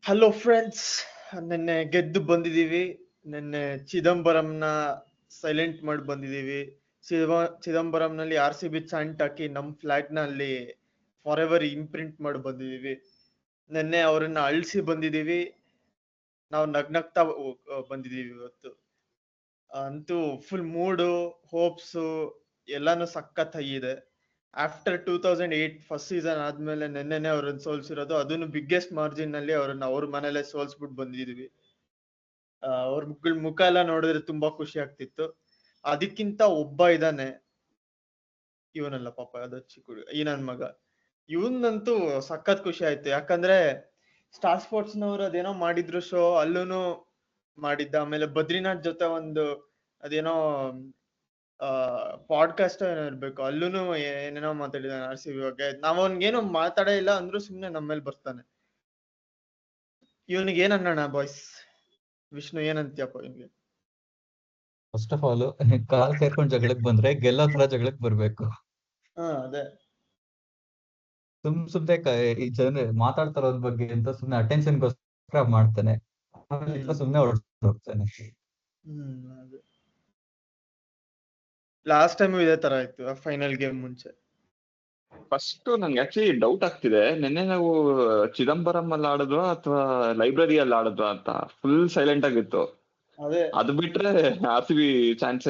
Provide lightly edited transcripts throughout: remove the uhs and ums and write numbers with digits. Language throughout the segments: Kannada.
ಹಲೋ ಫ್ರೆಂಡ್ಸ್, ನಿನ್ನೆ ಗೆದ್ದು ಬಂದಿದೀವಿ. ನಿನ್ನೆ ಚಿದಂಬರಂನ ಸೈಲೆಂಟ್ ಮಾಡಿ ಬಂದಿದೀವಿ. ಚಿದಂಬರಂನಲ್ಲಿ RCB ಚಾಂಟ್ ಹಾಕಿ ನಮ್ ಫ್ಲಾಗ್ ನ ಅಲ್ಲಿ ಫಾರ್ ಎವರ್ ಇಂಪ್ರಿಂಟ್ ಮಾಡಿ ಬಂದಿದೀವಿ. ನಿನ್ನೆ ಅವ್ರನ್ನ ಅಳಿಸಿ ಬಂದಿದೀವಿ. ನಾವು ನಗ್ನಗ್ತಾ ಬಂದಿದೀವಿ ಇವತ್ತು. ಅಂತೂ ಫುಲ್ ಮೂಡು, ಹೋಪ್ಸ್ ಎಲ್ಲಾನು ಸಖತ್ತಾಗಿದೆ. ಆಫ್ಟರ್ 2008 ಫಸ್ಟ್ ಸೀಸನ್ ಆದ್ಮೇಲೆ ನೆನ್ನೆನೆ ಅವ್ರನ್ನ ಸೋಲ್ಸಿರೋದು, ಅದನ್ನು ಬಿಗ್ಗೆಸ್ಟ್ ಮಾರ್ಜಿನ್ ನಲ್ಲಿ ಅವ್ರನ್ನ ಅವ್ರ ಮನೇಲೆ ಸೋಲ್ಸ್ಬಿಟ್ಟು ಬಂದಿದ್ವಿ. ಅವ್ರ ಮುಖ ಎಲ್ಲ ನೋಡಿದ್ರೆ ತುಂಬಾ ಖುಷಿ ಆಗ್ತಿತ್ತು. ಅದಕ್ಕಿಂತ ಒಬ್ಬ ಇದಾನೆ, ಇವನಲ್ಲ ಪಾಪ, ಅದು ಚಿಕ್ಕ ಈ ನನ್ ಮಗ. ಇವನ್ನಂತೂ ಸಖತ್ ಖುಷಿ ಆಯ್ತು. ಯಾಕಂದ್ರೆ ಸ್ಟಾರ್ ಸ್ಪೋರ್ಟ್ಸ್ ನವ್ರು ಅದೇನೋ ಮಾಡಿದ್ರು ಶೋ, ಅಲ್ಲೂನು ಮಾಡಿದ್ದ. ಆಮೇಲೆ ಬದ್ರಿನಾಥ್ ಜೊತೆ ಒಂದು ಅದೇನೋ ಪಾಡ್ಕಾಸ್ಟ್ ಏನೋ ಇರ್ಬೇಕು, ಅಲ್ಲೂನು ಏನೇನೋ ಮಾತಾಡಿದಾನೆ RCB ಬಗ್ಗೆ. ನಾವ್ ಅವ್ನ್ಗೇನು ಮಾತಾಡೇ ಇಲ್ಲ ಅಂದ್ರೂ ಸುಮ್ನೆ ನಮ್ಮೇಲೆ ಬರ್ತಾನೆ. ಇವನಿಗೆ ಏನ್ ಅನ್ನೋಣ ಬಾಯ್ಸ್? ವಿಷ್ಣು, ಏನಂತೀಯಪ್ಪ ಇವನ್ಗೆ? ಫಸ್ಟ್ ಆಫ್ ಆಲ್, ಕಾಲ್ ಕೇರ್ಕೊಂಡ್ ಜಗಳಕ್ ಬಂದ್ರೆ ಗೆಲ್ಲೋ ತರ ಜಗಳಕ್ ಬರ್ಬೇಕು. ಅದೇ ಸುಮ್ನೆ ಈ ಜನ ಮಾತಾಡ್ತಾರೋದ್ ಬಗ್ಗೆ ಅಂತ ಸುಮ್ನೆ ಅಟೆನ್ಷನ್ ಗೋಸ್ಕರ ಮಾಡ್ತಾನೆ, ಆಮೇಲೆ ಸುಮ್ನೆ ಹೋಗ್ತಾನೆ. ಅದೇ ಲಾಸ್ಟ್ ಟೈಮ್ ಇದೇ ತರ ಆಯ್ತು ಫೈನಲ್ ಗೇಮ್ ಮುಂಚೆ. ಫಸ್ಟ್ ನಂಗೆ ಆಕ್ಚುಲಿ ಡೌಟ್ ಆಗ್ತಿದೆ, ನಿನ್ನೆ ನಾವು ಚಿದಂಬರಂ ಅಲ್ಲಿ ಆಡಿದ್ವಾ ಅಥವಾ ಲೈಬ್ರರಿಯಲ್ಲಿ ಆಡಿದ್ವಾ ಅಂತ. ಫುಲ್ ಸೈಲೆಂಟ್ ಆಗಿತ್ತು. ಅದು ಬಿಟ್ರೆ RCB ಚಾನ್ಸ್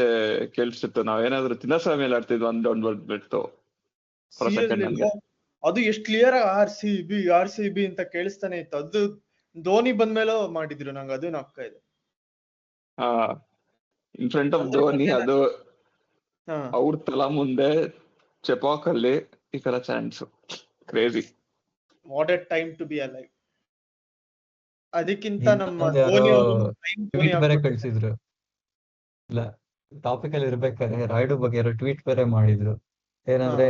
ಕೇಳಿಸ್ತಿತ್ತು. ನಾವೇನಾದ್ರು ಚಿನ್ನಸ್ವಾಮಿ ಅಲ್ಲಿ ಆಡ್ತಿದ್ವಿ, ಒಂದ್ ಬಿಟ್ಟು ಅದು ಎಷ್ಟು ಕ್ಲಿಯರ್ RCB ಅಂತ ಕೇಳಿಸ್ತಾನೆ ಇತ್ತು. ಅದು ಧೋನಿ ಬಂದ್ಮೇಲೆ ಮಾಡಿದ್ರು, ನಂಗೆ ಅದು ನಾಪ್ಕ ಇದೆ. ಇನ್ ಫ್ರಂಟ್ ಆಫ್ ಧೋನಿ, ಅದು ಅವ್ರ ತಲಾ ಮುಂದೆ ಚೆಪಾಕ್ ಅಲ್ಲಿ ಈ ತರ chance. Crazy. What a time to be alive. ಅದಕ್ಕಿಂತ ನಮ್ಮ ಬೇರೆ ಕಳ್ಸಿದ್ರು. ಇಲ್ಲ, ಟಾಪಿಕ್ ಅಲ್ಲಿ ಇರ್ಬೇಕಾದ್ರೆ ರಾಯ್ಡು ಬಗ್ಗೆ ಯಾರೋ ಟ್ವೀಟ್ ಬೇರೆ ಮಾಡಿದ್ರು. ಏನಂದ್ರೆ,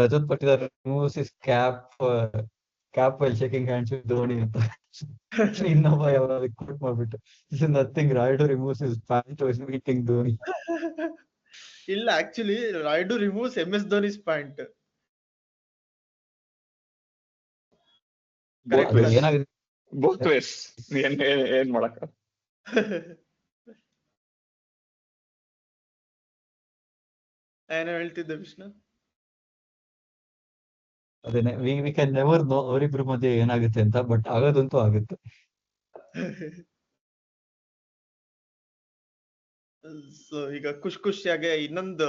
Rajat Patidar removes his cap while shaking hands with Dhoni ಅಂತ. ಇನ್ನೊಬ್ಬ ಯಾವಾಗ ಕೋಟ್ ಮಾಡ್ಬಿಟ್ಟು, this is nothing, Rayudu removes his pants while meeting Dhoni. ಇಲ್ಲ, actually Rayudu removes MS Dhoni's pants. Both ways. ಏನ್ ಮಾಡಕ. ಏನೋ ಹೇಳ್ತಿದ್ದೆ ವಿಷ್ಣು. ಅದೇನೆ, ವಿ ಕ್ಯಾನ್ ನೆವರ್ ನೋ ಅವರಿಬ್ರು ಮಧ್ಯೆ ಏನಾಗುತ್ತೆ ಅಂತ, ಬಟ್ ಆಗೋದಂತೂ ಆಗುತ್ತೆ. ಸೊ ಈಗ ಖುಷಿಯಾಗೆ ಇನ್ನೊಂದು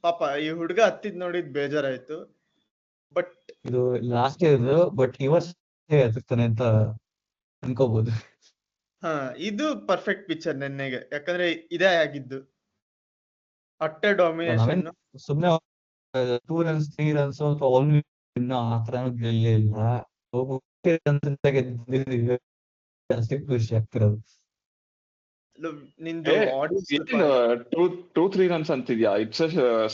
ಪಾಪ ಈ ಹುಡುಗ ಹತ್ತಿದ್ ನೋಡಿದ್ ಬೇಜಾರಾಯ್ತು. ಬಟ್ ಇದು ಲಾಸ್ಟ್ ಇಯರ್, ಬಟ್ ಈ ವರ್ಷ ಹತ್ತಾನೆ ಅಂತ ಅನ್ಕೋಬಹುದು. ಇದು ಪರ್ಫೆಕ್ಟ್ ಪಿಕ್ಚರ್ ನೆನ್ನೆಗೆ, ಯಾಕಂದ್ರೆ ಇದೇ ಆಗಿದ್ದು ಅಟ್ಟೆ ಡಾಮಿನೇಷನ್. ಸುಮ್ನೆ 2 runs 3 runs ಇನ್ನು ಆತರ ಗೆಲ್ಲಿಲ್ಲ. ಜಾಸ್ತಿ ಖುಷಿ ಆಗ್ತಿರೋದು. 2-3 runs ಅಂತಿದ್ಯಾ? It's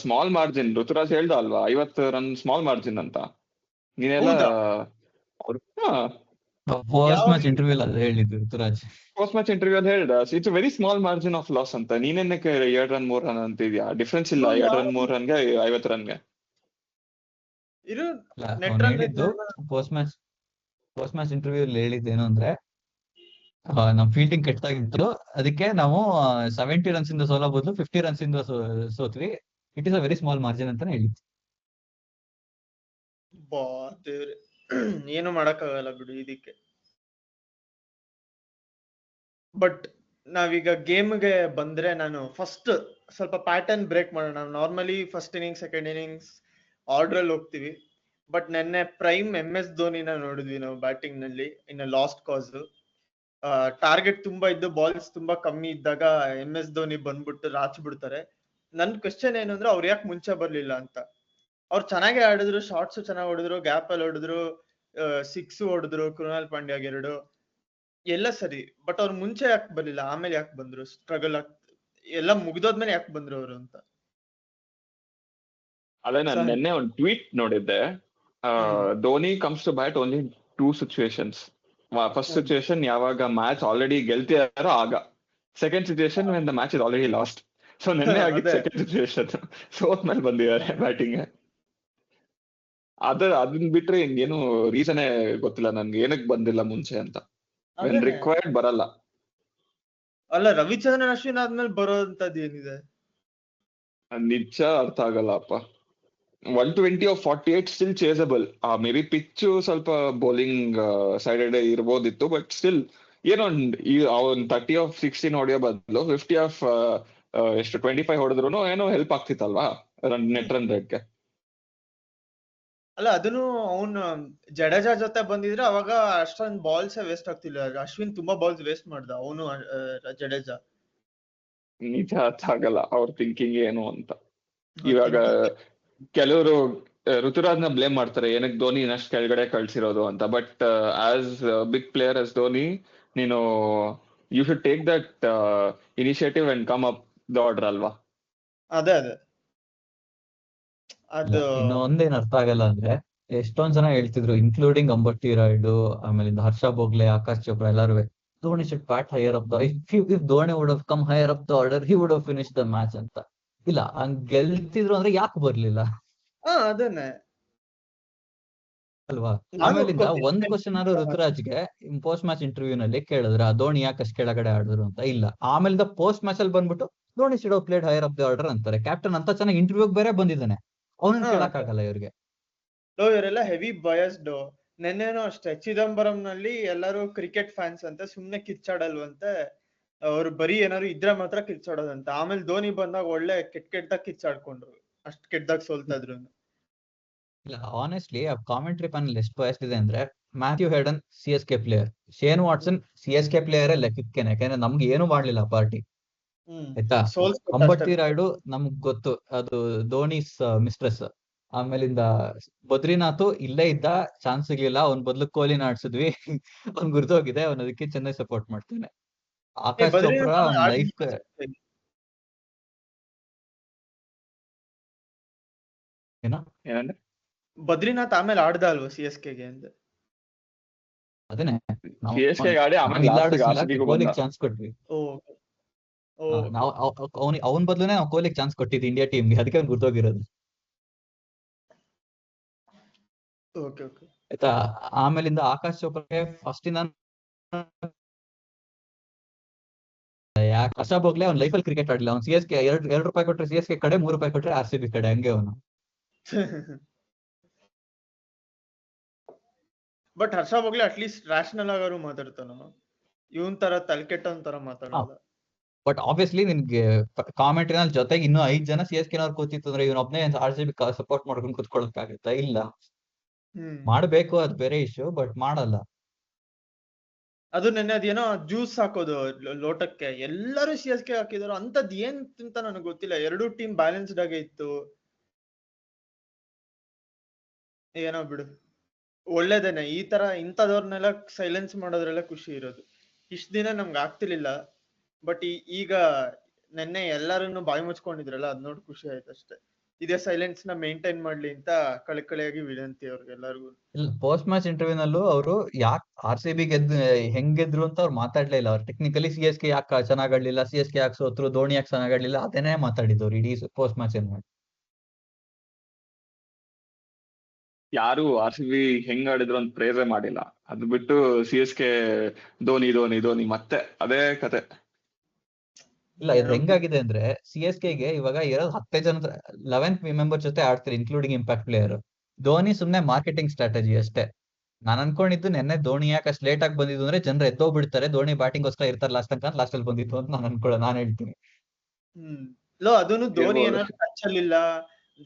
small margin. ಋತುರಾಜ್ ಹೇಳ್ದ ಅಲ್ವಾ 50 ರನ್ ಸ್ಮಾಲ್ ಮಾರ್ಜಿನ್ ಅಂತ. ನೀನೆಲ್ಲ ಪೋಸ್ಟ್ ಮ್ಯಾಚ್ ಇಂಟರ್ವ್ಯೂ ಅಲ್ಲಿ ಹೇಳಿದ್ದು ಋತುರಾಜ್. ಪೋಸ್ಟ್ ಮ್ಯಾಚ್ ಇಂಟರ್ವ್ಯೂ ಅಲ್ಲಿ ಹೇಳ್ದ, it's very small margin of loss ಅಂತ. ನೀನೇನಕ್ಕೆ 2 run 3 run ಅಂತಿದ್ಯಾ? ಡಿಫ್ರೆನ್ಸ್ ಇಲ್ಲ 2 run 3 runಗೆ 50 runಗೆ. ಹೇಳಿದ್ದು ಪೋಸ್ಟ್ ಮ್ಯಾಚ್ ಇಂಟರ್ವ್ಯೂ ಅಲ್ಲಿ ಹೇಳಿದ್ದೇನು ಅಂದ್ರೆ, ನಮ್ ಫೀಲ್ಡಿಂಗ್ ಕೆಟ್ಟಾಗಿತ್ತು, ಅದಕ್ಕೆ ನಾವು 70 runs ಇಂದ ಸೋಲೋ ಬದಲು 50 runs ಇಂದ ಸೋತ್ವಿ. It is a very small margin ಅಂತಾನೆ ಹೇಳಿದ್ದು. ಏನು ಮಾಡಕ್ಕಾಗಲ್ಲ ಬಿಡು ಇದಕ್ಕೆ. ಬಟ್ ನಾವೀಗ ಗೇಮ್ಗೆ ಬಂದ್ರೆ, ನಾನು ಫಸ್ಟ್ ಸ್ವಲ್ಪ ಪ್ಯಾಟರ್ನ್ ಬ್ರೇಕ್ ಮಾಡೋಣ. Normally first innings second innings order ಅಲ್ಲಿ ಹೋಗ್ತೀವಿ. ಬಟ್ ನೆನ್ನೆ ಪ್ರೈಮ್ MS ಧೋನಿನ ನೋಡಿದ್ವಿ ನಾವು ಬ್ಯಾಟಿಂಗ್ ನಲ್ಲಿ. ಇನ್ನು ಲಾಸ್ಟ್ ಕಾಸ್, ಟಾರ್ಗೆಟ್ ತುಂಬಾ ಇದ್ದು ಬಾಲ್ಸ್ ತುಂಬಾ ಕಮ್ಮಿ ಇದ್ದಾಗ MS ಧೋನಿ ಬಂದ್ಬಿಟ್ಟು ರಾಚ್ ಬಿಡ್ತಾರೆ. ನನ್ ಕ್ವೆಶ್ಚನ್ ಏನು ಅಂದ್ರೆ, ಅವ್ರು ಯಾಕೆ ಮುಂಚೆ ಬರ್ಲಿಲ್ಲ ಅಂತ. ಅವ್ರು ಚೆನ್ನಾಗಿ ಆಡಿದ್ರು, ಶಾರ್ಟ್ಸ್ ಚೆನ್ನಾಗಿ ಹೊಡಿದ್ರು, ಗ್ಯಾಪ್ ಅಲ್ಲಿ ಹೊಡಿದ್ರು, 6 ಹೊಡಿದ್ರು, ಕೃಣಾಲ್ ಪಾಂಡ್ಯ 2 ಎಲ್ಲ ಸರಿ. ಬಟ್ ಅವ್ರು ಮುಂಚೆ ಯಾಕೆ ಬರ್ಲಿಲ್ಲ, ಆಮೇಲೆ ಯಾಕೆ ಬಂದ್ರು? ಸ್ಟ್ರಗಲ್ ಎಲ್ಲ ಮುಗ್ದೋದ್ಮೇಲೆ ಯಾಕೆ ಬಂದ್ರು ಅವರು ಅಂತ. ಅದೇ ನಾನು ನಿನ್ನೆ ಒಂದು ಟ್ವೀಟ್ ನೋಡಿದ್ದೆ. Dhoni comes to bat only 2 situations. First situation ಯಾವಾಗ ಮ್ಯಾಚ್ ಆಲ್ರೆಡಿ ಗೆಲ್ತಿದಾರೋ ಆಗ. Second situation when the match is already lost. So ನಿನ್ನೆ ಆಗಿದ್ದು ಸೆಕೆಂಡ್ ಸಿಚುವೇಶನ್. ಸೋತ್ ಮೇಲೆ ಬಂದಿದ್ದಾರೆ ಬ್ಯಾಟಿಂಗ್. ಅದನ್ನ ಬಿಟ್ರೆ ಏನು ರೀಸನೇ ಗೊತ್ತಿಲ್ಲ ನನ್ಗೆ ಏನಕ್ಕೆ ಬಂದಿಲ್ಲ ಮುಂಚೆ ಅಂತ. ವೆನ್ ಅದೇನೆ ರಿಕ್ವೈರ್ಡ್ ಬರಲ್ಲ. ಅಲ್ಲ, ರವಿಚಂದ್ರನ್ ಅಶ್ವಿನ್ ಆದ್ಮೇಲೆ ಬರೋಂತದ್ ಏನಿದೆ? ನಿಜ ಅರ್ಥ ಆಗಲ್ಲಪ್ಪ. 120 or 48 still chasable. May be pitch ಸ್ವಲ್ಪ ಬೌಲಿಂಗ್ ಸೈಡೆಡ್ ಇರ್ಬೋದಿತ್ತು, ಬಟ್ ಸ್ಟಿಲ್ ಏನೋ ಅವ್ನ್ 30 of 16 ಹೊಡೆಯೋ ಬದಲು 50 of ಎಷ್ಟು 25 ಹೊಡೆದ್ರು ಏನೋ ಹೆಲ್ಪ್ ಆಗ್ತಿತ್ತಲ್ವಾ ನೆಟ್ ರನ್ ರೇಟ್ಗೆ. ಅಲ್ಲ, ಅದನ್ನು ಅವ್ನು ಜಡೇಜಾ ಜೊತೆ ಬಂದಿದ್ರೆ ಅವಾಗ ಅಷ್ಟೊಂದು ಬಾಲ್ಸ್ ವೇಸ್ಟ್ ಆಗ್ತಿಲ್ಲ. ಅಶ್ವಿನ್ ತುಂಬಾ ಬಾಲ್ಸ್ ವೇಸ್ಟ್ ಮಾಡ್ದ ಅವನು, ಜಡೇಜಾ. ನಿಜ ಅರ್ಥ ಆಗಲ್ಲ ಅವ್ರ ಥಿಂಕಿಂಗ್ ಏನು ಅಂತ. ಇವಾಗ ಕೆಲವರು ಋತುರಾಜ್ನ ಬ್ಲೇಮ್ ಮಾಡ್ತಾರೆ ಏನಕ್ಕೆ ಧೋನಿ ಇನ್ನಷ್ಟು ಕೆಳಗಡೆ ಕಳ್ಸಿರೋದು ಅಂತ. But as big player as Dhoni, ನೀನು you should take that initiative and come up the order ಅಲ್ವಾ? ಅದೇ ಅದು ಇನ್ನು ಒಂದೇನ್ ಅರ್ಥ ಆಗಲ್ಲ ಅಂದ್ರೆ, ಎಷ್ಟೊಂದ್ ಜನ ಹೇಳ್ತಿದ್ರು ಇನ್ಕ್ಲೂಡಿಂಗ್ ಅಂಬಟ್ಟಿ ರಾಯ್ಡು, ಆಮೇಲಿಂದ ಹರ್ಷ ಭೋಗ್ಲೆ, ಆಕಾಶ್ ಚೋಪ್ರಾ ಎಲ್ಲಾರು, Dhoni should bat higher up the, if Dhoni would have come higher up the order he would have finish the match ಅಂತ. ಇಲ್ಲ, ಹಂಗ್ ಗೆಲ್ತಿದ್ರು ಅಂದ್ರೆ ಯಾಕೆ ಬರ್ಲಿಲ್ಲ ಅದನ್ನೇ ಅಲ್ವಾ? ನಾನು ಆಮೇಲಿಂದ ಒಂದ್ ಒಪ್ಕೊತೀನಿ. ಕ್ವಶನ್ ಆದ್ರೂ ಋತುರಾಜ್ಗೆ ಪೋಸ್ಟ್ ಮ್ಯಾಚ್ ಇಂಟರ್ವ್ಯೂ ನಲ್ಲಿ ಕೇಳಿದ್ರ ಧೋನಿ ಯಾಕೆ ಅಷ್ಟ್ ಕೆಳಗಡೆ ಆಡಿದ್ರು ಅಂತ. ಇಲ್ಲ, ಆಮೇಲಿಂದ ಪೋಸ್ಟ್ ಮ್ಯಾಚ್ ಅಲ್ಲಿ ಬಂದ್ಬಿಟ್ಟು Dhoni should have played higher up the order ಅಂತಾರೆ. ಕ್ಯಾಪ್ಟನ್ ಅಂತ ಚೆನ್ನಾಗಿ ಇಂಟರ್ವ್ಯೂ ಬೇರೆ ಬಂದಿದ್ದಾನೆ, ಅವನನ್ನ ಕೇಳಕ್ ಆಗಲ್ಲ ಇವ್ರಿಗೆ. ಇವರೆಲ್ಲ ಹೆವಿ ಬಯಸ್ಡ್. ನೆನ್ನೆನೂ ಅಷ್ಟೇ, ಚಿದಂಬರಂ ನಲ್ಲಿ ಎಲ್ಲರೂ ಕ್ರಿಕೆಟ್ ಫ್ಯಾನ್ಸ್ ಅಂತ ಸುಮ್ನೆ ಕಿಚ್ಚಾಡಲ್ವಂತೆ, ಅವ್ರು ಬರೀ ಏನಾದ್ರು ಇದ್ರೆ ಮಾತ್ರ ಕಿಚ್ಚಾಡೋದಂತ. ಆಮೇಲೆ ಧೋನಿ ಬಂದಾಗ ಒಳ್ಳೆ ಕೆಟ್ಟದಾಗ ಕಿಚ್ಚಾಡ್ಕೊಂಡ್ರು, ಅಷ್ಟ್ ಕೆಟ್ಟದಾಗ ಸೋಲ್ತಾದ್ರು. ಇಲ್ಲ, ಆನೆಸ್ಟ್ಲಿ ಆ ಕಾಮೆಂಟ್ರಿ ಪ್ಯಾನಲ್ ಎಷ್ಟು ಬಯಸ್ತಿದೆ ಅಂದ್ರೆ, Matthew Hayden CSK player, Shane Watson CSK player ಲೆಕ್ಕಕ್ಕೇನೆ, ಯಾಕಂದ್ರೆ ನಮ್ಗೆ ಏನು ಮಾಡ್ಲಿಲ್ಲ ಪಾರ್ಟಿ, ಆಯ್ತಾ. ಅಂಬಟ್ಟಿ ರಾಯ್ಡು ನಮ್ಗ್ ಗೊತ್ತು ಅದು ಧೋನಿಸ್ ಮಿಸ್ಟ್ರೆಸ್. ಆಮೇಲಿಂದ ಬದ್ರಿನಾಥ್ ಇಲ್ಲೇ ಇದ್ದ, ಚಾನ್ಸ್ ಸಿಗ್ಲಿಲ್ಲ, ಅವ್ನ್ ಬದ್ಲು ಕೊಹ್ಲಿನ ಆಡ್ಸಿದ್ವಿ, ಅವ್ನ್ ಗುರ್ತೋಗಿದೆ, ಅವ್ನ ಅದಕ್ಕೆ ಚೆನ್ನಾಗಿ ಸಪೋರ್ಟ್ ಮಾಡ್ತೇನೆ. ಆಕಾಶ್ ಚೋಪ್ರಾ ಅವ್ನ ಲೈಫ್ ಏನಂದ್ರೆ ಬದ್ರಿನಾಥ್ ಆಮೇಲೆ ಆಡ್ದ ಅಲ್ವಾ CSKಗೆ ಅಂತ? ಅದನ್ನೇ CSK ಆಡಿ ಆಮೇಲೆ ಲಾಸ್ಟಿಗೆ ಬಂದ. ಚಾನ್ಸ್ ಕೊಟ್ವಿ. ಓ ನಾವು ಅವನ್ ಬದ್ಲುನೆ ನಾವು ಕೊಹ್ಲಿಗೆ ಚಾನ್ಸ್ ಕೊಟ್ಟಿದ್ವಿ ಇಂಡಿಯಾ ಟೀಮ್ಗೆ, ಅದಕ್ಕೆ ಅವ್ನು ಗುರ್ತೋಗಿರೋದು, ಓಕೆ ಆಯ್ತಾ. ಆಮೇಲಿಂದ ಆಕಾಶ್ ಚೋಪ್ರಾಗೆ ಫಸ್ಟ್ ಯಾಕೆ ಹರ್ಷ ಭೋಗ್ಲೆ ಅವ್ನ ಲೈಫಲ್ಲಿ ಕ್ರಿಕೆಟ್ ಆಡಿಲ್ಲ. ಅವ್ನು CSK ಎರಡು ರೂಪಾಯಿ ಕೊಟ್ರೆ CSK ಕಡೆ, 3 ರೂಪಾಯಿ ಕೊಟ್ರೆ RCB ಕಡೆ, ಹಂಗೆ ಅವನು. ಬಟ್ ಹರ್ಷ ಭೋಗ್ಲೆ ಅಟ್ಲೀಸ್ಟ್ ರ್ಯಾಷನಲ್ ಆಗಾರು ಮಾತಾಡ್ತಾನ, ಇವನ್ ತರ ತಲೆಕೆಟ್ಟವನ್ ತರ ಮಾತಾಡಲ್ಲ. ಬಟ್ ಆಬ್ವಿಯಸ್ಲಿ ನಿನ್ಗೆ ಕಾಮೆಂಟ್ರಿನಲ್ಲಿ ಜೊತೆಗೆ ಇನ್ನೂ 5 ಜನ CSK ನವ್ರು ಕೂತಿತ್ತು ಅಂದ್ರೆ ಇವನ್ ಒಬ್ನೇ RCB ಸಪೋರ್ಟ್ ಮಾಡ್ಕೊಂಡು ಕೂತ್ಕೊಳಕ್ಕಾಗತ್ತಾ? ಇಲ್ಲ, ಮಾಡ್ಬೇಕು, ಅದು ಬೇರೆ ಇಶ್ಯೂ, ಬಟ್ ಮಾಡಲ್ಲ. ಅದು ನೆನ್ನೆ ಅದೇನೋ ಜ್ಯೂಸ್ ಹಾಕೋದು ಲೋಟಕ್ಕೆ ಎಲ್ಲರೂ CSK ಹಾಕಿದ್ರು, ಅಂತದ್ ಏನ್ ಅಂತ ನನಗೆ ಗೊತ್ತಿಲ್ಲ. ಎರಡೂ ಟೀಮ್ ಬ್ಯಾಲೆನ್ಸ್ಡ್ ಆಗೇ ಇತ್ತು, ಏನೋ ಬಿಡು, ಒಳ್ಳೇದೇನೆ. ಈ ತರ ಇಂಥದವ್ರನ್ನೆಲ್ಲ ಸೈಲೆನ್ಸ್ ಮಾಡೋದ್ರೆಲ್ಲ ಖುಷಿ ಇರೋದು. ಇಷ್ಟ ದಿನ ನಮ್ಗೆ ಆಗ್ತಿರ್ಲಿಲ್ಲ, ಬಟ್ ಈಗ ನೆನ್ನೆ ಎಲ್ಲರನ್ನು ಬಾಯಿ ಮುಚ್ಕೊಂಡಿದ್ರಲ್ಲ, ಅದ್ ನೋಡಿ ಖುಷಿ ಆಯ್ತು ಅಷ್ಟೇ. ಇದೇ ಸೈಲೆನ್ಸ್ ನ ಮೇಂಟೈನ್ ಮಾಡ್ಲಿ ಅಂತ ಕಳಕಳಿಯಾಗಿ ವಿನಂತಿ ಅವ್ರಿಗೆಲ್ಲರಿಗೂ. ಇಲ್ಲ, ಪೋಸ್ಟ್ ಮ್ಯಾಚ್ ಇಂಟರ್ವ್ಯೂ ನಲ್ಲೂ ಅವರು ಯಾಕೆ RCB ಹೆಂಗ್ ಗೆದ್ರು ಅಂತ ಅವ್ರು ಮಾತಾಡ್ಲೇ ಇಲ್ಲ. ಅವ್ರು ಟೆಕ್ನಿಕಲಿ CSK ಯಾಕೆ ಚೆನ್ನಾಗ್ ಆಡ್ಲಿಲ್ಲ, CSK ಯಾಕೆ ಸೋತ್ರು, ಧೋನಿ ಯಾಕೆ ಚೆನ್ನಾಗ್ ಆಡ್ಲಿಲ್ಲ, ಅದನ್ನೇ ಮಾತಾಡಿದವ್ರು ಇಡೀ ಪೋಸ್ಟ್ ಮ್ಯಾಚ್ ಏನ್ ಮಾಡಿ. ಯಾರು RCB ಹೆಂಗ್ ಆಡಿದ್ರು ಅಂತ ಪ್ರೇಸೆ ಮಾಡಿಲ್ಲ. ಅದು ಬಿಟ್ಟು CSK ಧೋನಿ ಧೋನಿ ಧೋನಿ ಮತ್ತೆ ಅದೇ ಕತೆ. ಇಲ್ಲ, ಇದು ಹೆಂಗಾಗಿದೆ ಅಂದ್ರೆ CSKಗೆ ಇವಾಗ ಇರೋದು 10 ಜನ 11th ಮೆಂಬರ್ ಜೊತೆ ಆಡ್ತಾರೆ, ಇನ್ಕ್ಲೂಡಿಂಗ್ ಇಂಪ್ಯಾಕ್ಟ್ ಪ್ಲೇಯರ್. ಧೋನಿ ಸುಮ್ನೆ ಮಾರ್ಕೆಟಿಂಗ್ ಸ್ಟ್ರಾಟಜಿ ಅಷ್ಟೇ. ನಾನ್ ಅನ್ಕೊಂಡಿದ್ದು ನೆನ್ನೆ ಧೋನಿ ಯಾಕೆ ಅಷ್ಟು ಲೇಟ್ ಆಗಿ ಬಂದಿದ್ದು ಅಂದ್ರೆ ಜನರು ಎದ್ದೋಗ್ಬಿಡ್ತಾರೆ, ಧೋನಿ ಬ್ಯಾಟಿಂಗ್ ಗೋಸ್ಕರ ಇರ್ತಾರೆ ಲಾಸ್ಟ್ ತನಕ, ಲಾಸ್ಟ್ ಅಲ್ಲಿ ಬಂದಿತ್ತು ಅಂತ ನಾನು ಹೇಳ್ತೀನಿ. ಅದನ್ನು ಧೋನಿ ಏನಾದ್ರು ಟಚ್ ಅಲ್ಲಿ ಇಲ್ಲ,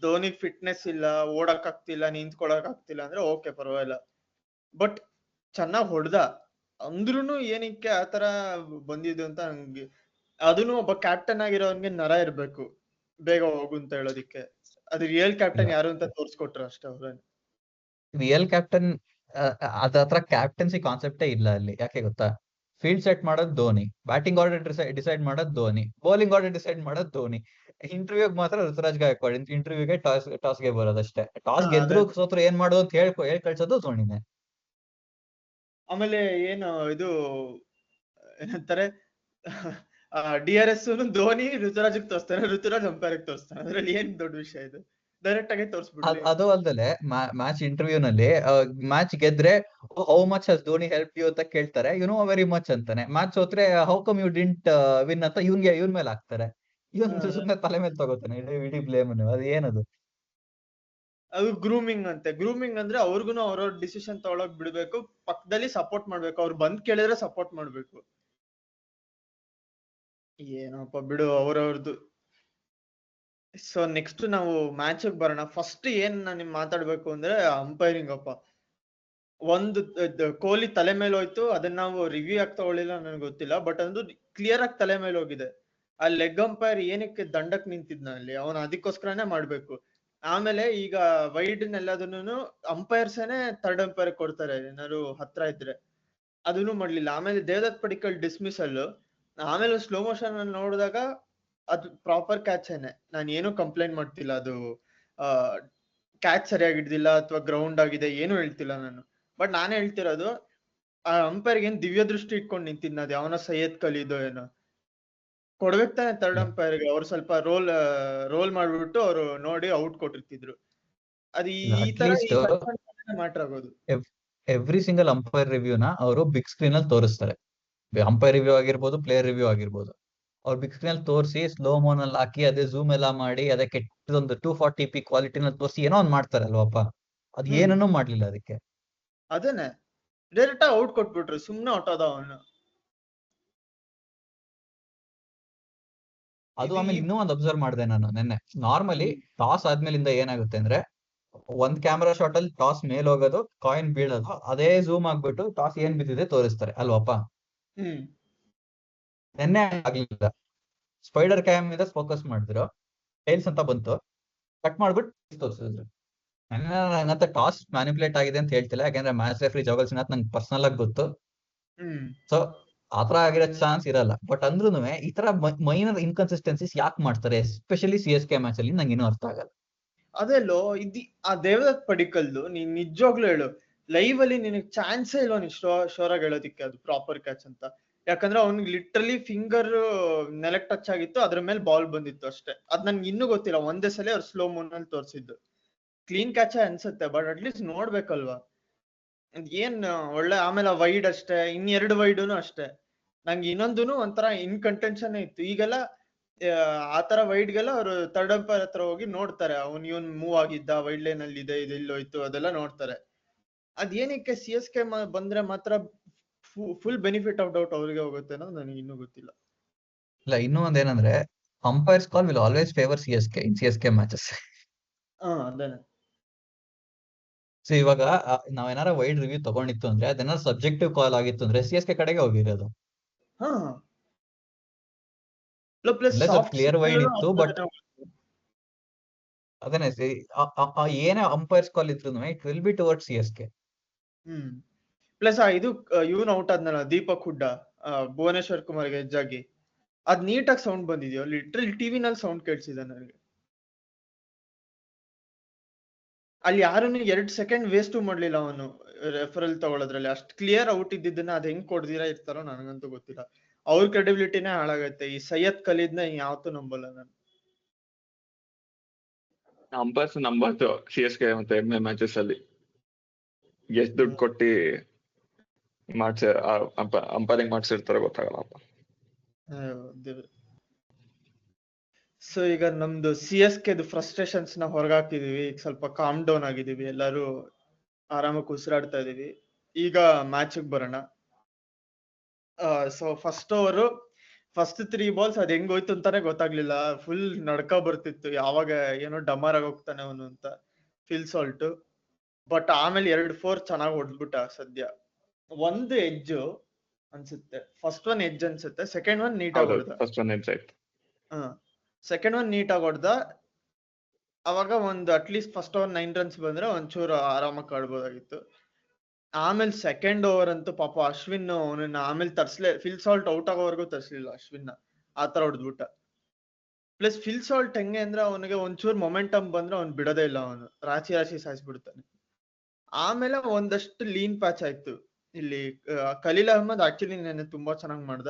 ಧೋನಿ ಫಿಟ್ನೆಸ್ ಇಲ್ಲ, ಓಡಕ್ ಆಗ್ತಿಲ್ಲ, ನಿಂತ್ಕೊಳಕ್ ಆಗ್ತಿಲ್ಲ ಅಂದ್ರೆ ಓಕೆ ಪರವಾಗಿಲ್ಲ. ಬಟ್ ಚೆನ್ನಾಗ್ ಹೊಡ್ದ ಅಂದ್ರುನು ಏನಕ್ಕೆ ಆತರ ಬಂದಿದ್ದು ಅಂತ ನಂಗೆ. ಅದನ್ನು ಒಬ್ಬ ಕ್ಯಾಪ್ಟನ್ ಆಗಿರೋನ್ಗೆ ನರ ಇರ್ಬೇಕು ಬೇಗ ಹೋಗು ಅಂತ ಹೇಳೋದಿಕ್ಕೆ. ಅದು ರಿಯಲ್ ಕ್ಯಾಪ್ಟನ್ ಯಾರು ಅಂತ ತೋರ್ಸ್ಕೊಟ್ರು ಅಷ್ಟೇ ಅವ್ರ. ರಿಯಲ್ ಕ್ಯಾಪ್ಟನ್ ಅದತ್ರ ಕ್ಯಾಪ್ಟನ್ಸಿ ಕಾನ್ಸೆಪ್ಟೇ ಇಲ್ಲ ಅಲ್ಲಿ. ಯಾಕೆ ಗೊತ್ತಾ? ಫೀಲ್ಡ್ ಸೆಟ್ ಮಾಡೋದು ಧೋನಿ, ಬ್ಯಾಟಿಂಗ್ ಆರ್ಡರ್ ಡಿಸೈಡ್ ಮಾಡೋದು ಧೋನಿ, ಬೌಲಿಂಗ್ ಆರ್ಡರ್ ಡಿಸೈಡ್ ಮಾಡೋದು ಧೋನಿ. ಇಂಟರ್ವ್ಯೂಗ್ ಮಾತ್ರ ಋತುರಾಜ್ ಗಾಯಕ್ವಾಡ್ ಇಂಟರ್ವ್ಯೂಗೆ ಟಾಸ್ಗೆ ಬರೋದಷ್ಟೇ. ಟಾಸ್ ಗೆದ್ರು ಸೋತ್ರು ಏನ್ ಮಾಡೋದು ಅಂತ ಹೇಳಿ ಕಳ್ಸೋದು ಧೋನಿನೇ. ಆಮೇಲೆ ಏನು ಇದು ಏನಂತಾರೆ, DRS ಧೋನಿ ಋತುರಾಜ್ ತೋರಿಸ್ತಾನೆ, ಋತುರಾಜ್ ಅಂಪೈರ್ ತೋರಿಸ್ತಾನೆ. ಅದ್ರಲ್ಲಿ ಏನ್ ದೊಡ್ಡ ವಿಷಯ ಇದು? ಡೈರೆಕ್ಟ್ ಆಗಿ ತೋರಿಸ್ಬಿಡ್ಲಿ. ಅದು ಅಲ್ದಲೆ ಮ್ಯಾಚ್ ಇಂಟರ್ವ್ಯೂ ನಲ್ಲಿ ಮ್ಯಾಚ್ ಗೆದ್ರೆ how much has Dhoni help you ಅಂತ ಕೇಳ್ತಾರೆ, ಯು ನೋ ವೆರಿ ಮಚ್ ಅಂತಾನೆ. ಮ್ಯಾಚ್ ಸೋತ್ರೆ how come you didn't win ಅಂತ ಇವನ್ ಮೇಲೆ ಹಾಕ್ತಾರೆ. ಇವನ್ ಸುಮ್ನೆ ತಲೆ ಮೇಲೆ ತಗೋತಾನೆ ಇಡೀ ಬ್ಲೇಮ್. ಅದು ಏನದು? ಅದು ಗ್ರೂಮಿಂಗ್ ಅಂತೆ. ಗ್ರೂಮಿಂಗ್ ಅಂದ್ರೆ ಅವ್ರಿಗೂ ಅವ್ರವ್ರ ಡಿಸಿಷನ್ ತಗೊಳಕ್ ಬಿಡ್ಬೇಕು, ಪಕ್ಕದಲ್ಲಿ ಸಪೋರ್ಟ್ ಮಾಡ್ಬೇಕು, ಅವ್ರು ಬಂದ್ ಕೇಳಿದ್ರೆ ಸಪೋರ್ಟ್ ಮಾಡ್ಬೇಕು. ಏನಪ್ಪ ಬಿಡು ಅವ್ರವ್ರದ್ದು. ಸೊ ನೆಕ್ಸ್ಟ್ ನಾವು ಮ್ಯಾಚ್ ಬರೋಣ. ಫಸ್ಟ್ ಏನ್ ನಾನು ಮಾತಾಡ್ಬೇಕು ಅಂದ್ರೆ ಅಂಪೈರಿಂಗ್ ಅಪ್ಪ. ಒಂದು ಕೊಹ್ಲಿ ತಲೆ ಮೇಲೆ ಹೋಯ್ತು, ಅದನ್ನ ನಾವು ರಿವ್ಯೂ ಆಗಿ ತಗೊಳ್ಳಿಲ್ಲ ನನಗೆ ಗೊತ್ತಿಲ್ಲ, ಬಟ್ ಅದು ಕ್ಲಿಯರ್ ಆಗಿ ತಲೆ ಮೇಲೆ ಹೋಗಿದೆ. ಆ ಲೆಗ್ ಅಂಪೈರ್ ಏನಕ್ಕೆ ದಂಡಕ್ ನಿಂತಿದ್ನ ಅಲ್ಲಿ, ಅವನು ಅದಕ್ಕೋಸ್ಕರನೇ ಮಾಡ್ಬೇಕು. ಆಮೇಲೆ ಈಗ ವೈಡ್ ಎಲ್ಲದನ್ನು ಅಂಪೈರ್ಸೇನೆ ಥರ್ಡ್ ಅಂಪೈರ್ ಕೊಡ್ತಾರೆ ಏನಾದ್ರು ಹತ್ರ ಇದ್ರೆ, ಅದನ್ನು ಮಾಡ್ಲಿಲ್ಲ. ಆಮೇಲೆ ದೇವದತ್ ಪಡಿಕ್ಕಲ್ ಡಿಸ್ಮಿಸಲ್, ಆಮೇಲೆ ಸ್ಲೋ ಮೋಷನ್ ಅಲ್ಲಿ ನೋಡಿದಾಗ ಅದು ಪ್ರಾಪರ್ ಕ್ಯಾಚ್ ಏನೆ, ನಾನು ಏನು ಕಂಪ್ಲೇಂಟ್ ಮಾಡ್ತಿಲ್ಲ. ಅದು ಕ್ಯಾಚ್ ಸರಿಯಾಗಿ ಹಿಡ್ದಿಲ್ಲ ಅಥವಾ ಗ್ರೌಂಡ್ ಆಗಿದೆ ಏನು ಹೇಳ್ತಿಲ್ಲ ನಾನು. ಬಟ್ ನಾನೇ ಹೇಳ್ತಿರೋದು, ಆ ಅಂಪೈರ್ಗೆ ಏನ್ ದಿವ್ಯ ದೃಷ್ಟಿ ಇಟ್ಕೊಂಡು ನಿಂತಿದ್ನ, ಅದು ಯಾವನೋ ಸೈಯದ್ ಕಲೀದೋ ಏನೋ. ಕೊಡ್ಬೇಕು ತಾನೆ ಥರ್ಡ್ ಅಂಪೈರ್ಗೆ. ಅವ್ರು ಸ್ವಲ್ಪ ರೋಲ್ ಮಾಡ್ಬಿಟ್ಟು ಅವ್ರು ನೋಡಿ ಔಟ್ ಕೊಟ್ಟಿರ್ತಿದ್ರು. ಅದು ಈ ತರ ಮ್ಯಾಟರ್ ಆಗೋದು. ಎವ್ರಿ ಸಿಂಗಲ್ ಅಂಪೈರ್ ರಿವ್ಯೂನ ಅವರು ಬಿಗ್ ಸ್ಕ್ರೀನ್ ಅಲ್ಲಿ ತೋರಿಸ್ತಾರೆ. ಅಂಪೈರ್ ರಿವ್ಯೂ ಆಗಿರ್ಬೋದು, ಪ್ಲೇಯರ್ ರಿವ್ಯೂ ಆಗಿರ್ಬೋದು, ಅವ್ರು ಬಿಗ್ ಸ್ಕ್ರೀನ್ ಅಲ್ಲಿ ತೋರಿಸಿ ಸ್ಲೋ ಮೋನ್ ಅಲ್ಲಿ ಹಾಕಿ ಅದೇ ಝೂಮ್ ಎಲ್ಲ ಮಾಡಿ ಅದಕ್ಕೆ ಕೆಟ್ಟದೊಂದು 240p ಕ್ವಾಲಿಟಿನ ತೋರಿಸಿ ಏನೋ ಒಂದ್ ಮಾಡ್ತಾರೆ ಅಲ್ವಪ್ಪ. ಅದ್ ಏನನ್ನೂ ಮಾಡ್ಲಿಲ್ಲ ಅದಕ್ಕೆ. ಅದೇನೆ ಡೈರೆಕ್ಟ್ ಔಟ್ ಕೊಟ್ಬಿಟ್ರು, ಸುಮ್ನೆ ಔಟ್ ಆದ ಅವನು. ಅದು ಆಮೇಲೆ ಇನ್ನೂ ಒಂದು ಅಬ್ಸರ್ವ್ ಮಾಡಿದೆ ನಾನು ನೆನ್ನೆ. ನಾರ್ಮಲಿ ಟಾಸ್ ಆದ್ಮೇಲಿಂದ ಏನಾಗುತ್ತೆ ಅಂದ್ರೆ, ಒಂದ್ ಕ್ಯಾಮ್ರಾ ಶಾಟ್ ಅಲ್ಲಿ ಟಾಸ್ ಮೇಲ್ ಹೋಗೋದು, ಕಾಯಿನ್ ಬೀಳೋದು, ಅದೇ ಝೂಮ್ ಆಗ್ಬಿಟ್ಟು ಟಾಸ್ ಏನ್ ಬಿದ್ದಿದೆ ತೋರಿಸ್ತಾರೆ ಅಲ್ವಪ್ಪ. ನೆನ್ನೆ ಆಗ್ಲಿಲ್ಲ. ಸ್ಪೈಡರ್ ಕ್ಯಾಮ್ ಇಂದ ಫೋಕಸ್ ಮಾಡಿದ್ರು, ಟೈಲ್ಸ್ ಅಂತ ಬಂತು, ಕಟ್ ಮಾಡ್ಬಿಟ್ಟು ತೋರಿಸಿದ್ರು. ನಂಗಂತ ಟಾಸ್ ಮ್ಯಾನಿಪುಲೇಟ್ ಆಗಿದೆ ಅಂತ ಹೇಳ್ತಿಲ್ಲ, ಯಾಕಂದ್ರೆ ಮ್ಯಾಚ್ ರೆಫ್ರಿ ಜೋಗಲ್ ಶ್ರೀನಾಥ್ ನಂಗೆ ಪರ್ಸನಲ್ ಆಗಿ ಗೊತ್ತು. ಸೊ ಆತರ ಆಗಿರೋ ಚಾನ್ಸ್ ಇರಲ್ಲ. ಬಟ್ ಅಂದ್ರೂ ಈ ತರ ಮೈನರ್ ಇನ್ಕನ್ಸಿಸ್ಟೆನ್ಸೀಸ್ ಯಾಕೆ ಮಾಡ್ತಾರೆ, ಎಸ್ಪೆಷಲಿ CSK ಮ್ಯಾಚ್ ಅಲ್ಲಿ, ನಂಗೆ ಇನ್ನೂ ಅರ್ಥ ಆಗಲ್ಲ. ಅದೆಲ್ಲೋ ಆ ದೇವದತ್ ಪಡಿಕ್ಕಲ್ದು ನೀನ್ ನಿಜವಾಗ್ಲೂ ಹೇಳು, ಲೈವ್ ಅಲ್ಲಿ ನಿನಗೆ ಚಾನ್ಸೇ ಇಲ್ಲ ನೀನ್ ಶೋರ್ ಆಗಿ ಹೇಳೋದಿಕ್ಕೆ ಅದು ಪ್ರಾಪರ್ ಕ್ಯಾಚ್ ಅಂತ. ಯಾಕಂದ್ರೆ ಅವ್ನಿಗೆ ಲಿಟ್ರಲಿ ಫಿಂಗರ್ ನೆಲಕ್ ಟಚ್ ಆಗಿತ್ತು, ಅದ್ರ ಮೇಲೆ ಬಾಲ್ ಬಂದಿತ್ತು ಅಷ್ಟೇ. ಅದ್ ನನ್ಗೆ ಇನ್ನೂ ಗೊತ್ತಿಲ್ಲ, ಒಂದೇ ಸಲ ಅವ್ರು ಸ್ಲೋ ಮೋನ್ ಅಲ್ಲಿ ತೋರಿಸಿದ್ದು. ಕ್ಲೀನ್ ಕ್ಯಾಚ್ ಅನ್ಸುತ್ತೆ, ಬಟ್ ಅಟ್ಲೀಸ್ಟ್ ನೋಡ್ಬೇಕಲ್ವಾ. ಏನ್ ಒಳ್ಳೆ. ಆಮೇಲೆ ವೈಡ್ ಅಷ್ಟೇ, ಇನ್ನೆರಡು ವೈಡ್ನು ಅಷ್ಟೇ. ನಂಗೆ ಇನ್ನೊಂದುನು ಒಂಥರ ಇನ್ ಕಂಟೆನ್ಷನ್ ಇತ್ತು. ಈಗೆಲ್ಲ ಆತರ ವೈಡ್ಗೆಲ್ಲ ಅವ್ರು ಥರ್ಡ್ ಅಂಪೈರ್ ಹತ್ರ ಹೋಗಿ ನೋಡ್ತಾರೆ, ಇವನ್ ಮೂವ್ ಆಗಿದ್ದ, ವೈಡ್ ಲೈನ್ ಅಲ್ಲಿ ಇದೆ, ಇದು ಎಲ್ಲೋಯ್ತು ಅದೆಲ್ಲ ನೋಡ್ತಾರೆ. ಅದೇನಕ್ಕೆ CSK ಬಂದ್ರೆ ಮಾತ್ರ ಫುಲ್ ಬೆನಿಫಿಟ್ ಆಫ್ ಡೌಟ್ ಅವ್ರಿಗೆ ಹೋಗುತ್ತೆ ಅನ್ನೋದು ನನಗೆ ಇನ್ನೂ ಗೊತ್ತಿಲ್ಲ. ಇಲ್ಲ, ಇನ್ನೂ ಒಂದೇನಂದ್ರೆ, umpires call will always favour CSK matches. ಅದೇನೆ. ಸೊ ಇವಾಗ ನಾವೇನಾರ ವೈಡ್ ರಿವ್ಯೂ ತಗೊಂಡಿತ್ತು ಅಂದ್ರೆ, ಅದೇನಾರ ಸಬ್ಜೆಕ್ಟಿವ್ ಕಾಲ್ ಆಗಿತ್ತು ಅಂದ್ರೆ CSK ಕಡೆಗೆ ಹೋಗಿರೋದು. ಕ್ಲಿಯರ್ ವೈಡ್ ಇತ್ತು, ಬಟ್ ಅದೇನೆ ಏನೇ ಅಂಪೈರ್ಸ್ ಕಾಲ್ ಇದ್ರು it will be towards CSK. Plus ಇದು ಇವನ್ ಔಟ್ ಆದ್ನಲ್ಲ ದೀಪಕ್ ಹುಡ್ಡಾ, ಭುವನೇಶ್ವರ್ ಕುಮಾರ್ಗೆ ಎಜ್ಜಾಗಿ, ಅದ್ ನೀಟಾಗಿ ಸೌಂಡ್ ಬಂದಿದ್ಯೋ, ಲಿಟ್ರಲ್ ಟಿವಿನಲ್ಲಿ ಸೌಂಡ್ ಕೇಳಿಸಿದೆ ನನಗೆ. ಅಲ್ಲಿ ಯಾರನ್ನು 2 ಸೆಕೆಂಡ್ ವೇಸ್ಟ್ ಮಾಡ್ಲಿಲ್ಲ ಅವನು ರೆಫರಲ್ ತಗೊಳ್ಳೋದ್ರಲ್ಲಿ. ಅಷ್ಟು ಕ್ಲಿಯರ್ ಔಟ್ ಇದ್ದಿದ್ದನ್ನ ಅದ್ ಹೆಂಗ್ ಕೊಡ್ದಿರಾ ಇರ್ತಾರೋ ನನಗಂತೂ ಗೊತ್ತಿಲ್ಲ. ಅವ್ರ ಕ್ರೆಡಿಬಿಲಿಟಿನೇ ಹಾಳಾಗತ್ತೆ. ಈ ಸೈಯದ್ ಖಲೀದ್ನ ಯಾವತ್ತೂ ನಂಬಲ್ಲ ನಾನು. ಅಂಪೈರ್ಸ್ ನಂಬತ್ತು CSK ಮತ್ತೆ MI ಮ್ಯಾಚಸ್ ಅಲ್ಲಿ ಎಷ್ಟು ದುಡ್ಡು ಕೊಟ್ಟಿ ಅಂಪೈರಿಂಗ್ ಮಾಡ್ಸಿರ್ತಾರೆ ಗೊತ್ತಾಗಲ್ಲಪ್ಪ. ಸೊ ಈಗ ನಮ್ದು CSKದು ಫ್ರಸ್ಟ್ರೇಷನ್ಸ್ ನ ಹೊರಗಾಕಿದೀವಿ, ಈಗ ಸ್ವಲ್ಪ ಕಾಮ್ ಡೌನ್ ಆಗಿದೀವಿ, ಎಲ್ಲರೂ ಆರಾಮಾಗಿ ಉಸಿರಾಡ್ತಾ ಇದೀವಿ. ಈಗ ಮ್ಯಾಚ್ ಬರೋಣ. So first over first 3 balls ಅದ್ ಹೆಂಗ್ ಹೋಯ್ತು ಅಂತಾನೆ ಗೊತ್ತಾಗ್ಲಿಲ್ಲ. ಫುಲ್ ನಡ್ಕ ಬರ್ತಿತ್ತು, ಯಾವಾಗ ಏನೋ ಡಮಾರ್ ಆಗಿ ಹೋಗ್ತಾನೆ ಅವನು ಅಂತ, ಫಿಲ್ ಸಾಲ್ಟ್. ಬಟ್ ಆಮೇಲೆ 2-4 ಚೆನ್ನಾಗಿ ಹೊಡ್ದ್ಬಿಟ್ಟ. ಸದ್ಯ ಒಂದು ಎಡ್ಜ್ ಅನ್ಸುತ್ತೆ, ಫಸ್ಟ್ ಒನ್ ಎಡ್ಜ್ ಅನ್ಸುತ್ತೆ, ಸೆಕೆಂಡ್ ಒನ್ ನೀಟಾಗಿ ಹೊಡ್ದ. ಸೆಕೆಂಡ್ ಒನ್ ನೀಟಾಗಿ ಹೊಡ್ದ. ಅವಾಗ ಒಂದು ಅಟ್ಲೀಸ್ಟ್ ಫಸ್ಟ್ ಓವರ್ 9 runs ಬಂದ್ರೆ ಒಂಚೂರು ಆರಾಮಾಗಿ ಆಡ್ಬೋದಾಗಿತ್ತು. ಆಮೇಲೆ ಸೆಕೆಂಡ್ ಓವರ್ ಅಂತೂ ಪಾಪ ಅಶ್ವಿನ್ ಅವನನ್ನ ಆಮೇಲೆ ಫಿಲ್ ಸಾಲ್ಟ್ ಔಟ್ ಆಗೋವರೆಗೂ ತರ್ಸ್ಲಿಲ್ಲ ಅಶ್ವಿನ್, ಆತರ ಹೊಡೆದ್ಬಿಟ್ಟ. ಪ್ಲಸ್ ಫಿಲ್ ಸಾಲ್ಟ್ ಹೆಂಗೆ ಅಂದ್ರೆ ಅವನಿಗೆ ಒಂಚೂರು ಮೊಮೆಂಟಮ್ ಬಂದ್ರೆ ಅವ್ನು ಬಿಡೋದೇ ಇಲ್ಲ, ಅವನು ರಾಶಿ ಸಾಯಿಸ್ಬಿಡ್ತಾನೆ. ಆಮೇಲೆ ಒಂದಷ್ಟು ಲೀನ್ ಪ್ಯಾಚ್ ಆಯ್ತು ಇಲ್ಲಿ. ಖಲೀಲ್ ಅಹ್ಮದ್ ಆಕ್ಚುಲಿ ನೆನ್ನೆ ತುಂಬಾ ಚೆನ್ನಾಗ್ ಮಾಡ್ದ.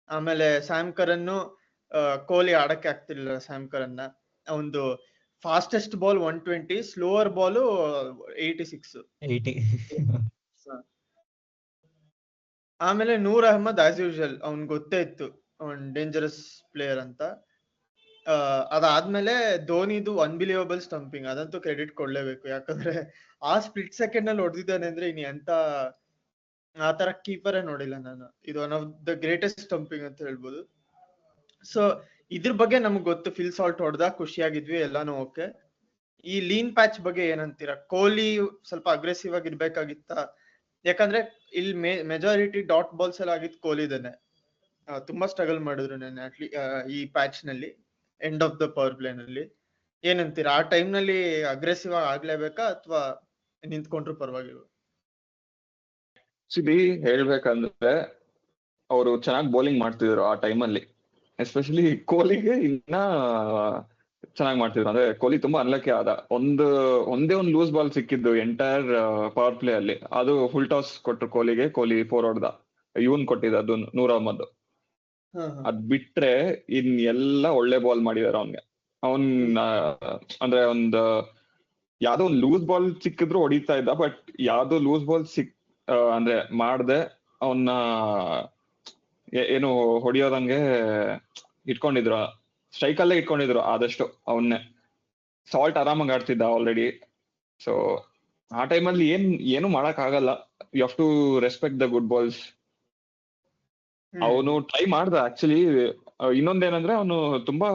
ಆಮೇಲೆ ಸ್ಯಾಮ್ ಕರನ್ ಕೊಹ್ಲಿ ಆಡಕ್ಕೆ ಆಗ್ತಿರ್ಲಿಲ್ಲ ಸ್ಯಾಮ್ ಕರನ್ನ. ಒಂದು ಫಾಸ್ಟೆಸ್ಟ್ ಬಾಲ್ 120, ಸ್ಲೋವರ್ ಬಾಲ್ 86. 80. ಆಮೇಲೆ ನೂರ್ ಅಹ್ಮದ್ ಆಸ್ ಯೂಶುವಲ್ ಅವ್ನ್ ಗೊತ್ತೇ ಇತ್ತು ಅವ್ನ್ ಡೇಂಜರಸ್ ಪ್ಲೇಯರ್ ಅಂತ. ಅದಾದ್ಮೇಲೆ ಧೋನಿದು ಅನ್ಬಿಲಿಯಬಲ್ ಸ್ಟಂಪಿಂಗ್, ಅದಂತೂ ಕ್ರೆಡಿಟ್ ಕೊಡ್ಲೇಬೇಕು. ಯಾಕಂದ್ರೆ ಆ ಸ್ಪ್ಲಿಟ್ ಸೆಕೆಂಡ್ ಅಲ್ಲಿ ಹೊಡೆದಿದ್ದಾನೆ ಅಂದ್ರೆ ಇನ್ ಎಂತ ಆ ತರ ಕೀಪರೇ ನೋಡಿಲ್ಲ ನಾನು. ಇದು one of the greatest stumping ಅಂತ ಹೇಳ್ಬೋದು. ಸೊ ಇದ್ರ ಬಗ್ಗೆ ನಮ್ಗೆ ಗೊತ್ತು, ಫಿಲ್ ಸಾಲ್ಟ್ ಹೊಡೆದ ಖುಷಿಯಾಗಿದ್ವಿ, ಎಲ್ಲಾನು ಓಕೆ. ಈ ಲೀನ್ ಪ್ಯಾಚ್ ಬಗ್ಗೆ ಏನಂತೀರಾ? ಕೊಹ್ಲಿ ಸ್ವಲ್ಪ ಅಗ್ರೆಸಿವ್ ಆಗಿ ಇರ್ಬೇಕಾಗಿತ್ತ? ಯಾಕಂದ್ರೆ ಇಲ್ಲಿ ಮೆಜಾರಿಟಿ ಡಾಟ್ ಬಾಲ್ಸ್ ಎಲ್ಲ ಆಗಿತ್ತು ಕೊಹ್ಲಿದೇನೆ. ತುಂಬಾ ಸ್ಟ್ರಗಲ್ ಮಾಡಿದ್ರು ನಾನು ಈ ಪ್ಯಾಚ್ ನಲ್ಲಿ, end of the power play ನಲ್ಲಿ. ಏನಂತೀರಾ, ಆ ಟೈಮ್ ನಲ್ಲಿ ಅಗ್ರೆಸಿವ್ ಆಗಿ ಆಗ್ಲೇಬೇಕಾ ಅಥವಾ ನಿಂತ್ಕೊಂಡ್ರು ಪರವಾಗಿಲ್ವ? ಸಿಡಿ ಹೇಳ್ಬೇಕಂದ್ರೆ ಅವರು ಚೆನ್ನಾಗಿ ಬೌಲಿಂಗ್ ಮಾಡ್ತಿದ್ರು ಆ ಟೈಮಲ್ಲಿ, ಎಸ್ಪೆಷಲಿ ಕೊಹ್ಲಿಗೆ ಇನ್ನ ಚೆನ್ನಾಗಿ ಮಾಡ್ತಿದ್ರು. ಅಂದ್ರೆ ಕೊಹ್ಲಿ ತುಂಬಾ ಅನ್ಲಕ್ಕಿ ಆದ. ಒಂದೇ ಒಂದು ಲೂಸ್ ಬಾಲ್ ಸಿಕ್ಕಿದ್ದು ಎಂಟೈರ್ ಪವರ್ ಪ್ಲೇ ಅಲ್ಲಿ, ಅದು ಫುಲ್ ಟಾಸ್ ಕೊಟ್ರು ಕೊಹ್ಲಿಗೆ. ಕೊಹ್ಲಿ 4 ಹೊಡೆದ, ಇವನ್ ಕೊಟ್ಟಿದ್ದ ಅದು ನೂರ್ ಅಹ್ಮದ್. ಅದ್ ಬಿಟ್ರೆ ಇನ್ ಎಲ್ಲ ಒಳ್ಳೆ ಬಾಲ್ ಮಾಡಿದಾರೆ ಅವನ್ಗೆ. ಅವನ್ ಅಂದ್ರೆ ಯಾವ್ದೋ ಒಂದು ಲೂಸ್ ಬಾಲ್ ಸಿಕ್ಕಿದ್ರು ಹೊಡಿತಾ ಇದ್ದ, ಬಟ್ ಯಾವ್ದೋ ಲೂಸ್ ಬಾಲ್ ಅಂದ್ರೆ ಮಾಡ್ದೆ ಅವನ್ನ ಏನು ಹೊಡಿಯೋದಂಗೆ ಇಟ್ಕೊಂಡಿದ್ರು, ಸ್ಟ್ರೈಕ್ ಅಲ್ಲೇ ಇಟ್ಕೊಂಡಿದ್ರು ಆದಷ್ಟು ಅವನ್ನೇ. ಸಾಲ್ಟ್ ಆರಾಮಾಗಿ ಆಡ್ತಿದ್ದ ಆಲ್ರೆಡಿ. ಸೊ ಆ ಟೈಮಲ್ಲಿ ಏನು ಮಾಡಕ್ ಆಗಲ್ಲ. You have to respect the good balls. ಅವನು ಟ್ರೈ ಮಾಡ್ದ ಆಕ್ಚುಲಿ. ಇನ್ನೊಂದೇನಂದ್ರೆ ಅವನು ತುಂಬಾ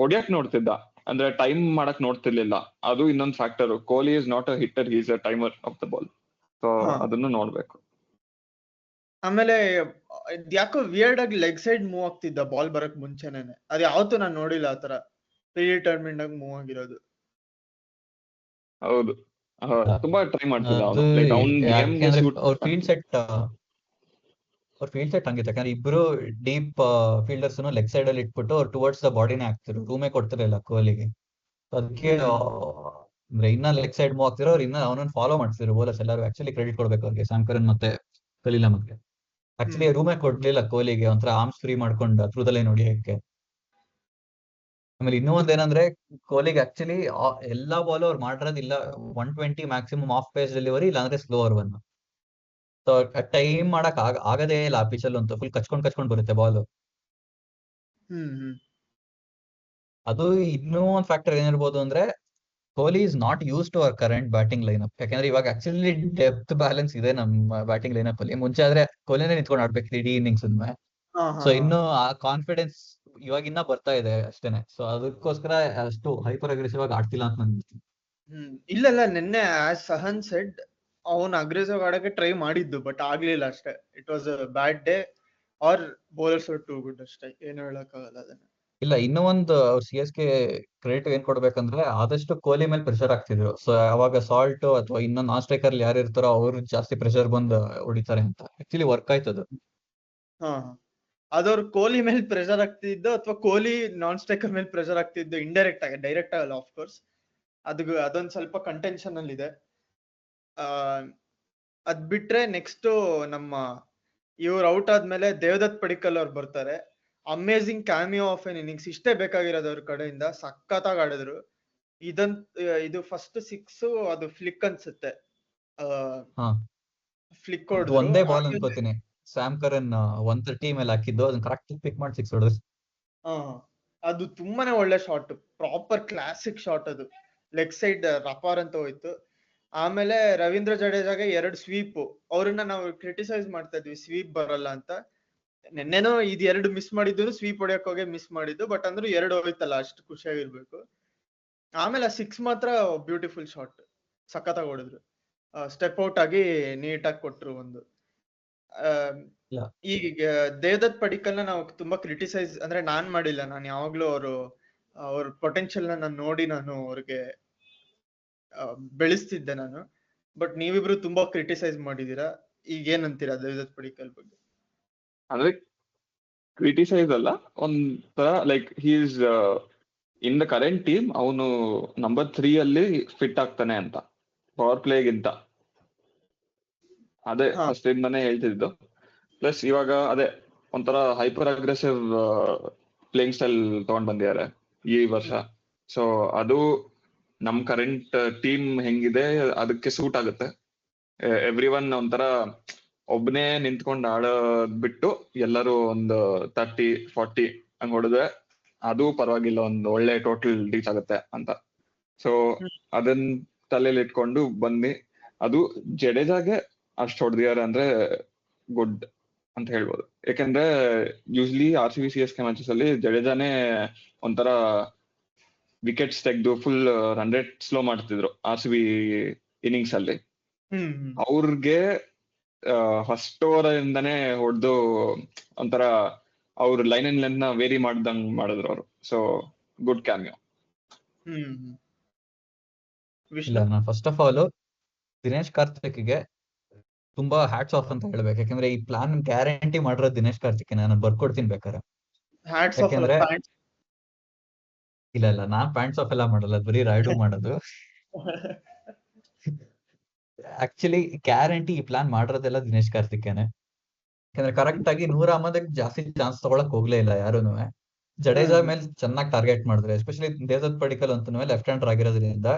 ಹೊಡಿಯಕ್ ನೋಡ್ತಿದ್ದ, ಅಂದ್ರೆ ಟೈಮ್ ಮಾಡಕ್ ನೋಡ್ತಿರ್ಲಿಲ್ಲ. ಅದು ಇನ್ನೊಂದು factor. Kohli is not a hitter, he is a timer of the ball. So ಅದನ್ನು ನೋಡ್ಬೇಕು. ಆಮೇಲೆ ಯಾಕೋ ವಿಯರ್ಡ್ ಆಗಿ ಲೆಗ್ ಸೈಡ್ ಮೂವ್ ಆಗ್ತಿದ್ದ ಬಾಲ್ ಬರಕ್ ಮುಂಚೆನೇನೆ. ಅದ್ ಯಾವತ್ತೂ ನಾನು ನೋಡಿಲ್ಲ ಆತರ ಪ್ರಿಡಿಟರ್ಮಿಂಡ್ ಆಗಿ ಮೂವ್ ಆಗಿರೋದು. ಹೌದು, ತುಂಬಾ ಟ್ರೈ ಮಾಡ್ತಿದ್ದ ಅದು ಅವನು. ಯಾಕೆಂದ್ರೆ ಅವ್ರ ಫೀಲ್ಡ್ ಸೆಟ್ ಹಂಗಿತ್ತು. ಯಾಕಂದ್ರೆ ಇಬ್ರು ಡೀಪ್ ಫೀಲ್ಡರ್ಸ್ ಲೆಗ್ ಸೈಡ್ ಅಲ್ಲಿ ಇಟ್ಬಿಟ್ಟು ಅವ್ರು ಟುವರ್ಡ್ಸ್ ದ ಬಾಡಿನೇ ಹಾಕ್ತಿರು, ರೂಮೇ ಕೊಡ್ತಿರ್ಲಿಲ್ಲ ಕೊಹ್ಲಿಗೆ. ಅದಕ್ಕೆ ಅಂದ್ರೆ ಇನ್ನ ಲೆಗ್ ಸೈಡ್ ಮೂವ್ ಆಗ್ತಿರೋ ಅವ್ರು ಇನ್ನ ಅವನನ್ನ ಫಾಲೋ ಮಾಡ್ತಿದ್ರು ಬೌಲರ್ಸ್ ಎಲ್ಲರೂ. ಆಕ್ಚುಲಿ ಕ್ರೆಡಿಟ್ ಕೊಡ್ಬೇಕು ಅವ್ರಿಗೆ, ಸ್ಯಾಮ್ ಕರನ್ ಮತ್ತೆ ಖಲೀಲ್ ಅಹ್ಮದ್ಗೆ. ಆಕ್ಚುಲಿ ರೂಮೇ ಕೊಡ್ಲಿಲ್ಲ ಕೊಹ್ಲಿಗೆ, ಒಂಥರ ಆರ್ಮ್ಸ್ ಫ್ರೀ ಮಾಡ್ಕೊಂಡ ಥ್ರೂ ದ ಲೈನ್ ಹೊಡಿಯಕ್ಕೆ. ಆಮೇಲೆ ಇನ್ನೂ ಒಂದೇನಂದ್ರೆ ಕೊಹ್ಲಿಗೆ ಆಕ್ಚುಲಿ ಎಲ್ಲಾ ಬಾಲ್ ಅವ್ರು ಮಾಡಿರೋದಿಲ್ಲ 120 ಮ್ಯಾಕ್ಸಿಮಮ್ ಆಫ್ ಪೇಸ್ ಡೆಲಿವರಿ, ಇಲ್ಲಾಂದ್ರೆ ಸ್ಲೋವರ್ 1. ಸೊ ಟೈಮ್ ಮಾಡಕ್ ಆಗದೇ ಇಲ್ಲ ಆ ಪಿಚ್ ಅಂತೂ. ಫುಲ್ ಕಚ್ಕೊಂಡ್ ಬರುತ್ತೆ ಬಾಲ್. ಅದು ಇನ್ನೂ ಒಂದ್ ಫ್ಯಾಕ್ಟರ್ ಏನಿರ್ಬೋದು ಅಂದ್ರೆ, Kohli is not used to our current batting lineup. ಯಾಕಂದ್ರೆ ಇವಾಗ ಆಕ್ಚುಲಿ ಡೆಪ್ತ್ ಬ್ಯಾಲೆನ್ಸ್ ಇದೆ ನಮ್ಮ ಬ್ಯಾಟಿಂಗ್ ಲೈನಪ್ ಅಲ್ಲಿ. ಮುಂಚೆ ಆದ್ರೆ ಕೊಹ್ಲಿನೇ ನಿಂತ್ಕೊಂಡು ಆಡ್ಬೇಕು ಇಡೀ ಇನ್ನಿಂಗ್ಸ್ ಮೇಲೆ. ಸೊ ಇನ್ನು ಆ ಕಾನ್ಫಿಡೆನ್ಸ್ ಇವಾಗ ಇನ್ನ ಬರ್ತಾ ಇದೆ ಅಷ್ಟೇನೆ. ಸೊ ಅದಕ್ಕೋಸ್ಕರ ಅಷ್ಟು ಹೈಪರ್ ಅಗ್ರೆಸಿವ್ ಆಗಿ ಆಡ್ತಿಲ್ಲ ಅಂತ ನನ್ಗೆ. ಇಲ್ಲ ನಿನ್ನೆ ಆಸ್ ಸಹನ್ ಸೆಡ್ ಅವನ್ ಅಗ್ರೆಸಿವ್ ಆಡಕ್ಕೆ ಟ್ರೈ ಮಾಡಿದ್ದು, ಬಟ್ ಆಗ್ಲಿಲ್ಲ ಅಷ್ಟೇ. It was a bad day or bowlers are too good ಅಷ್ಟೇ, ಏನು ಹೇಳಕ್ಕಾಗಲ್ಲ ಅದನ್ನ. ಇಲ್ಲ, ಇನ್ನೂ ಒಂದು ಅವ್ರು CSK ಕ್ರೆಡಿಟ್ ಏನ್ ಕೊಡ್ಬೇಕಂದ್ರೆ, ಆದಷ್ಟು ಕೊಹ್ಲಿ ಮೇಲೆ ಪ್ರೆಷರ್ ಆಗ್ತಿದ್ರು. ಸೊ ಅವಾಗ ಸಾಲ್ಟ್ ಅಥವಾ ಇನ್ನೊಂದು ನಾನ್ ಸ್ಟ್ರೈಕರ್ ಯಾರು ಇರ್ತಾರೋ ಅವ್ರು ಜಾಸ್ತಿ ಪ್ರೆಷರ್ ಬಂದು ಹೊಡಿತಾರೆ ಅಂತ. ಆಕ್ಚುಲಿ ವರ್ಕ್ ಆಯ್ತದು. ಅದವ್ರು ಕೊಹ್ಲಿ ಮೇಲೆ ಪ್ರೆಷರ್ ಆಗ್ತಿದ್ದು ಅಥವಾ ಕೊಹ್ಲಿ ನಾನ್ ಸ್ಟ್ರೈಕರ್ ಮೇಲೆ ಪ್ರೆಷರ್ ಆಗ್ತಿದ್ದು ಇಂಡೈರೆಕ್ಟ್ ಆಗಿ, ಡೈರೆಕ್ಟ್ ಆಗಲ್ಲ ಆಫ್ ಕೋರ್ಸ್. ಅದೊಂದ್ ಸ್ವಲ್ಪ ಕಂಟೆನ್ಷನ್ ಅಲ್ಲಿ ಇದೆ. ಅದ್ ಬಿಟ್ರೆ ನೆಕ್ಸ್ಟ್ ನಮ್ಮ ಇವ್ರು ಔಟ್ ಆದ್ಮೇಲೆ ದೇವದತ್ ಪಡಿಕ್ಕಲ್ ಅವ್ರು ಬರ್ತಾರೆ. Amazing cameo of N innings. ಇಷ್ಟೇ ಬೇಕಾಗಿರೋದು ಅವ್ರ ಕಡೆಯಿಂದ. ಸಖತ್ತಾಗಿ ಆಡಿದ್ರು. ಇದು ಫಸ್ಟ್ 6 ಅದು ಫ್ಲಿಕ್ ಅನ್ಸುತ್ತೆ, ಫ್ಲಿಕ್ ಹೊಡೆದ್ರು. ಒಂದೇ ಬಾಲ್ ಅನ್ಕೋತೀನಿ, ಸ್ಯಾಮ್ ಕರನ್ 130 ಮೇಲೆ ಹಾಕಿದ್ದು, ಅದನ್ನ ಕರೆಕ್ಟ್ ಪಿಕ್ ಮಾಡಿ 6 ಹೊಡೆದ್ರು. ಅದು ತುಂಬಾನೇ ಒಳ್ಳೆ ಶಾಟ್, ಪ್ರಾಪರ್ ಕ್ಲಾಸಿಕ್ ಶಾಟ್ ಅದು. ಲೆಗ್ ಸೈಡ್ ರಫಾರ್ ಅಂತ ಹೋಯ್ತು. ಆಮೇಲೆ ರವೀಂದ್ರ ಜಡೇಜಾಗೆ 2 ಸ್ವೀಪ್. ಅವ್ರನ್ನ ನಾವು ಕ್ರಿಟಿಸೈಸ್ ಮಾಡ್ತಾ ಇದ್ವಿ, ಸ್ವೀಪ್ ಬರಲ್ಲ ಅಂತ. ನೆನ್ನೆನೋ ಇದು 2 ಮಿಸ್ ಮಾಡಿದ್ದು, ಸ್ವೀಪ್ ಹೊಡೆಯಕ್ ಹೋಗಿ ಮಿಸ್ ಮಾಡಿದ್ದು. ಬಟ್ ಅಂದ್ರೂ 2 ಹೋಯ್ತಲ್ಲ, ಅಷ್ಟು ಖುಷಿಯಾಗಿರ್ಬೇಕು. ಆಮೇಲೆ 6 ಮಾತ್ರ ಬ್ಯೂಟಿಫುಲ್ ಶಾಟ್, ಸಖತ್ತಾಗಿ ಹೊಡೆದ್ರು. ಸ್ಟೆಪ್ ಔಟ್ ಆಗಿ ನೀಟಾಗಿ ಕೊಟ್ರು ಒಂದು. ಈಗ ದೇವದತ್ ಪಡಿಕ್ಕಲ್ನ ನಾವು ತುಂಬಾ ಕ್ರಿಟಿಸೈಸ್, ಅಂದ್ರೆ ನಾನ್ ಮಾಡಿಲ್ಲ. ನಾನು ಯಾವಾಗ್ಲೂ ಅವ್ರ ಪೊಟೆನ್ಶಿಯಲ್ ನಾನು ನೋಡಿ ನಾನು ಅವ್ರಿಗೆ ಬೆಳೆಸ್ತಿದ್ದೆ ನಾನು. ಬಟ್ ನೀವಿಬ್ರು ತುಂಬಾ ಕ್ರಿಟಿಸೈಸ್ ಮಾಡಿದೀರಾ. ಈಗ ಏನಂತೀರಾ ದೇವದತ್ ಪಡಿಕ್ಕಲ್ ಬಗ್ಗೆ? ಅಂದ್ರೆ ಕ್ರಿಟಿಸೈಸ್ ಅಲ್ಲ, ಒಂಥರ like he is in the current team ಅವನು ನಂಬರ್ 3 ಅಲ್ಲಿ ಫಿಟ್ ಆಗ್ತಾನೆ ಅಂತ, ಪವರ್ ಪ್ಲೇಗಿಂತ. ಅದೇ ಫಸ್ಟ್ ಇಂದಾನೇ ಹೇಳ್ತಿದ್ದು. ಪ್ಲಸ್ ಇವಾಗ ಅದೇ ಒಂಥರ ಹೈಪರ್ ಅಗ್ರೆಸಿವ್ ಪ್ಲೇಯಿಂಗ್ ಸ್ಟೈಲ್ ತಗೊಂಡ್ ಬಂದಿದ್ದಾರೆ ಈ ವರ್ಷ. ಸೊ ಅದು ನಮ್ ಕರೆಂಟ್ ಟೀಮ್ ಹೆಂಗಿದೆ ಅದಕ್ಕೆ ಸೂಟ್ ಆಗುತ್ತೆ. ಎವ್ರಿ ಒನ್ ಒಂಥರ ಒಬ್ನೇ ನಿಂತ್ಕೊಂಡು ಆಡೋದ್ ಬಿಟ್ಟು ಎಲ್ಲರೂ ಒಂದು 30-40 ಹಂಗ್ ಹೊಡೆದ್ರೆ ಅದು ಪರವಾಗಿಲ್ಲ, ಒಂದು ಒಳ್ಳೆ ಟೋಟಲ್ ರೀಚ್ ಆಗುತ್ತೆ ಅಂತ. ಸೊ ಅದನ್ನ ತಲೆಯಲ್ಲಿ ಇಟ್ಕೊಂಡು ಬಂದು ಅದು ಜಡೇಜಾಗೆ ಅಷ್ಟು ಹೊಡೆದಿದ್ದಾರೆ ಅಂದ್ರೆ ಗುಡ್ ಅಂತ ಹೇಳ್ಬೋದು. ಯಾಕಂದ್ರೆ ಯೂಸ್ಲಿ RCB CSK ಮ್ಯಾಚಸ್ ಅಲ್ಲಿ ಜಡೇಜಾನೇ ಒಂಥರ ವಿಕೆಟ್ಸ್ ತೆಗೆದು ಫುಲ್ ರನ್ ರೇಟ್ ಸ್ಲೋ ಮಾಡ್ತಿದ್ರು RCB ಇನ್ನಿಂಗ್ಸ್ ಅಲ್ಲಿ. ಅವ್ರಿಗೆ ಫಸ್ಟ್ ಓವರ್ ಇಂದಾನೇ ಹೊಡೆದು ಒಂಥರ ಅವ್ರ ಲೈನ್ ಅಂಡ್ ಲೆಂತ್ ನ ವೇರಿ ಮಾಡ್ದಂಗ್ ಮಾಡಿದ್ರು ಅವರು. So good cameo. ಇಲ್ಲ, ನಾನು ಫಸ್ಟ್ ಆಫ್ ಆಲ್ ದಿನೇಶ್ ಕಾರ್ತಿಕ್ಗೆ ತುಂಬಾ ಹ್ಯಾಟ್ಸ್ ಆಫ್ ಅಂತ ಹೇಳ್ಬೇಕು. ಯಾಕಂದ್ರೆ ಈ ಪ್ಲಾನ್ ಗ್ಯಾರಂಟಿ ಮಾಡಿರೋದು ದಿನೇಶ್ ಕಾರ್ತಿಕ್. ನಾನು ಬರ್ಕೊಡ್ತೀನಿ ಬೇಕಾರೆ. ಯಾಕಂದ್ರೆ ಇಲ್ಲ ನಾನ್ ಪ್ಯಾಂಟ್ಸ್ ಆಫ್ ಎಲ್ಲ ಮಾಡಲ್ಲ, ಬರೀ ರಾಯ್ಡು ಮಾಡೋದು. ಆಕ್ಚುಲಿ ಗ್ಯಾರಂಟಿ ಈ ಪ್ಲಾನ್ ಮಾಡಿರೋದೆಲ್ಲ ದಿನೇಶ್ ಕಾರ್ತಿಕ್ನೆ. ಯಾಕಂದ್ರೆ ಕರೆಕ್ಟ್ ಆಗಿ ನೂರ್ ಅಹಮದ್ ಜಾಸ್ತಿ ಚಾನ್ಸ್ ತಗೊಳಕ್ ಹೋಗ್ಲೇ ಇಲ್ಲ ಯಾರುನು. ಜಡೇಜಾ ಮೇಲೆ ಚೆನ್ನಾಗಿ ಟಾರ್ಗೆಟ್ ಮಾಡಿದ್ರೆ, ಎಸ್ಪೆಷಲಿ ದೇವದತ್ ಪಡಿಕಲ್ ಅಂತೂ ಲೆಫ್ಟ್ ಹ್ಯಾಂಡರ್ ಆಗಿರೋದ್ರಿಂದ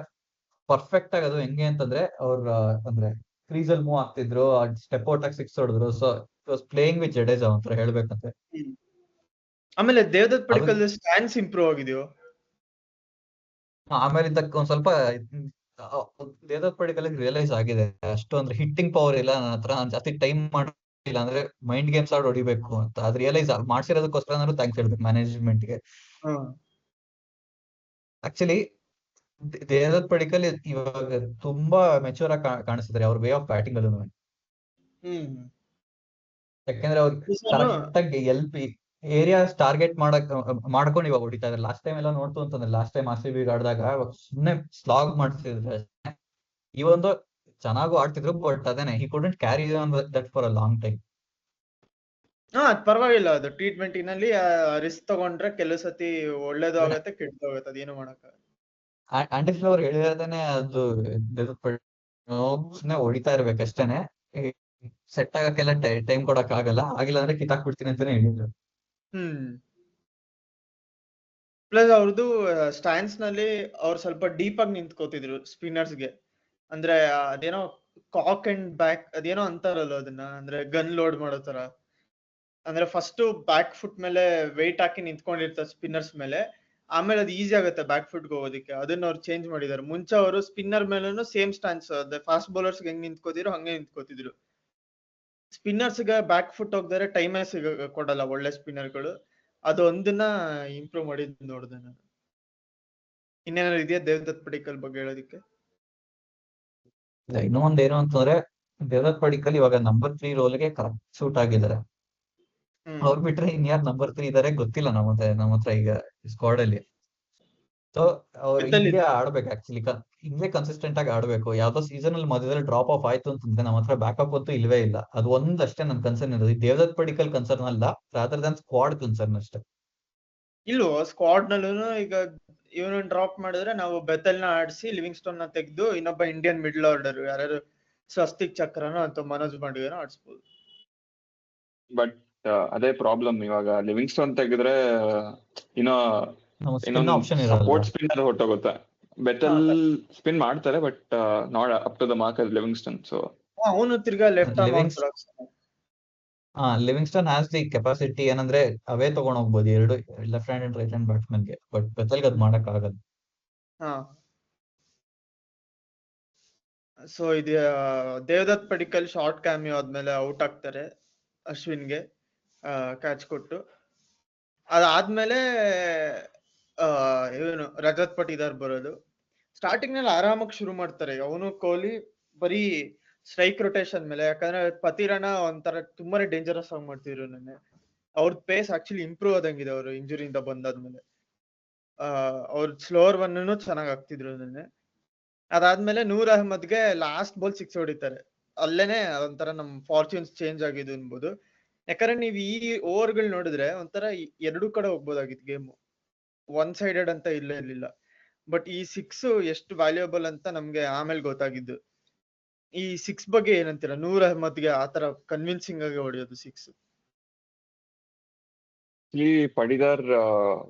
ಪರ್ಫೆಕ್ಟ್ ಆಗಿ ಅದು ಹೆಂಗೆ ಅಂತಂದ್ರೆ ಅವ್ರ ಅಂದ್ರೆ ಕ್ರೀಸ್ ಅಲ್ಲಿ ಮೂವ್ ಆಗ್ತಿದ್ರು, ಸ್ಟೆಪ್ ಔಟ್ ಆಗಿ 6 ಹೊಡೆದ್ರು. So it was playing with Jadeja ಅಂತ ಹೇಳ್ಬೇಕಂತೆ. ಆಮೇಲೆ ದೇವದತ್ ಪಡಿಕಲ್ ಸ್ಟ್ಯಾನ್ಸ್ ಇಂಪ್ರೂವ್ ಆಗಿದೆಯೋ. ಆಮೇಲೆ ಒಂದ್ ಸ್ವಲ್ಪ ದೇವದತ್ ಪಡಿಕಲ್ ರಿಯಲೈಸ್ ಆಗಿದೆ, ಅಷ್ಟು ಅಂದ್ರೆ ಹಿಟ್ಟಿಂಗ್ ಪವರ್ ಇಲ್ಲ ನನ್ನ ಹತ್ರ, ನಾನು ಜಾಸ್ತಿ ಟೈಮ್ ಮಾಡಿಲ್ಲ, ಅಂದ್ರೆ ಮೈಂಡ್ ಗೇಮ್ಸ್ ಆಡ್ ಹೊಡಿಬೇಕು ಅಂತ. ಅದು ರಿಯಲೈಸ್ ಮಾಡ್ಸಿರೋದಕ್ಕೋಸ್ಕರ ನಾನು ಥ್ಯಾಂಕ್ಸ್ ಹೇಳ್ಬೇಕು ಮ್ಯಾನೇಜ್ಮೆಂಟ್ ಗೆ. ಆಕ್ಚುಲಿ ದೇವದತ್ ಪಡಿಕಲ್ ಇವಾಗ ತುಂಬಾ ಮೆಚೂರ್ ಆಗಿ ಕಾಣಿಸ್ತಿದ್ದಾರೆ ಅವ್ರ ವೇ ಆಫ್ ಬ್ಯಾಟಿಂಗ್ ಅಲ್ಲೂ. ಯಾಕಂದ್ರೆ ಅವ್ರು ಕರೆಕ್ಟ್ ಆಗಿ ಏರಿಯಾಸ್ ಟಾರ್ಗೆಟ್ ಮಾಡ್ಕೊಂಡು ಇವಾಗ ಹೊಡಿತಾ ಇದ್ದಾರೆ. ಲಾಸ್ಟ್ ಟೈಮ್ ಎಲ್ಲ ನೋಡ್ತು ಅಂತಂದ್ರೆ, ಲಾಸ್ಟ್ ಟೈಮ್ RCB ಆಡಿದಾಗ ಸುಮ್ನೆ ಸ್ಲಾಗ್ ಮಾಡ್ತಿದ್ರು. ಈ ಒಂದು ಚೆನ್ನಾಗೂ ಆಡ್ತಿದ್ರು, ಬಟ್ ಅದೇನೆ he couldn't carry on that for a long time. ಅದ್ ಪರವಾಗಿಲ್ಲ, ಅದು T20 ನಲ್ಲಿ ರಿಸ್ಕ್ ತಗೊಂಡ್ರೆ ಕೆಲವು ಸತಿ ಒಳ್ಳೇದು ಆಗತ್ತೆ, ಕೆಟ್ಟದು ಆಗತ್ತೆ, ಅದೇನು ಮಾಡಕ್ಕ. ಆಂಟಿ ಫ್ಲವರ್ ಹೇಳಿರೋದೇನೆ ಅದು, ಸುಮ್ನೆ ಹೊಡಿತಾ ಇರ್ಬೇಕಷ್ಟೇನೆ, ಸೆಟ್ ಆಗಕ್ಕೆಲ್ಲ ಟೈಮ್ ಕೊಡಕ್ ಆಗಲ್ಲ, ಆಗಿಲ್ಲ ಅಂದ್ರೆ ಕಿತ್ತಾಕ್ ಬಿಡ್ತೀನಿ ಅಂತಾನೆ ಹೇಳಿದ್ರು. ಪ್ಲಸ್ ಅವ್ರದ್ದು ಸ್ಟ್ಯಾನ್ಸ್ ನಲ್ಲಿ ಅವ್ರು ಸ್ವಲ್ಪ ಡೀಪ್ ಆಗಿ ನಿಂತ್ಕೋತಿದ್ರು ಸ್ಪಿನ್ನರ್ಸ್ ಗೆ. ಅಂದ್ರೆ ಅದೇನೋ ಕಾಕ್ ಅಂಡ್ ಬ್ಯಾಕ್ ಅದೇನೋ ಅಂತಾರಲ್ಲ ಅದನ್ನ, ಅಂದ್ರೆ ಗನ್ ಲೋಡ್ ಮಾಡೋ ತರ. ಅಂದ್ರೆ ಫಸ್ಟ್ ಬ್ಯಾಕ್ ಫುಟ್ ಮೇಲೆ ವೆಯ್ಟ್ ಹಾಕಿ ನಿಂತ್ಕೊಂಡಿರ್ತಾರೆ ಸ್ಪಿನ್ನರ್ಸ್ ಮೇಲೆ, ಆಮೇಲೆ ಅದು ಈಸಿ ಆಗುತ್ತೆ ಬ್ಯಾಕ್ ಫುಟ್ ಹೋಗೋದಕ್ಕೆ. ಅದನ್ನ ಅವ್ರು ಚೇಂಜ್ ಮಾಡಿದಾರೆ. ಮುಂಚೆ ಅವರು ಸ್ಪಿನ್ನರ್ ಮೇಲೂ ಸೇಮ್ ಸ್ಟ್ಯಾನ್ಸ್, ಫಾಸ್ಟ್ ಬೌಲರ್ಸ್ ಹೆಂಗ್ ನಿಂತ್ಕೋತಿದ್ರು ಹಂಗೆ ನಿಂತ್ಕೋತಿದ್ರು. ಸ್ಪಿನ್ನರ್ಸ್ ಗೆ ಬ್ಯಾಕ್ ಫುಟ್ ಹೋಗ್ದಾರೆ ಟೈಮೇ ಕೊಡಲ್ಲ ಒಳ್ಳೆ ಸ್ಪಿನ್ನರ್ಗಳು. ಅದೊಂದನ್ನ ಇಂಪ್ರೂವ್ ಮಾಡಿದ್ ನೋಡಿದೆ ನಾನು. ಇನ್ನೇನಾದ್ರು ಇದೆಯಾ ದೇವದತ್ ಪಡಿಕಲ್ ಬಗ್ಗೆ ಹೇಳೋದಿಕ್ಕೆ? ಇನ್ನೊಂದ್ ಏನು ಅಂತಂದ್ರೆ, ದೇವದತ್ ಪಡಿಕಲ್ ಇವಾಗ ನಂಬರ್ 3 ರೋಲ್ಗೆ ಕರೆಕ್ಟ್ ಸೂಟ್ ಆಗಿದ್ದಾರೆ. ಅವ್ರು ಬಿಟ್ರೆ ಇನ್ಯಾರು ನಂಬರ್ 3 ಇದಾರೆ ಗೊತ್ತಿಲ್ಲ ನಮ್ಮ ಹತ್ರ ಈಗ ಸ್ಕ್ವಾಡ್ ಅಲ್ಲಿ. ಸೊ ಅವ್ರು ಹಿಂಗೆ ಆಡ್ಬೇಕು, ಆಕ್ಚುಲಿ ಹಿಂಗೆ ಕನ್ಸಿಸ್ಟೆಂಟ್ ಆಗಿ ಆಡ್ಬೇಕು. ಯಾವ್ದೋ ಸೀಸನ್ ಅಲ್ಲಿ ಮಧ್ಯದಲ್ಲಿ ಡ್ರಾಪ್ ಆಫ್ ಆಯ್ತು ಅಂತಂದ್ರೆ ನಮ್ಮ ಹತ್ರ ಬ್ಯಾಕಪ್ ಅಂತೂ ಇಲ್ವೇ ಇಲ್ಲ. ಅದು ಒಂದಷ್ಟೇ ನನ್ ಕನ್ಸರ್ನ್ ಇರೋದು. ದೇವದತ್ ಪಡಿಕಲ್ ಕನ್ಸರ್ನ್ ಅಲ್ಲ, ರಾದರ್ ದನ್ ಸ್ಕ್ವಾಡ್ ಕನ್ಸರ್ನ್ ಅಷ್ಟೇ. ಇಲ್ವೋ ಸ್ಕ್ವಾಡ್ ನಲ್ಲೂ ಈಗ ಇವನು ಡ್ರಾಪ್ ಮಾಡಿದ್ರೆ ನಾವು ಬೆತಲ್ ನ ಆಡಿಸಿ ಲಿವಿಂಗ್ಸ್ಟೋನ್ ನ ತೆಗೆದು ಇನ್ನೊಬ್ಬ ಇಂಡಿಯನ್ ಮಿಡ್ಲ್ ಆರ್ಡರ್ ಯಾರು ಸ್ವಸ್ತಿಕ್ ಚಕ್ರನೋ ಅಥವಾ ಮನೋಜ್ ಪಾಂಡ್ಯನೋ ಆಡಿಸ್ಬೋದು. ಬಟ್ ಅದೇ ಪ್ರಾಬ್ಲಮ್, ಇವಾಗ ಲಿವಿಂಗ್ಸ್ಟೋನ್ ತೆಗೆದ್ರೆ ಸಪೋರ್ಟ್ ಸ್ಪಿನ್ನರ್ ಹೊಟ್ಟೋಗುತ್ತೆ. ಬೆತಲ್ ಸ್ಪಿನ್ ಮಾಡ್ತಾರೆ but not up to the mark as Livingstone. So ಅವನು ತಿರ್ಗಾ left Livingstone has the capacity, ಏನಂದ್ರೆ ಅವೇ ತಗೊಂಡ್ ಹೋಗ್ಬೋದು ಎರಡು left hand and right hand batsman ಗೆ. ಬಟ್ ಬೆತಲ್ಗೆ ಅದ್ ಮಾಡಕ್ ಆಗಲ್ಲ. ಸೊ ಇದು ದೇವದತ್ ಪಡಿಕಲ್ ಶಾರ್ಟ್ ಕ್ಯಾಮಿಯೋ ಆದ್ಮೇಲೆ ಔಟ್ ಆಗ್ತಾರೆ ಅಶ್ವಿನ್ಗೆ ಕ್ಯಾಚ್ ಕೊಟ್ಟು. ಅದಾದ್ಮೇಲೆ ಇವನು ರಜತ್ ಪಟಿದಾರ್ ಬರೋದು. ಸ್ಟಾರ್ಟಿಂಗ್ ನಲ್ಲಿ ಆರಾಮಾಗಿ ಶುರು ಮಾಡ್ತಾರೆ ಅವನು ಕೊಹ್ಲಿ, ಬರೀ ಸ್ಟ್ರೈಕ್ ರೊಟೇಷನ್ ಮೇಲೆ. ಯಾಕಂದ್ರೆ ಪತಿರಣ ಒಂಥರ ತುಂಬಾನೇ ಡೇಂಜರಸ್ ಆಗಿ ಮಾಡ್ತಿದ್ರು ನೆನ್ನೆ. ಅವ್ರದ್ ಪೇಸ್ ಆಕ್ಚುಲಿ ಇಂಪ್ರೂವ್ ಆದಂಗಿದೆ ಅವರು ಇಂಜುರಿಯಿಂದ ಬಂದಾದ್ಮೇಲೆ. ಅವ್ರ ಸ್ಲೋವರ್ ಒನ್ ಚೆನ್ನಾಗ್ ಆಗ್ತಿದ್ರು ನೆನ್ನೆ. ಅದಾದ್ಮೇಲೆ ನೂರ್ ಅಹಮದ್ಗೆ ಲಾಸ್ಟ್ ಬಾಲ್ 6 ಹೊಡಿತಾರೆ. ಅಲ್ಲೇನೆ ಒಂಥರ ನಮ್ ಫಾರ್ಚೂನ್ಸ್ ಚೇಂಜ್ ಆಗಿದ್ದು ಅನ್ಬೋದು. ಯಾಕಂದ್ರೆ ನೀವ್ ಈ ಓವರ್ಗಳು ನೋಡಿದ್ರೆ ಒಂಥರ ಎರಡೂ ಕಡೆ ಹೋಗ್ಬೋದಾಗಿತ್ತು ಗೇಮ್, ಒನ್ ಸೈಡೆಡ್ ಅಂತ ಇರ್ಲಿಲ್ಲ. ಬಟ್ ಈ 6 ಎಷ್ಟು ವ್ಯಾಲ್ಯೂಯಬಲ್ ಅಂತ ನಮ್ಗೆ ಆಮೇಲೆ ಗೊತ್ತಾಗಿದ್ದು. ಈ 6 ಬಗ್ಗೆ ಏನಂತೀರಾ? ನೂರ್ ಅಹಮದ್ಗೆ ಆತರ ಕನ್ವಿನ್ಸಿಂಗ್ ಆಗಿ ಹೊಡೆಯೋದು 6. ಆಕ್ಚುಲಿ ಪಡಿದಾರ್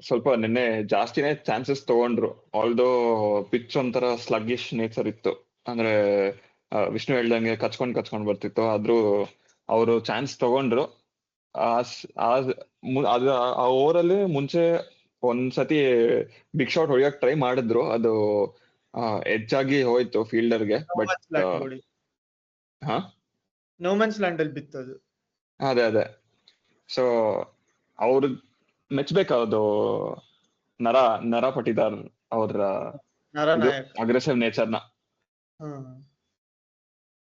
ಸ್ವಲ್ಪ ನಿನ್ನೆ ಜಾಸ್ತಿನೇ ಚಾನ್ಸಸ್ ತಗೊಂಡ್ರು. ಆಲ್ದೋ ಪಿಚ್ ಒಂಥರ ಸ್ಲಗ್ಗಿಶ್ ನೇಚರ್ ಇತ್ತು, ಅಂದ್ರೆ ವಿಷ್ಣು ಹೇಳ್ದಂಗೆ ಕಚ್ಕೊಂಡ್ ಬರ್ತಿತ್ತು. ಆದ್ರೂ ಅವರು ಚಾನ್ಸ್ ತಗೊಂಡ್ರು. ಅದು ಆ ಓವರ್ ಅಲ್ಲಿ ಮುಂಚೆ ಒಂದ್ಸತಿ ಬಿಗ್ ಶಾಟ್ ಹೊಡಿಯಕ್ ಟ್ರೈ ಮಾಡಿದ್ರು, ಅದು ಎಡ್ಜ್ ಆಗಿ ಹೋಯ್ತು ಫೀಲ್ಡರ್ಗೆ. ಬಟ್ ಹಾ ನೋ ಮ್ಯಾನ್ಸ್ ಲ್ಯಾಂಡ್ ಅಲ್ಲಿ ಬಿತ್ತದು. ಅದೇ ಸೊ ಅವ್ರು ಮೆಚ್ಬೇಕಾದ್ರು ನರ ಪಟಿದಾರ್ ಅವ್ರ ಅಗ್ರೆಸಿವ್ ನೇಚರ್ನ.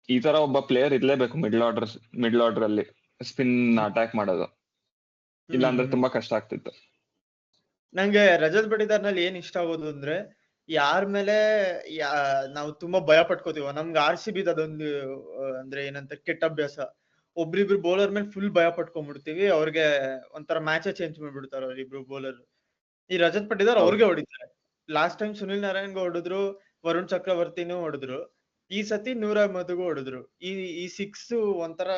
ಈ ತರ ಒಬ್ಬ ಪ್ಲೇಯರ್ ಇರ್ಲೇಬೇಕು ಮಿಡ್ಲ್ ಆರ್ಡರ್ ಅಲ್ಲಿ ಸ್ಪಿನ್ ಅಟ್ಯಾಕ್ ಮಾಡೋದು, ಇಲ್ಲ ಅಂದ್ರೆ ತುಂಬಾ ಕಷ್ಟ ಆಗ್ತಿತ್ತು. ನಂಗೆ ರಜತ್ ಪಟಿದಾರ್ ನಲ್ಲಿ ಏನ್ ಇಷ್ಟ ಆಗೋದು ಅಂದ್ರೆ, ಯಾರ ಮೇಲೆ ನಾವು ತುಂಬಾ ಭಯ ಪಟ್ಕೋತೀವ, ನಮ್ಗೆ RCB ಅದೊಂದು ಅಂದ್ರೆ ಏನಂತ ಕೆಟ್ಟ ಅಭ್ಯಾಸ. ಒಬ್ರಿಬ್ರು ಬೌಲರ್ ಮೇಲೆ ಫುಲ್ ಭಯ ಪಟ್ಕೊಂಡ್ಬಿಡ್ತೀವಿ, ಅವ್ರಿಗೆ ಒಂಥರ ಮ್ಯಾಚೇ ಚೇಂಜ್ ಮಾಡ್ಬಿಡ್ತಾರ ಅವ್ರಿಬ್ರು ಬೌಲರ್. ಈ ರಜತ್ ಪಟಿದಾರ್ ಅವ್ರಿಗೆ ಹೊಡಿತಾರೆ. ಲಾಸ್ಟ್ ಟೈಮ್ ಸುನಿಲ್ ನಾರಾಯಣ್ಗೂ ಹೊಡೆದ್ರು, ವರುಣ್ ಚಕ್ರವರ್ತಿನೂ ಹೊಡೆದ್ರು, ಈ ಸತಿ 150ಗೂ ಹೊಡೆದ್ರು. ಈ 6 ಒಂಥರ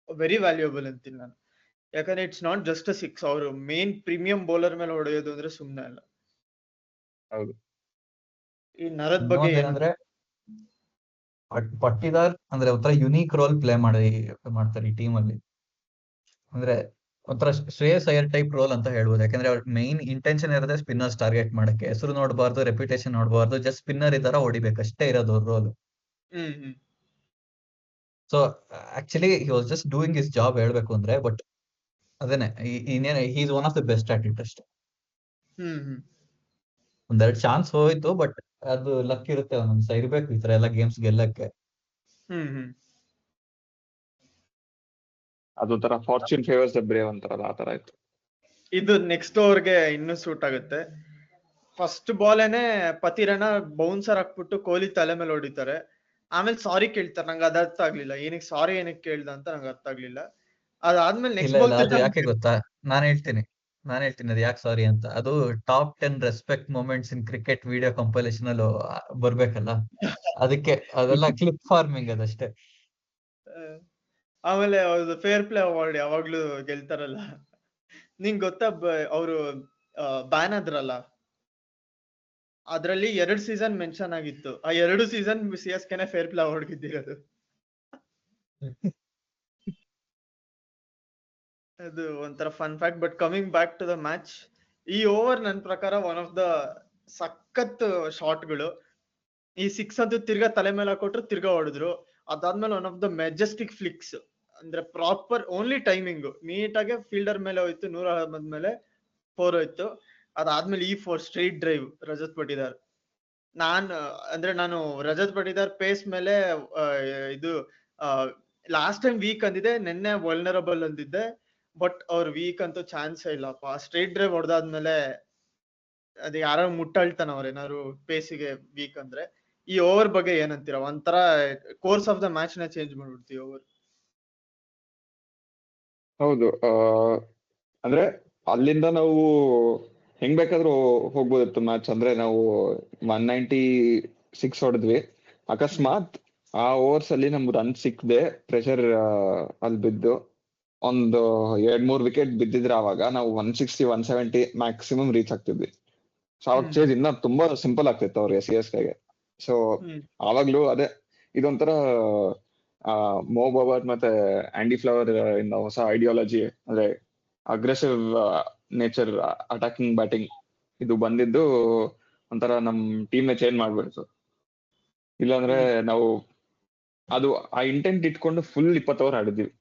ವೆರಿ ವ್ಯಾಲ್ಯೂಯಬಲ್ ಅಂತೀನಿ ನಾನು. ಯಾಕಂದ್ರೆ ಇಟ್ಸ್ ನಾಟ್ ಜಸ್ಟ್ ಅ 6, ಅವರು ಮೇನ್ ಪ್ರೀಮಿಯಂ ಬೌಲರ್ ಮೇಲೆ ಹೊಡೆಯೋದು ಅಂದ್ರೆ ಸುಮ್ನೆ ಅಲ್ಲ. ಹೌದು. ಈ ನರದ್ ಬಗ್ಗೆ ಏನಂದ್ರೆ ಪಟ್ಟಿದಾರ್ ಅಂದ್ರೆ ಒಂಥರ ಯುನೀಕ್ ರೋಲ್ ಪ್ಲೇ ಮಾಡ್ತಾರೆ ಈ ಟೀಮ್ ಅಲ್ಲಿ. ಅಂದ್ರೆ ಒಂಥರ ಶ್ರೇಯಸ್ ಅಯ್ಯರ್ ಟೈಪ್ ರೋಲ್ ಅಂತ ಹೇಳ್ಬೋದು. ಯಾಕಂದ್ರೆ ಅವ್ರ ಮೈನ್ ಇಂಟೆನ್ಷನ್ ಇರೋದೇ ಸ್ಪಿನ್ನರ್ಸ್ ಟಾರ್ಗೆಟ್ ಮಾಡಕ್ಕೆ. ಹೆಸರು ನೋಡಬಾರ್ದು, ರೆಪ್ಯುಟೇಷನ್ ನೋಡಬಾರ್ದು, ಜಸ್ಟ್ ಸ್ಪಿನ್ನರ್ ಇದಾರ ಹೊಡಿಬೇಕಷ್ಟೇ ಇರೋದು ಅವ್ರ role. So actually he was just doing his job ಹೇಳ್ಬೇಕು ಅಂದ್ರೆ. ಬಟ್ ಅದೇನೆ, is one of the best at it ಅಷ್ಟೇ. ಒಂದೆರಡು ಚಾನ್ಸ್ ಹೋಯ್ತು, ಬಟ್ ಅದು ಲಕ್ ಇರುತ್ತೆ ಒಂದೊಂದ್ಸ, ಇರ್ಬೇಕು ಈ ತರ ಎಲ್ಲ ಗೇಮ್ಸ್ ಗೆಲ್ಲಕ್ಕೆ. ಅದೊಂಥರ ಫಾರ್ಚೂನ್ ಫೇವರ್ಸ್ ದ ಬ್ರೇವ್ ಅಂತಾರಲ್ಲ, ಆ ತರ ಆಯ್ತು. ಇದು ನೆಕ್ಸ್ಟ್ ಓವರ್ಗೆ ಇನ್ನೂ ಸೂಟ್ ಆಗುತ್ತೆ. ಫಸ್ಟ್ ಬಾಲೇನೆ ಪತಿರಣ ಬೌನ್ಸರ್ ಹಾಕ್ಬಿಟ್ಟು ಕೊಹ್ಲಿ ತಲೆ ಮೇಲೆ ಹೊಡಿತಾರೆ. ಆಮೇಲೆ ಸಾರಿ ಕೇಳ್ತಾರೆ. ನಂಗೆ ಅದ ಅರ್ಥ ಆಗ್ಲಿಲ್ಲ, ಏನಕ್ಕೆ ಸಾರಿ ಏನಕ್ಕೆ ಕೇಳ್ದ ಅಂತ ನಂಗೆ ಅರ್ಥ ಆಗ್ಲಿಲ್ಲ. ಅದಾದ್ಮೇಲೆ ನೆಕ್ಸ್ಟ್ ಬಾಲ್ ಅದು ಯಾಕೆ ಗೊತ್ತಾ, ನಾನ್ ಹೇಳ್ತೀನಿ ಅದು ಯಾಕೆ ಸಾರಿ ಅಂತ. ಅದು ಟಾಪ್ 10 ರೆಸ್ಪೆಕ್ಟ್ ಮೂಮೆಂಟ್ಸ್ ಇನ್ ಕ್ರಿಕೆಟ್ ವಿಡಿಯೋ ಕಂಪೈಲೇಷನ್ ಅಲ್ಲಿ ಬರ್ಬೇಕಲ್ಲ, ಅದಕ್ಕೆ ಅದೆಲ್ಲ ಕ್ಲಿಪ್ ಫಾರ್ಮಿಂಗ್ ಅದಷ್ಟೇ. ಆಮೇಲೆ ಅವ್ರದ್ದು ಫೇರ್ ಪ್ಲೇ ಅವಾರ್ಡ್ ಯಾವಾಗ್ಲೂ ಗೆಲ್ತಾರಲ್ಲ. ನಿಂಗ್ ಗೊತ್ತಾ, ಅವರು ಬ್ಯಾನ್ ಆದ್ರಲ್ಲ, ಅದ್ರಲ್ಲಿ 2 ಸೀಸನ್ ಮೆನ್ಷನ್ ಆಗಿತ್ತು. ಆ 2 ಸೀಸನ್ CSKನೇ ಫೇರ್ ಪ್ಲೇ ಅವಾರ್ಡ್ ಗೆದ್ದಿರೋದು. ಅದು ಒಂಥರ fun fact. But coming back to the match, ಈ ಓವರ್ ನನ್ನ ಪ್ರಕಾರ ಒನ್ ಆಫ್ ದ ಸಖತ್ ಶಾಟ್ಗಳು. ಈ 6 ಅಂತೂ ತಿರ್ಗಾ ತಲೆ ಮೇಲೆ ಹಾಕೊಟ್ರು, ತಿರ್ಗಾ ಹೊಡೆದ್ರು. ಅದಾದ್ಮೇಲೆ one of the Majestic Flix, ಅಂದ್ರೆ ಪ್ರಾಪರ್ ಓನ್ಲಿ ಟೈಮಿಂಗ್ ನೀಟಾಗೆ ಫೀಲ್ಡರ್ ಮೇಲೆ ಹೋಯ್ತು, 100 ಮೇಲೆ 4 ಹೋಯ್ತು. ಅದಾದ್ಮೇಲೆ ಈ 4 ಸ್ಟ್ರೈಟ್ ಡ್ರೈವ್ ರಜತ್ ಪಟಿದಾರ್. ನಾನು ರಜತ್ ಪಟಿದಾರ್ ಪೇಸ್ ಮೇಲೆ ಇದು ಲಾಸ್ಟ್ ಟೈಮ್ ವೀಕ್ ಅಂದಿದ್ದೆ, ನಿನ್ನೆ ವಲ್ನರಬಲ್ ಅಂದಿದ್ದೆ. ಬಟ್ ಅವ್ರ ವೀಕ್ ಅಂತೂ ಚಾನ್ಸ್ ಇಲ್ಲಪ್ಪ. ಸ್ಟ್ರೈಟ್ ಡ್ರೈವ್ ಹೊಡೆದಾದ್ಮೇಲೆ ಅದು ಯಾರು ಮುಟ್ಟಳ್ತಾನ ಅವ್ರ ಏನಾದ್ರು ಪೇಸಿಗೆ ವೀಕ್ ಅಂದ್ರೆ. ಈ ಓವರ್ ಬಗ್ಗೆ ಏನಂತೀರ? ಒಂಥರ ಕೋರ್ಸ್ ಆಫ್ ದ ಮ್ಯಾಚ್ ನ ಚೇಂಜ್ ಮಾಡ್ಬಿಡ್ತೀವಿ ಓವರ್. ಹೌದು, ಅಂದ್ರೆ ಅಲ್ಲಿಂದ ನಾವು ಹೆಂಗ್ ಬೇಕಾದ್ರೂ ಹೋಗ್ಬೋದಿತ್ತು ಮ್ಯಾಚ್. ಅಂದ್ರೆ ನಾವು 196 ಹೊಡೆದ್ವಿ. ಅಕಸ್ಮಾತ್ ಆ ಓವರ್ಸ್ ಅಲ್ಲಿ ನಮ್ಗೆ ರನ್ ಸಿಕ್ಕದೆ ಪ್ರೆಷರ್ ಅಲ್ಲಿ ಬಿದ್ದು ಒಂದು 2-3 ವಿಕೆಟ್ ಬಿದ್ದಿದ್ರೆ ಅವಾಗ ನಾವು 160 170 ಮ್ಯಾಕ್ಸಿಮಮ್ ರೀಚ್ ಆಗ್ತಿದ್ವಿ. ಸೊ ಅವಾಗ ಚೇಂಜ್ ಇನ್ನ ತುಂಬಾ ಸಿಂಪಲ್ ಆಗ್ತಿತ್ತು ಅವ್ರಿಗೆ, CSKಗೆ. ಸೊ ಆವಾಗ್ಲೂ ಅದೇ ಇದೊಂಥರ ಮೋ ಬಾಬರ್ ಮತ್ತೆ ಆಂಡಿ ಫ್ಲವರ್ ಇಂದ ಹೊಸ ಐಡಿಯಾಲಜಿ, ಅಂದ್ರೆ ಅಗ್ರೆಸಿವ್ ನೇಚರ್ ಅಟ್ಯಾಕಿಂಗ್ ಬ್ಯಾಟಿಂಗ್ ಇದು ಬಂದಿದ್ದು ಒಂಥರ ನಮ್ ಟೀಮ್ ನ ಚೇಂಜ್ ಮಾಡ್ಬಿಡ್ತು. ಇಲ್ಲಾಂದ್ರೆ ನಾವು ಅದು ಆ ಇಂಟೆಂಟ್ ಇಟ್ಕೊಂಡು ಫುಲ್ 20 ಓವರ್ ಆಡಿದ್ವಿ.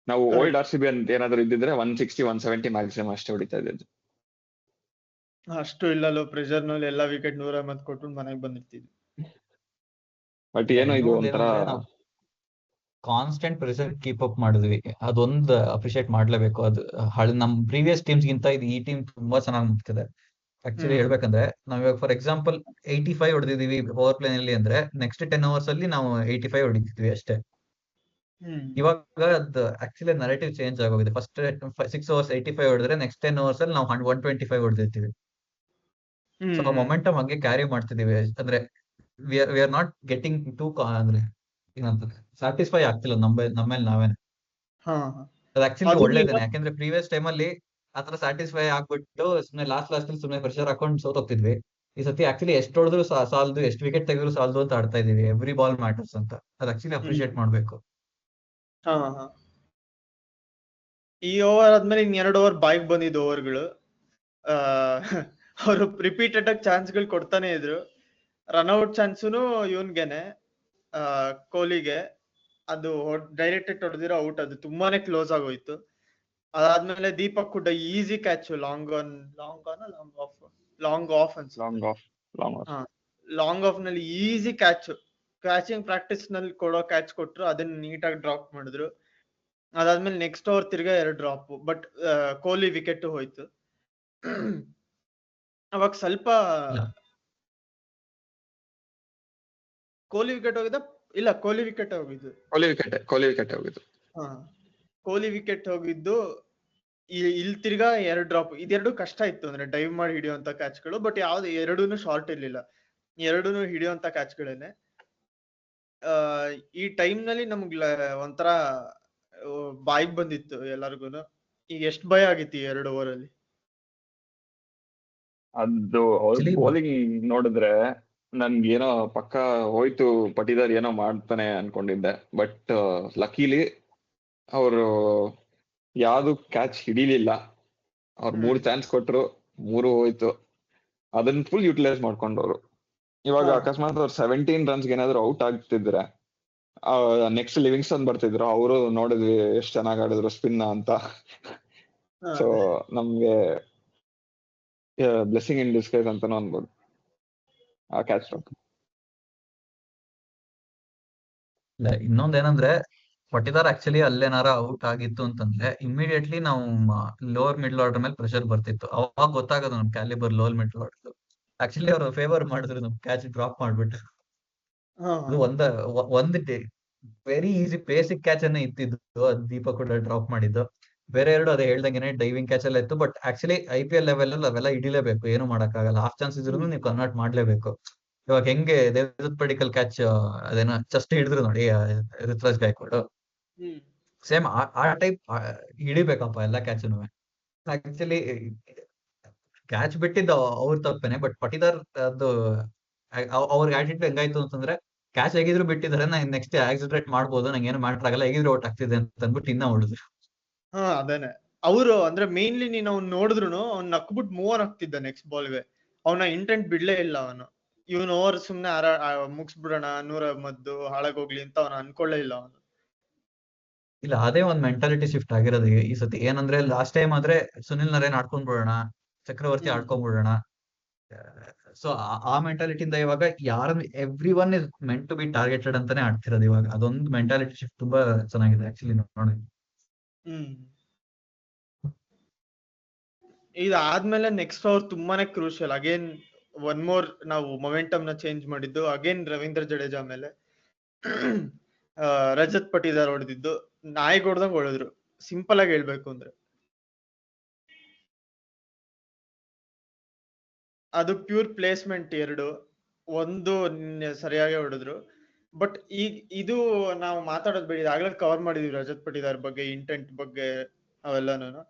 ನಾವು ಓಲ್ಡ್ RCB ಅಂತ ಏನಾದ್ರು ಇದ್ದಿದ್ರೆ 160 170 ಮ್ಯಾಕ್ಸಿಮಮ್ ಅಷ್ಟೇ ಹೊಡಿತಾ ಇದ್ದಿದ್ದು. ಅಷ್ಟು ಇಲ್ಲಲ್ಲೋ, ಪ್ರೆಷರ್ ನಲ್ಲಿ ಎಲ್ಲಾ ವಿಕೆಟ್ 150 ಕೊಟ್ಟು ಮನೆಗೆ ಬಂದಿರ್ತಿದ್ವಿ. ಬಟ್ ಏನೋ ಇದು ಒಂಥರ ಕಾನ್ಸ್ಟೆಂಟ್ ಪ್ರೆಷರ್ ಕೀಪ್ ಅಪ್ ಮಾಡಿದ್ವಿ, ಅದೊಂದು ಅಪ್ರಿಶಿಯೇಟ್ ಮಾಡ್ಲೇಬೇಕು. ಅದು ನಮ್ ಪ್ರೀವಿಯಸ್ ಟೀಮ್ಸ್ ಗಿಂತ ಈ ಟೀಮ್ ತುಂಬಾ ಚೆನ್ನಾಗಿ ಮುಗ್ತಿದೆ. ಆಕ್ಚುಲಿ ಹೇಳ್ಬೇಕಂದ್ರೆ ನಾವ್ ಇವಾಗ ಫಾರ್ ಎಕ್ಸಾಂಪಲ್ 85 ಹೊಡೆದಿದೀವಿ ಪವರ್ ಪ್ಲೇ ನಲ್ಲಿ ಅಂದ್ರೆ, ನೆಕ್ಸ್ಟ್ 10 ಅವರ್ಸ್ ಅಲ್ಲಿ ನಾವು 85 ಹೊಡಿತಿದ್ವಿ ಅಷ್ಟೇ. ಇವಾಗ ಅದು ಆಕ್ಚುಲಿ ನರೇಟಿವ್ ಚೇಂಜ್ ಆಗೋಗಿದೆ. ಫಸ್ಟ್ 6 ಅವರ್ಸ್ 85 ಹೊಡೆದ್ರೆ ನೆಕ್ಸ್ಟ್ 10 ಅವರ್ಸ್ ಅಲ್ಲಿ ನಾವು 125 ಹೊಡೆದಿರ್ತೀವಿ. ಸೊ ಮೊಮೆಂಟಮ್ ಹಂಗೆ ಕ್ಯಾರಿ ಮಾಡ್ತಿದೀವಿ. ಅಂದ್ರೆ we are not getting to ಅಂದ್ರೆ ಸ್ಯಾಟಿಸ್ಫೈ ಆಗ್ತಿಲ್ಲ ನಮ್ಮೇಲೆ ನಾವೇನೆ. ಅದು ಆಕ್ಚುಲಿ ಅದು ಒಳ್ಳೇದೇನೆ, ಯಾಕಂದ್ರೆ ಪ್ರೀವಿಯಸ್ ಟೈಮ್ ಅಲ್ಲಿ ಆತರ ಸ್ಯಾಟಿಸ್ಫೈ ಆಗ್ಬಿಟ್ಟು ಸುಮ್ನೆ ಲಾಸ್ಟ್ ಅಲ್ಲಿ ಸುಮ್ನೆ ಪ್ರೆಷರ್ ಹಾಕೊಂಡು ಸೋತೋಗ್ತಿದ್ವಿ. ಈ ಸತಿ ಆಕ್ಚುಲಿ ಎಷ್ಟು ಹೊಡೆದ್ರು ಸಾಲದು, ಎಷ್ಟು ವಿಕೆಟ್ ತೆಗೆದ್ರು ಸಾಲದು ಅಂತ ಆಡ್ತಾ ಇದೀವಿ. ಎವ್ರಿ ಬಾಲ್ ಮ್ಯಾಟರ್ಸ್ ಅಂತ, ಅದು ಆಕ್ಚುಲಿ ಅಪ್ರಿಶಿಯೇಟ್ ಮಾಡ್ಬೇಕು. ಹಾ ಹಾ ಈ ಓವರ್ ಆದ್ಮೇಲೆ ಇನ್ 2 ಓವರ್ ಬಾಯ್ಗೆ ಬಂದಿದ್ದು ಓವರ್ಗಳು. ಅವರು ರಿಪೀಟೆಡ್ ಆಗಿ ಚಾನ್ಸ್ಗಳು ಕೊಡ್ತಾನೆ ಇದ್ರು. ರನ್ಔಟ್ ಚಾನ್ಸುನು ಇವನ್ಗೆನೆ, ಕೊಹ್ಲಿಗೆ. ಅದು ಡೈರೆಕ್ಟ್ ಹೊಡೆದಿರೋ ಔಟ್, ಅದು ತುಂಬಾನೇ ಕ್ಲೋಸ್ ಆಗೋಯ್ತು. ಅದಾದ್ಮೇಲೆ Deepak Hooda easy catch, long off ಅನ್ಸುತ್ತೆ. ಲಾಂಗ್ ಆಫ್ ನಲ್ಲಿ ಈಸಿ ಕ್ಯಾಚಿಂಗ್ ಪ್ರಾಕ್ಟೀಸ್ ನಲ್ಲಿ ಕೊಡೋ ಕ್ಯಾಚ್ ಕೊಟ್ರು, ಅದನ್ನ ನೀಟಾಗಿ ಡ್ರಾಪ್ ಮಾಡಿದ್ರು. ಅದಾದ್ಮೇಲೆ ನೆಕ್ಸ್ಟ್ ಓವರ್ ತಿರ್ಗಾ 2 ಡ್ರಾಪ್, ಬಟ್ ಕೊಹ್ಲಿ ವಿಕೆಟ್ ಹೋಯ್ತು. ಅವಾಗ ಸ್ವಲ್ಪ ಕೊಹ್ಲಿ ವಿಕೆಟ್ ಹೋಗಿದ್ದ, ಇಲ್ಲ ಕೊಹ್ಲಿ ವಿಕೆಟ್ ಹೋಗಿದ್ದು, ಕೊಹ್ಲಿ ವಿಕೆಟ್ ಹೋಗಿದ್ದು. ಇಲ್ಲಿ ತಿರ್ಗಾ 2 ಡ್ರಾಪ್. ಇದೆರಡು ಕಷ್ಟ ಇತ್ತು, ಅಂದ್ರೆ ಡೈವ್ ಮಾಡಿ ಹಿಡಿಯುವಂತ ಕ್ಯಾಚ್ಗಳು, ಬಟ್ ಯಾವ್ದು ಎರಡೂನು ಶಾರ್ಟ್ ಇರ್ಲಿಲ್ಲ, ಎರಡೂನು ಹಿಡಿಯುವಂತ ಕ್ಯಾಚ್ಗಳೇನೆ. ಈ ಟೈಮ್ ನಲ್ಲಿ ನಮ್ಗ್ ಒಂಥರ ಬಾಯ್ಗ್ ಬಂದಿತ್ತು ಎಲ್ಲಾರ್ಗುನು. ಈಗ ಎಷ್ಟ್ ಭಯ ಆಗಿತ್ತು ಈ 2 ಓವರ್ ಅಲ್ಲಿ. ಅದು ಬೌಲಿಂಗ್ ನೋಡಿದ್ರೆ ನನ್ಗೇನೋ ಪಕ್ಕ ಹೋಯ್ತು, ಪಟಿದಾರ್ ಏನೋ ಮಾಡ್ತಾನೆ ಅನ್ಕೊಂಡಿದ್ದೆ. ಬಟ್ ಲಕ್ಕೀಲಿ ಅವರು ಯಾವ್ದು ಕ್ಯಾಚ್ ಹಿಡಿಲಿಲ್ಲ. ಅವ್ರು 3 ಚಾನ್ಸ್ ಕೊಟ್ರು, 3 ಹೋಯ್ತು. ಅದನ್ನ ಫುಲ್ ಯುಟಿಲೈಸ್ ಮಾಡ್ಕೊಂಡವ್ರು. ಇವಾಗ ಅಕಸ್ಮಾತ್ ಅವ್ರು 17 ರನ್ಸ್ಗೆ ಏನಾದ್ರು ಔಟ್ ಆಗ್ತಿದ್ರೆ ನೆಕ್ಸ್ಟ್ ಲಿವಿಂಗ್ಸ್ಟನ್ ಬರ್ತಿದ್ರು. ಅವರು ನೋಡಿದ್ವಿ ಎಷ್ಟ್ ಚೆನ್ನಾಗ್ ಆಡಿದ್ರು ಸ್ಪಿನ್ ಅಂತ. ಸೊ ನಮ್ಗೆ ಬ್ಲೆಸ್ಸಿಂಗ್ ಇನ್ ಡಿಸ್ಗೈಸ್ ಅಂತಾನು ಅನ್ಬೋದು ಆ ಕ್ಯಾಚ್. ಇನ್ನೊಂದೇನಂದ್ರೆ, ಪಟಿದಾರ್ ಆಕ್ಚುಲಿ ಅಲ್ಲೇನಾರ ಔಟ್ ಆಗಿತ್ತು ಅಂತಂದ್ರೆ ಇಮಿಡಿಯೇಟ್ಲಿ ನಾವು ಲೋವರ್ ಮಿಡ್ಲ್ ಆರ್ಡರ್ ಮೇಲೆ ಪ್ರೆಷರ್ ಬರ್ತಿತ್ತು. ಅವಾಗ ಗೊತ್ತಾಗೋದು ನಮ್ calibre lower middle order. Actually ಅವರು ಫೇವರ್ ಮಾಡಿದ್ರು ನಮ್ ಕ್ಯಾಚ್ ಡ್ರಾಪ್ ಮಾಡ್ಬಿಟ್ಟು. ಅದು ಒಂದ್ ವೆರಿ ಈಸಿ ಬೇಸಿಕ್ ಕ್ಯಾಚ್ ಅನ್ನೇ ಇತ್ತಿದ್ದು, ಅದು ದೀಪಕ್ ಕೂಡ ಡ್ರಾಪ್ ಮಾಡಿದ್ದು. ಬೇರೆ 2 ಅದೇ ಹೇಳ್ದಂಗೆ ಡೈವಿಂಗ್ ಕ್ಯಾಚ್ ಎಲ್ಲ ಇತ್ತು. ಬಟ್ ಆಕ್ಚುಲಿ IPL ಲೆವೆಲ್ ಅಲ್ಲಿ ಅವೆಲ್ಲ ಹಿಡಿಲೇಬೇಕು, ಏನು ಮಾಡಕ್ಕಾಗಲ್ಲ. ಹಾಫ್ ಚಾನ್ಸ್ ಇದ್ರು ನೀವು ಕನ್ವರ್ಟ್ ಮಾಡ್ಲೇಬೇಕು. ಇವಾಗ ಹೆಂಗೆ ದೇವದತ್ ಪಡಿಕಲ್ ಕ್ಯಾಚ್ ಅದೇನೋ ಜಸ್ಟ್ ಹಿಡಿದ್ರು ನೋಡಿ ಋತುರಾಜ್ ಗಾಯಕ್ವಾಡ್, ಸೇಮ್ ಆ ಟೈಪ್ ಹಿಡಿಬೇಕಪ್ಪ ಎಲ್ಲ ಕ್ಯಾಚ್ನು. ಆಕ್ಚುಲಿ ಕ್ಯಾಚ್ ಬಿಟ್ಟಿದ್ದು ಅವ್ರ ತಪ್ಪೇನೆ, ಬಟ್ ಪಟಿದಾರ್ ಅದು ಅವ್ರ ಆಟಿಟ್ಯೂಡ್ ಹೆಂಗಾಯ್ತು ಅಂತಂದ್ರೆ, ಕ್ಯಾಚ್ ಹೇಗಿದ್ರು ಬಿಟ್ಟಿದ್ದಾರೆ, ನಾನು ನೆಕ್ಸ್ಟ್ ಆಕ್ಸಿಲರೇಟ್ ಮಾಡ್ಬೋದು, ನಂಗೆ ಏನು ಮ್ಯಾಟರ್ ಆಗಲ್ಲ, ಹೇಗಿದ್ರು ಔಟ್ ಆಗ್ತಿದೆ ಅಂತ ಅಂದ್ಬಿಟ್ಟು ಇನ್ನ ಹೊಡೆದ್ರು. ಅದೇನೆ ಅವರು ಅಂದ್ರೆ ಮೇನ್ಲಿ ನೀನ್ ಅವ್ನ್ ನೋಡಿದ್ರು ಅವ್ನ್ ನಕ್ಬಿಟ್ಟು ಮೂವ್ ಆನ್ ಆಗ್ತಿದ್ದ ನೆಕ್ಸ್ಟ್ ಬಾಲ್ಗೆ. ಅವನ ಇಂಟೆಂಟ್ ಬಿಡ್ಲೇ ಇಲ್ಲ ಅವನು. ಇವನ್ ಓವರ್ ಸುಮ್ನೆ ಮುಗಿಸ್ಬಿಡೋಣ 100 ಹಾಳಾಗೋಗ್ಲಿ ಅಂತ ಅವನು ಅನ್ಕೊಳ್ಳೇ ಇಲ್ಲ ಅವನು. ಇಲ್ಲ, ಅದೇ ಒಂದ್ ಮೆಂಟಾಲಿಟಿ ಶಿಫ್ಟ್ ಆಗಿರೋದು ಈ ಸತಿ. ಏನಂದ್ರೆ ಲಾಸ್ಟ್ ಟೈಮ್ ಆದ್ರೆ ಸುನಿಲ್ ನರೇನ್ ಆಡ್ಕೊಂಡ್ಬಿಡೋಣ, ಚಕ್ರವರ್ತಿ ಆಡ್ಕೊಂಡ್ಬಿಡೋಣ. ಸೊ ಆ ಮೆಂಟಾಲಿಟಿಯಿಂದ ಇವಾಗ everyone is meant to be targeted ಅಂತಾನೆ ಆಡ್ತಿರೋದು ಇವಾಗ. ಅದೊಂದು ಮೆಂಟಾಲಿಟಿ ಶಿಫ್ಟ್ ತುಂಬಾ ಚೆನ್ನಾಗಿದೆ ಆಕ್ಚುಲಿ ನೋಡಿ. ಇದಾದ್ಮೇಲೆ ನೆಕ್ಸ್ಟ್ ಓವರ್ ತುಂಬಾನೇ ಕ್ರೂಷಿಯಲ್. ಅಗೇನ್ ಒನ್ ಮೋರ್ ನಾವು ಮೊಮೆಂಟಮ್ ನ ಚೇಂಜ್ ಮಾಡಿದ್ದು. ಅಗೇನ್ ರವೀಂದ್ರ ಜಡೇಜಾ ಮೇಲೆ ರಜತ್ ಪಟಿದಾರ್ ಹೊಡೆದಿದ್ದು ನಾಯಿಗೆ ಹೊಡೆದಂಗ್ ಹೊಡೆದ್ರು, ಸಿಂಪಲ್ ಆಗಿ ಹೇಳ್ಬೇಕು ಅಂದ್ರೆ. ಅದು ಪ್ಯೂರ್ ಪ್ಲೇಸ್ಮೆಂಟ್. 2 ಸರಿಯಾಗಿ ಹೊಡೆದ್ರು. ಬಟ್ ಈಗ ಇದು ನಾವು ಮಾತಾಡೋದು ಬೇಡ, ಆಗ್ಲೇ ಕವರ್ ಮಾಡಿದೀವಿ ರಜತ್ ಪಟಿದಾರ್ ಬಗ್ಗೆ, ಇಂಟೆಂಟ್ ಬಗ್ಗೆ ಅವೆಲ್ಲಾನು.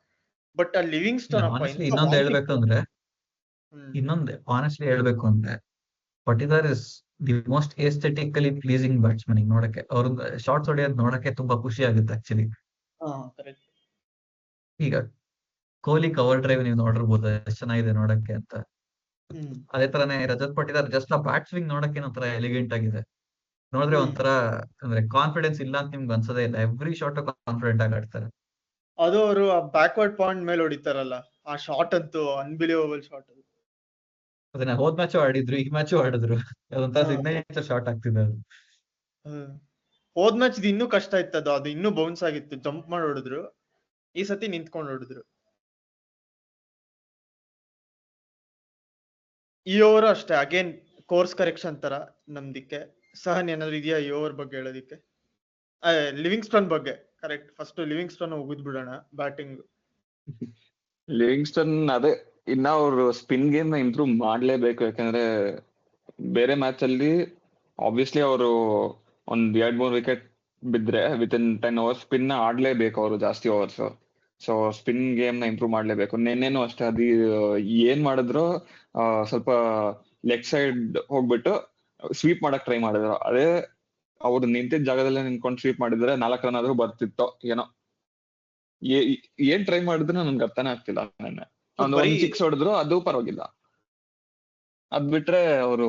ಬಟ್ ಆ ಲಿವಿಂಗ್ಸ್ಟನ್ ಇನ್ನೊಂದು ಆನೆಸ್ಟ್ಲಿ ಹೇಳ್ಬೇಕು ಅಂದ್ರೆ, Patidar is the most aesthetically pleasing batsman ನೋಡಕ್ಕೆ. ಅವ್ರ ಶಾರ್ಟ್ಸ್ ಹೊಡೆಯೋದು ನೋಡಕ್ಕೆ ತುಂಬಾ ಖುಷಿ ಆಗುತ್ತೆ ಆಕ್ಚುಲಿ. ಈಗ ಕೊಹ್ಲಿ ಕವರ್ ಡ್ರೈವ್ ನೀವು ನೋಡಿರ್ಬೋದು ಎಷ್ಟು ಚೆನ್ನಾಗಿದೆ ನೋಡಕ್ಕೆ ಅಂತ. ಅದೇ ತರನೇ ರಜತ್ ಪಟಿದಾರ್ ಜಸ್ಟ್ ಆ ಬ್ಯಾಟ್ ಸ್ವಿಂಗ್ ನೋಡಕ್ಕೆ ಒಂಥರ ಎಲಿಗೆಂಟ್ ಆಗಿದೆ. ನೋಡಿದ್ರೆ ಒಂಥರ ಅಂದ್ರೆ ಕಾನ್ಫಿಡೆನ್ಸ್ ಇಲ್ಲ ಅಂತ ನಿಮ್ಗೆ ಅನ್ಸೋದೇ ಇಲ್ಲ. ಎವ್ರಿ ಶಾಟ್ ಕಾನ್ಫಿಡೆಂಟ್ ಆಗಿ ಆಡ್ತಾರೆ. ಅದು ಅವರು ಬ್ಯಾಕ್ವರ್ಡ್ ಪಾಯಿಂಟ್ ಮೇಲೆ ಹೊಡಿತಾರಲ್ಲ, ಆ ಶಾಟ್ ಅಂತೂ ಅನ್ಬಿಲಿಯಬಲ್ ಶಾಟ್. ಅದನ್ನ ಹೋದ್ ಮ್ಯಾಚ್ ಆಡಿದ್ರು, ಈ ಮ್ಯಾಚ್ ಆಡಿದ್ರು. ಅದೊಂಥರ ಸಿಗ್ನೇಚರ್ ಶಾಟ್ ಆಗ್ತಿದೆ ಅದು. ಹೋದ್ ಮ್ಯಾಚ್ ಇನ್ನೂ ಕಷ್ಟ ಇತ್ತದು, ಅದು ಇನ್ನೂ ಬೌನ್ಸ್ ಆಗಿತ್ತು. ಜಂಪ್ ಮಾಡಿ ಹೊಡಿದ್ರು, ಈ ಸತಿ ನಿಂತ್ಕೊಂಡು ಹೊಡಿದ್ರು. ಈ ಓವರ್ ಅಷ್ಟೇ ಅಗೇನ್ ಕೋರ್ಸ್ ಕರೆಕ್ಷನ್ ತರ ನಮ್ದಿಕ್ಕೆ. ಸಹನ್ ಏನಾದ್ರು ಇದೆಯಾ ಈ ಓವರ್ ಬಗ್ಗೆ ಹೇಳೋದಿಕ್ಕೆ? ಲಿವಿಂಗ್ಸ್ಟನ್ ಬಗ್ಗೆ ಕರೆಕ್ಟ್. ಫಸ್ಟ್ ಲಿವಿಂಗ್ಸ್ಟನ್ ಹೋಗುದ್ ಬಿಡೋಣ ಬ್ಯಾಟಿಂಗ್. ಲಿವಿಂಗ್ಸ್ಟನ್ ಅದೇ ಇನ್ನ ಅವ್ರು ಸ್ಪಿನ್ ಗೇಮ್ ನ ಇಂಪ್ರೂವ್ ಮಾಡ್ಲೇಬೇಕು. ಯಾಕಂದ್ರೆ ಬೇರೆ ಮ್ಯಾಚ್ ಅಲ್ಲಿ ಆಬ್ವಿಯಸ್ಲಿ ಅವರು ಒಂದ್ 2-3 ವಿಕೆಟ್ ಬಿದ್ರೆ ವಿತಿನ್ 10 ಓವರ್ಸ್ ಸ್ಪಿನ್ ಆಡ್ಲೇಬೇಕು ಅವರು ಜಾಸ್ತಿ ಓವರ್ಸ್. ಸೊ ಸ್ಪಿನ್ ಗೇಮ್ ನ ಇಂಪ್ರೂವ್ ಮಾಡ್ಲೇಬೇಕು. ನಿನ್ನೆನೂ ಅಷ್ಟೇ, ಅದು ಏನ್ ಮಾಡಿದ್ರು ಸ್ವಲ್ಪ ಲೆಗ್ ಸೈಡ್ ಹೋಗ್ಬಿಟ್ಟು ಸ್ವೀಪ್ ಮಾಡಕ್ ಟ್ರೈ ಮಾಡಿದ್ರು. ಅದೇ ಅವ್ರು ನಿಂತಿದ್ದ ಜಾಗದಲ್ಲೇ ನಿಂತ್ಕೊಂಡು ಸ್ವೀಪ್ ಮಾಡಿದ್ರೆ 4 ರನ್ ಆದ್ರೂ ಬರ್ತಿತ್ತೋ ಏನೋ. ಏನ್ ಟ್ರೈ ಮಾಡಿದ್ರು ನನ್ಗೆ ಅರ್ಥನೇ ಆಗ್ತಿಲ್ಲ. ನೆನ್ನೆ ಒಂದು ಬರೀ 6 ಹೊಡೆದ್ರು, ಅದು ಪರವಾಗಿಲ್ಲ. ಅದ್ ಬಿಟ್ರೆ ಅವರು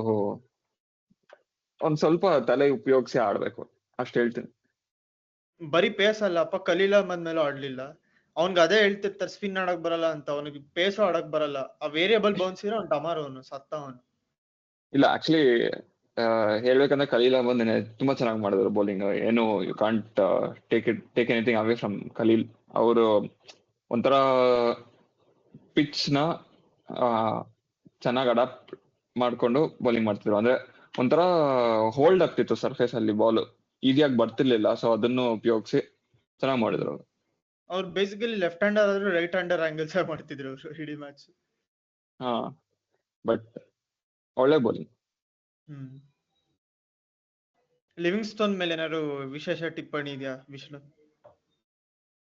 ಒಂದ್ ಸ್ವಲ್ಪ ತಲೆ ಉಪಯೋಗಿಸಿ ಆಡ್ಬೇಕು ಅಷ್ಟ್ ಹೇಳ್ತೀನಿ. ಬರೀ ಪೇಸ್ ಅಲ್ಲಪ್ಪ, ಖಲೀಲ್ ಅಹ್ಮದ್ ಮೇಲೂ ಆಡ್ಲಿಲ್ಲ. ಅವ್ನ್ಗೆ ಅದೇ ಹೇಳ್ತಿರ್ತಾರೆ ಸ್ಪಿನ್ ಆಡಕ್ ಬರಲ್ಲ ಅಂತ. ಅವನಿಗೆ ಪೇಸು ಆಡಕ್ ಬರಲ್ಲ. ಆ ವೇರಿಯಬಲ್ ಬೌನ್ಸ್ ಇರೋ ಅವ್ನು ಡಮಾರ್, ಅವನು ಸತ್ತ ಅವನು. ಇಲ್ಲ ಆಕ್ಚುಲಿ ಹೇಳ್ಬೇಕಂದ್ರೆ ಖಲೀಲ್ ಅಹ್ಮದ್ ತುಂಬಾ ಚೆನ್ನಾಗಿ ಮಾಡಿದ್ರು ಬೌಲಿಂಗ್. ಏನು you can't take anything away from Khaleel. ಅವರು ಒಂಥರ ಪಿಚ್ ನ ಚೆನ್ನಾಗಿ ಅಡಾಪ್ಟ್ ಮಾಡ್ಕೊಂಡು ಬೌಲಿಂಗ್ ಮಾಡ್ತಿದ್ರು. ಅಂದ್ರೆ ಒಂಥರ ಹೋಲ್ಡ್ ಆಗ್ತಿತ್ತು ಸರ್ಫೇಸ್ ಅಲ್ಲಿ, ಬಾಲ್ ಈಸಿಯಾಗಿ ಬರ್ತಿರ್ಲಿಲ್ಲ. ಸೊ ಅದನ್ನು ಉಪಯೋಗಿಸಿ ಚೆನ್ನಾಗಿ ಮಾಡಿದ್ರು ಅವರು. ಅವ್ರು ಬೇಸಿಕಲಿ ಲೆಫ್ಟ್ ಹ್ಯಾಂಡರ್ ಆದ್ರೂ ರೈಟ್ ಹ್ಯಾಂಡರ್ ಆಂಗಲ್ಸ್ ಮಾಡ್ತಿದ್ರು ಅವರು ಇಡೀ ಮ್ಯಾಚ್. ಹಾ, ಬಟ್ ಒಳ್ಳೆ ಬೌಲಿಂಗ್. ಲಿವಿಂಗ್ಸ್ಟೋನ್ ಮೇಲೆ ಏನಾದ್ರು ವಿಶೇಷ ಟಿಪ್ಪಣಿ ಇದೆಯಾ ವಿಷ್ಣು?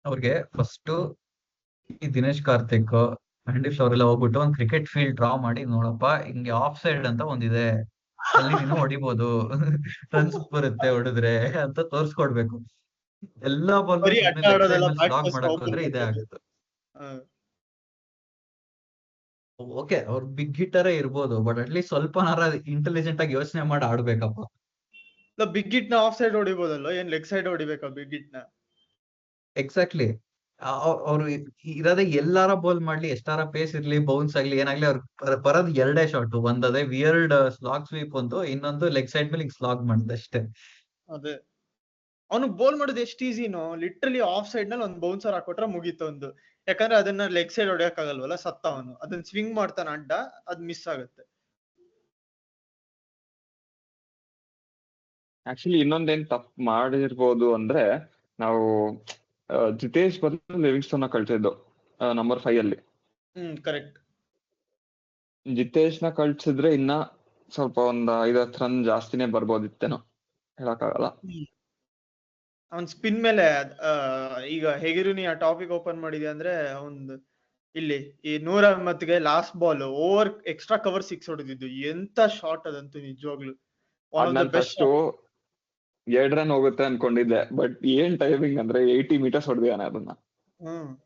ಅವ್ರಿಗೆ ಫಸ್ಟ್ ಈ ದಿನೇಶ್ ಕಾರ್ತಿಕ್, ಹಂಡೀಶ್ ಅವರೆಲ್ಲ ಹೋಗ್ಬಿಟ್ಟು ಒಂದ್ ಕ್ರಿಕೆಟ್ ಫೀಲ್ಡ್ ಡ್ರಾ ಮಾಡಿ, ನೋಡಪ್ಪ ಹಿಂಗೆ ಆಫ್ ಸೈಡ್ ಅಂತ ಒಂದಿದೆ, ಅಲ್ಲಿ ನೀನು ಹೊಡಿಬೋದು, ರನ್ಸ್ ಬರುತ್ತೆ ಹೊಡೆದ್ರೆ ಅಂತ ತೋರ್ಸ್ಕೊಡ್ಬೇಕು. ಎಲ್ಲಾ ಬಾಲ್ ಬರೀ ಅಡ್ಡ ಲೆಗ್ ಸೈಡ್ ಆಡೋದೆಲ್ಲ ಮೇಲೆ ಬ್ಯಾಟ್ ಸ್ಲಾಗ್ ಫಸ್ಟ್ ಮಾಡಕ್ ಓಪನ್ ಹೋದ್ರೆ ಇದೇ ಮಾಡ್ತಾರೆ. ಆಗುತ್ತೆ. ಓಕೆ, ಅವ್ರು ಬಿಗ್ ಹಿಟ್ಟರೇ ಇರ್ಬೋದು, ಬಟ್ ಅಟ್ಲೀಸ್ಟ್ ಸ್ವಲ್ಪನಾರ ಇಂಟೆಲಿಜೆಂಟ್ ಆಗಿ ಯೋಚನೆ ಮಾಡಿ ಆಡ್ಬೇಕಪ್ಪ. ಬಿಗ್ ಹಿಟ್ ನ ಆಫ್ ಸೈಡ್ ಹೊಡಿಬೋದಲ್ಲ, ಏನ್ ಲೆಗ್ ಸೈಡ್ ಹೊಡಿಬೇಕಾ ಬಿಗ್ ಹಿಟ್ ನ? ಎಕ್ಸಾಕ್ಟ್ಲಿ. ಅವ್ರು ಇರೋದೇ ಎಲ್ಲಾರ ಬೌಲ್ ಮಾಡ್ಲಿ, ಎಷ್ಟಾರ ಪೇಸ್ ಇರ್ಲಿ, ಬೌನ್ಸ್ ಆಗ್ಲಿ, ಏನಾಗ್ಲಿ, ಅವ್ರು ಬರೋದ್ 2 ಶಾಟ್. ಒಂದದೇ ವಿಯರ್ಡ್ ಸ್ಲಾಗ್ ಸ್ವೀಪ್, ಇನ್ನೊಂದು ಲೆಗ್ ಸೈಡ್ ಮೇಲೆ ಸ್ಲಾಗ್ ಮಾಡಿದೆ ಅಷ್ಟೇ. ಅದೇ ಅವನು ಬೋಲ್ ಮಾಡೋದು ಎಷ್ಟು ಈಸಿನೋ. ಲಿಟ್ರಲಿ ಆಫ್ ಸೈಡ್ ನಲ್ಲಿ ಒಂದು ಬೌನ್ಸರ್ ಹಾಕೊಟ್ರೆ ಮುಗೀತು ಒಂದು. ಯಾಕಂದ್ರೆ ಅದನ್ನ ಲೆಗ್ ಸೈಡ್ ಹೊಡೆಯಕ್ ಆಗಲ್ವಲ್ಲ, ಸತ್ತ ಅವನು. ಅದನ್ನ ಸ್ವಿಂಗ್ ಮಾಡ್ತಾನ ಅಡ್ಡ, ಅದ್ ಮಿಸ್ ಆಗುತ್ತೆ. ಆಕ್ಚುಲಿ ಇನ್ನೊಂದೇನ್ ತಪ್ಪು ಮಾಡಿರ್ಬೋದು ಅಂದ್ರೆ, ನಾವು ಜಿತೇಶ್ ಬದಲು ಲಿವಿಂಗ್ಸ್ಟೋನ್ ಕಳ್ಸಿದ್ದು ನಂಬರ್ 5 ಅಲ್ಲಿ. ಕರೆಕ್ಟ್. ಜಿತೇಶ್ ನ ಕಳ್ಸಿದ್ರೆ ಇನ್ನ ಸ್ವಲ್ಪ ಒಂದ್ 5-10 ರನ್ ಜಾಸ್ತಿನೇ ಬರ್ಬೋದಿತ್ತೇನೋ, ಹೇಳಕ್ಕಾಗಲ್ಲ. ಅವನ್ ಸ್ಪಿನ್ ಮೇಲೆ ಈಗ ಹೇಗಿರು ನೀ ಆ ಟಾಪಿಕ್ ಓಪನ್ ಮಾಡಿದ್ಯಾ ಅಂದ್ರೆ, ಒಂದು ಇಲ್ಲಿ ಈ ನೂರ್ ಅಹ್ಮದ್ಗೆ last ball over extra cover 6 ಹೊಡೆದಿದ್ದು. ಎಂತ ಶಾಟ್ ಅದಂತೂ ನಿಜವಾಗ್ಲು. ನಾನು ಫಸ್ಟ್ 2 ರನ್ ಹೋಗುತ್ತೆ ಅನ್ಕೊಂಡಿದ್ದೆ, ಬಟ್ ಏನ್ ಟೈಮಿಂಗ್ ಅಂದ್ರೆ 80 ಮೀಟರ್ಸ್ ಹೊಡೆದಿದ್ದಾನೆ ಅದನ್ನ.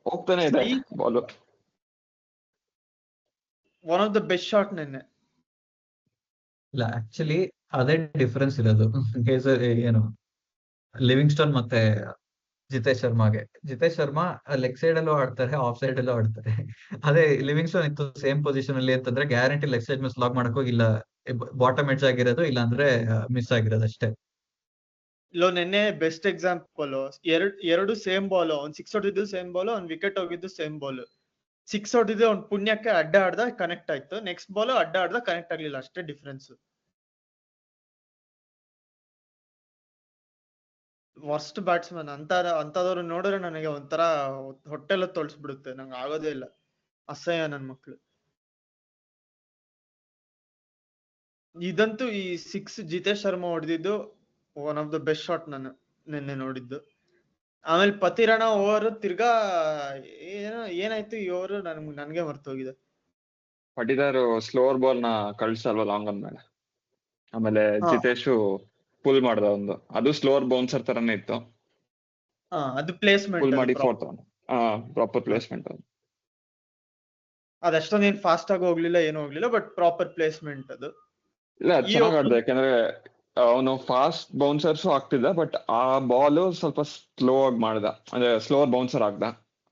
ಹೋಗ್ತಾನೆ ಇದೆ ball. One of the best shot ನೆನ್ನೆ. ಇಲ್ಲ, ಆಕ್ಚುಲಿ ಅದೇ ಡಿಫರೆನ್ಸ್ ಇರೋದು ಏನು ಲಿವಿಂಗ್ಸ್ಟೋನ್ ಮತ್ತೆ ಜಿತೇಶ್ ಶರ್ಮಾಗೆ. ಜಿತೇಶ್ ಶರ್ಮಾ ಲೆಗ್ ಸೈಡ್ ಅಲ್ಲೂ ಆಡ್ತಾರೆ, ಆಫ್ ಸೈಡ್ ಅಲ್ಲೂ ಆಡ್ತಾರೆ. ಅದೇ ಲಿವಿಂಗ್ಸ್ಟೋನ್ ಇತ್ತು ಸೇಮ್ ಪೊಸಿಷನ್ ಅಲ್ಲಿ ಅಂತಂದ್ರೆ guarantee leg side miss log ಮಾಡಕ್ ಹೋಗಿ, ಇಲ್ಲ ಬಾಟಮ್ ಎಡ್ಜ್ ಆಗಿರೋದು, ಇಲ್ಲ ಅಂದ್ರೆ ಮಿಸ್ ಆಗಿರೋದು ಅಷ್ಟೇ. ಇಲ್ಲೋ ನೆನ್ನೆ ಬೆಸ್ಟ್ ಎಕ್ಸಾಂಪಲ್, ಎರಡು ಸೇಮ್ ಬಾಲ್. ಅವ್ನ್ 6 ಹೊಡೆದಿದ್ದು ಸೇಮ್ ಬಾಲ್, ಅವ್ನ್ ವಿಕೆಟ್ ಹೋಗಿದ್ದು ಸೇಮ್ ಬಾಲ್. 6 ಹೊಡೆದಿದ್ದು ಅವ್ನ್ ಪುಣ್ಯಕ್ಕೆ ಅಡ್ಡ ಆಡ್ದ ಕನೆಕ್ಟ್ ಆಯ್ತು, ನೆಕ್ಸ್ಟ್ ಬಾಲ್ ಅಡ್ಡ ಆಡ್ದ ಕನೆಕ್ಟ್ ಆಗ್ಲಿಲ್ಲ, ಅಷ್ಟೇ ಡಿಫ್ರೆನ್ಸ್. ವರ್ಸ್ಟ್ ಬ್ಯಾಟ್ಸ್ಮನ್ ಅಂತದವ್ರು ನೋಡಿದ್ರೆ ನನಗೆ ಒಂಥರ ಹೊಟ್ಟೆಲ್ಲ ತೊಳ್ಸ್ಬಿಡುತ್ತೆ. ನಂಗೆ ಆಗೋದೇ ಇಲ್ಲ, ಅಸಹ್ಯ ನನ್ ಮಕ್ಳು. ಇದಂತೂ ಈ 6 ಜಿತೇಶ್ ಶರ್ಮಾ ಹೊಡೆದಿದ್ದು one of the best shot ನಾನು ನಿನ್ನೆ ನೋಡಿದ್ದು. ಆಮೇಲೆ ಪತಿರಣ ಓವರ್ ತಿರ್ಗಾ ಏನಾಯ್ತು ಈ ಓವರ್ ನನ್ಗೆ ಮರ್ತೋಗಿದೆ. ಪಟಿದಾರ್ ಸ್ಲೋವರ್ ಬಾಲ್ ನ ಕಳ್ಸಲ್ವ ಲಾಂಗ್ ಆನ್ ಮೇಲೆ, ಆಮೇಲೆ ಜಿತೇಶ್ ಪುಲ್ ಮಾಡ್ದ ಒಂದು, ಅದು ಸ್ಲೋವರ್ ಬೌನ್ಸರ್ ತರನೇ ಇತ್ತು. ಅದು ಪ್ಲೇಸ್ಮೆಂಟ್ ಪುಲ್ ಮಾಡಿ 4th ರನ್, ಪ್ರಾಪರ್ ಪ್ಲೇಸ್ಮೆಂಟ್. ಅದಷ್ಟೊಂದೇನ್ ಫಾಸ್ಟ್ ಆಗಿ ಹೋಗ್ಲಿಲ್ಲ, ಏನು ಹೋಗ್ಲಿಲ್ಲ, ಬಟ್ ಪ್ರಾಪರ್ ಪ್ಲೇಸ್ಮೆಂಟ್ ಅದು. ಇಲ್ಲ ಚೆನ್ನಾಗ್ ಆಡ್ದ, ಯಾಕಂದ್ರೆ ಅವನು ಫಾಸ್ಟ್ ಬೌನ್ಸರ್ಸ್ ಆಗ್ತಿದ್ದ, ಬಟ್ ಆ ಬಾಲ್ ಸ್ವಲ್ಪ ಸ್ಲೋ ಆಗಿ ಮಾಡ್ದ, ಅಂದ್ರೆ ಸ್ಲೋವರ್ ಬೌನ್ಸರ್ ಆಗ್ದ.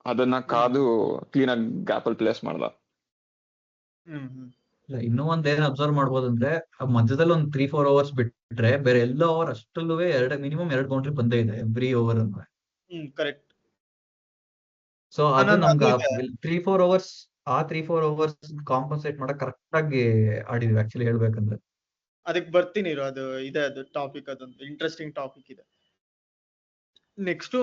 ಅದನ್ನ ಕಾದು ಕ್ಲೀನ್ ಆಗಿ ಗ್ಯಾಪ್ ಅಲ್ಲಿ ಪ್ಲೇಸ್ ಮಾಡ್ದ. ಇಲ್ಲ, ಇನ್ನೂ ಒಂದೇನ್ ಅಬ್ಸರ್ವ್ ಮಾಡ್ಬೋದು ಅಂದ್ರೆ, ಮಧ್ಯದಲ್ಲಿ ಒಂದ್ 3-4 ಓವರ್ಸ್ ಬಿಟ್ರೆ ಬೇರೆ ಎಲ್ಲ ಓವರ್ ಅಷ್ಟಲ್ಲೂ ಮಿನಿಮಮ್ 2 ಬೌಂಡ್ರಿ ಬಂದೇ ಇದೆ ಎವ್ರಿ ಓವರ್ ಅನ್ನು. ಕರೆಕ್ಟ್. ಸೊ ಅದು ನಮ್ಗೆ 3-4 ಓವರ್ಸ್ ಆ 3-4 ಓವರ್ಸ್ ಕಾಂಪನ್ಸೇಟ್ ಮಾಡಕ್ ಕರೆಕ್ಟ್ ಆಗಿ ಆಡಿದ್ವಿ ಆಕ್ಚುಲಿ ಹೇಳ್ಬೇಕಂದ್ರೆ. ಅದಕ್ಕೆ ಬರ್ತೀನಿ ಇರೋ, ಅದು ಇದೆ, ಅದು ಟಾಪಿಕ್, ಅದೊಂದು ಇಂಟ್ರೆಸ್ಟಿಂಗ್ ಟಾಪಿಕ್ ಇದೆ. ನೆಕ್ಸ್ಟ್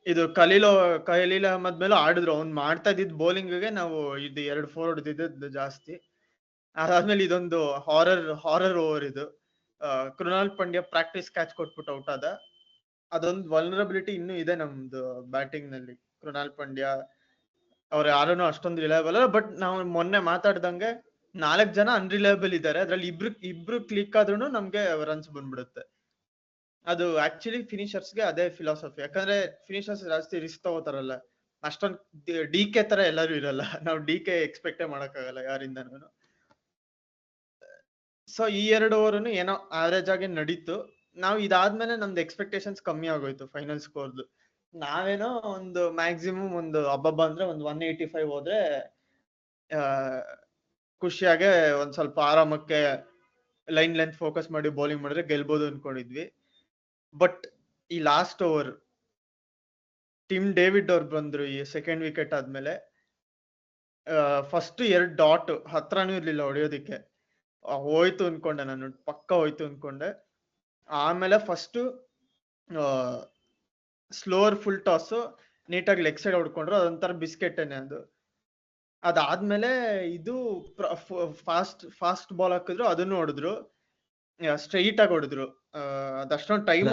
ಇದು ಖಲೀಲ್ ಅಹ್ಮದ್ ಮೇಲೆ ಆಡಿದ್ರು. ಅವ್ನ್ ಮಾಡ್ತಾ ಇದ್ದಿದ್ ಬೌಲಿಂಗ್ ಗೆ ನಾವು ಇದು 2 4 ಹೊಡೆದಿದ್ದು ಜಾಸ್ತಿ. ಅದಾದ್ಮೇಲೆ ಇದೊಂದು ಹಾರರ್ ಓವರ್ ಇದು. ಕೃಣಾಲ್ ಪಾಂಡ್ಯ ಪ್ರಾಕ್ಟೀಸ್ ಕ್ಯಾಚ್ ಕೊಟ್ಬಿಟ್ಟು ಔಟ್ ಆದ. ಅದೊಂದು ವಲ್ನರಬಿಲಿಟಿ ಇನ್ನೂ ಇದೆ ನಮ್ದು ಬ್ಯಾಟಿಂಗ್ ನಲ್ಲಿ. ಕೃಣಾಲ್ ಪಾಂಡ್ಯ ಅವ್ರು ಯಾರೂನು ಅಷ್ಟೊಂದು ರಿಲಯಬಲ್ ಅಲ್ಲ, ಬಟ್ ನಾವು ಮೊನ್ನೆ ಮಾತಾಡ್ದಂಗೆ 4 ಜನ ಅನ್ರಿಲಯಬಲ್ ಇದ್ದಾರೆ. ಅದ್ರಲ್ಲಿ ಇಬ್ರು ಕ್ಲಿಕ್ ಆದ್ರೂ ನಮ್ಗೆ ರನ್ಸ್ ಬಂದ್ಬಿಡುತ್ತೆ. ಅದು ಆಕ್ಚುಲಿ ಫಿನಿಶರ್ಸ್ಗೆ ಅದೇ ಫಿಲಾಸಫಿ. ಯಾಕಂದ್ರೆ ಫಿನಿಶರ್ಸ್ ಜಾಸ್ತಿ ರಿಸ್ಕ್ ತಗೋತಾರಲ್ಲ, ಅಷ್ಟೊಂದು ಡಿ.ಕೆ ತರ ಎಲ್ಲರೂ ಇರಲ್ಲ. ನಾವು ಡಿ.ಕೆ ಎಕ್ಸ್ಪೆಕ್ಟೇ ಮಾಡಕ್ಕಾಗಲ್ಲ ಯಾರಿಂದನೂ. ಸೊ ಈ 2 ಓವರ್ ಏನೋ ಆವರೇಜ್ ಆಗಿ ನಡೀತು. ನಾವು ಇದಾದ್ಮೇಲೆ ನಮ್ದು ಎಕ್ಸ್ಪೆಕ್ಟೇಷನ್ಸ್ ಕಮ್ಮಿ ಆಗೋಯ್ತು ಫೈನಲ್ ಸ್ಕೋರ್ದು. ನಾವೇನೋ ಒಂದು ಮ್ಯಾಕ್ಸಿಮಮ್ ಒಂದು ಹಬ್ಬ ಅಂದ್ರೆ ಒಂದು 185 ಹೋದ್ರೆ ಖುಷಿಯಾಗೆ ಒಂದ್ ಸ್ವಲ್ಪ ಆರಾಮಕ್ಕೆ ಲೈನ್ ಲೆಂತ್ ಫೋಕಸ್ ಮಾಡಿ ಬೌಲಿಂಗ್ ಮಾಡಿದ್ರೆ ಗೆಲ್ಬೋದು ಅನ್ಕೊಂಡಿದ್ವಿ. ಬಟ್ ಈ ಲಾಸ್ಟ್ ಓವರ್ ಟಿಮ್ ಡೇವಿಡ್ ಅವ್ರು ಬಂದ್ರು ಈ ಸೆಕೆಂಡ್ ವಿಕೆಟ್ ಆದ್ಮೇಲೆ. ಫಸ್ಟ್ 2 ಡಾಟ್ ಹತ್ರನೂ ಇರ್ಲಿಲ್ಲ ಹೊಡೆಯೋದಿಕ್ಕೆ. ಹೋಯ್ತು ಅನ್ಕೊಂಡೆ ನಾನು, ಪಕ್ಕ ಹೋಯ್ತು ಅನ್ಕೊಂಡೆ. ಆಮೇಲೆ ಫಸ್ಟ್ ಸ್ಲೋವರ್ ಫುಲ್ ಟಾಸ್ ನೀಟಾಗಿ ಲೆಗ್ ಸೈಡ್ ಹೊಡ್ಕೊಂಡ್ರು. ಅದೊಂಥರ ಬಿಸ್ಕೆಟೇನೆ ಅದು. ಅದಾದ್ಮೇಲೆ ಇದು ಫಾಸ್ಟ್ ಬಾಲ್ ಹಾಕಿದ್ರು, ಅದನ್ನು ಹೊಡೆದ್ರು. ಸ್ಟ್ರೈಟ್ ಆಗಿ ಹೊಡೆದ್ರು. ಅದಷ್ಟೊಂದು ಟೈಮ್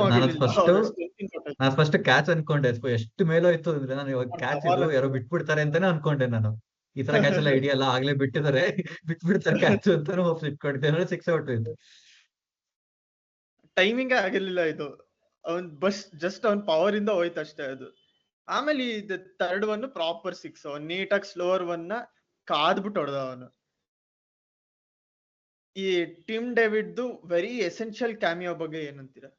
ನಾನು ಫಸ್ಟ್ ಕ್ಯಾಚ್ ಅನ್ಕೊಂಡೆ. ಎಷ್ಟು ಮೇಲೋಯ್ತು ಅಂದ್ರೆ ನಾನು ಇವಾಗ ಕ್ಯಾಚ್ ಇದು ಯಾರೋ ಬಿಟ್ಬಿಡ್ತಾರೆ ಅಂತಾನೆ ಅನ್ಕೊಂಡೆ ನಾನು. ಈ ತರ ಕ್ಯಾಚ್ ಎಲ್ಲ ಹಿಡಿಯಲ್ಲ, ಆಗ್ಲೇ ಬಿಟ್ಟಿದ್ದಾರೆ, ಬಿಟ್ಬಿಡ್ತಾರೆ ಕ್ಯಾಚ್ ಅಂತಾನು ಹೋಪ್ಸ್ ಇಟ್ಕೊಂಡಿದ್ದೆ. 6 ಔಟ್ ಇತ್ತು. ಟೈಮಿಂಗ್ ಆಗಿರ್ಲಿಲ್ಲ ಇದು. ಅವನ್ ಜಸ್ಟ್ ಅವನ್ ಪವರ್ ಇಂದ ಹೋಯ್ತು ಅಷ್ಟೇ ಅದು. ಆಮೇಲೆ ಇದು ಥರ್ಡ್ ಒನ್ ಪ್ರಾಪರ್ 6. ಅವನ್ ನೀಟಾಗಿ ಸ್ಲೋವರ್ ಒನ್ ಕಾದ್ಬಿಟ್ಟು ಹೊಡೆದ ಅವನು. ಈ ಟಿಮ್ ಡೇವಿಡ್ದು ವೆರಿ ಎಸೆನ್ಷಿಯಲ್ ಕ್ಯಾಮಿಯೋ ಬಗ್ಗೆ ಏನಂತೀರಾ?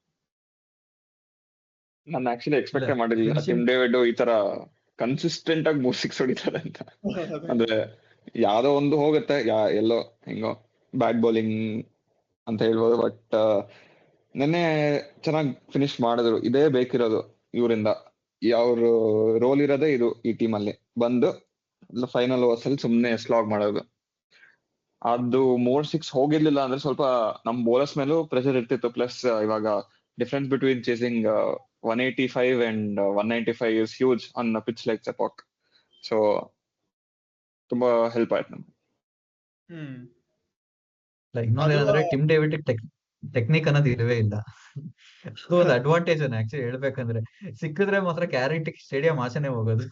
ನಾನು ಆಕ್ಚುಲಿ ಎಕ್ಸ್ಪೆಕ್ಟ್ ಮಾಡಿರ್ಲಿಲ್ಲ ಟಿಮ್ ಡೇವಿಡ್ ಈ ತರ ಕನ್ಸಿಸ್ಟೆಂಟ್ ಆಗಿ 3 6 ಹೊಡಿತಾರೆ ಅಂತ. ಅಂದ್ರೆ ಯಾವ್ದೋ ಒಂದು ಹೋಗುತ್ತೆ, ಎಲ್ಲೋ ಹೆಂಗೋ ಬ್ಯಾಟ್ ಬೌಲಿಂಗ್ ಅಂತ ಹೇಳ್ಬೋದು. ಬಟ್ ನೆನ್ನೆ ಚೆನ್ನಾಗಿ ಫಿನಿಶ್ ಮಾಡಿದ್ರು. ಇದೇ ಬೇಕಿರೋದು ಇವರಿಂದ. ಅವ್ರ ರೋಲ್ ಇರೋದೇ ಇದು ಈ ಟೀಮ್ ಅಲ್ಲಿ. ಬಂದು ಫೈನಲ್ ಓವರ್ಸ್ ಅಲ್ಲಿ ಸುಮ್ನೆ ಸ್ಲಾಗ್ ಮಾಡೋದು. ಅದು 3 6 ಹೋಗಿರ್ಲಿಲ್ಲ ಅಂದ್ರೆ ಸ್ವಲ್ಪ ನಮ್ ಬೌಲರ್ಸ್ ಮೇಲೂ ಪ್ರೆಷರ್ ಇರ್ತಿತ್ತು. ಪ್ಲಸ್ ಇವಾಗ difference between chasing 185 and 195 is huge on a pitch like Sepok. So ತುಂಬಾ ಹೆಲ್ಪ್ ಆಯ್ತು ನಮ್ಗೆ. ಇನ್ನೊಂದೇನಂದ್ರೆ ಟಿಮ್ ಡೇವಿಡ್ ಟೆಕ್ನಿಕ್ ಅನ್ನೋದು ಇಲ್ಲವೇ ಇಲ್ಲ. ಅದು ಒಂದು ಅಡ್ವಾಂಟೇಜ್ ಆಕ್ಚುಲಿ ಹೇಳ್ಬೇಕಂದ್ರೆ. ಸಿಕ್ಕಿದ್ರೆ ಮಾತ್ರ ಗ್ಯಾರಂಟಿ ಸ್ಟೇಡಿಯಂ ಆಚೆನೆ ಹೋಗೋದು.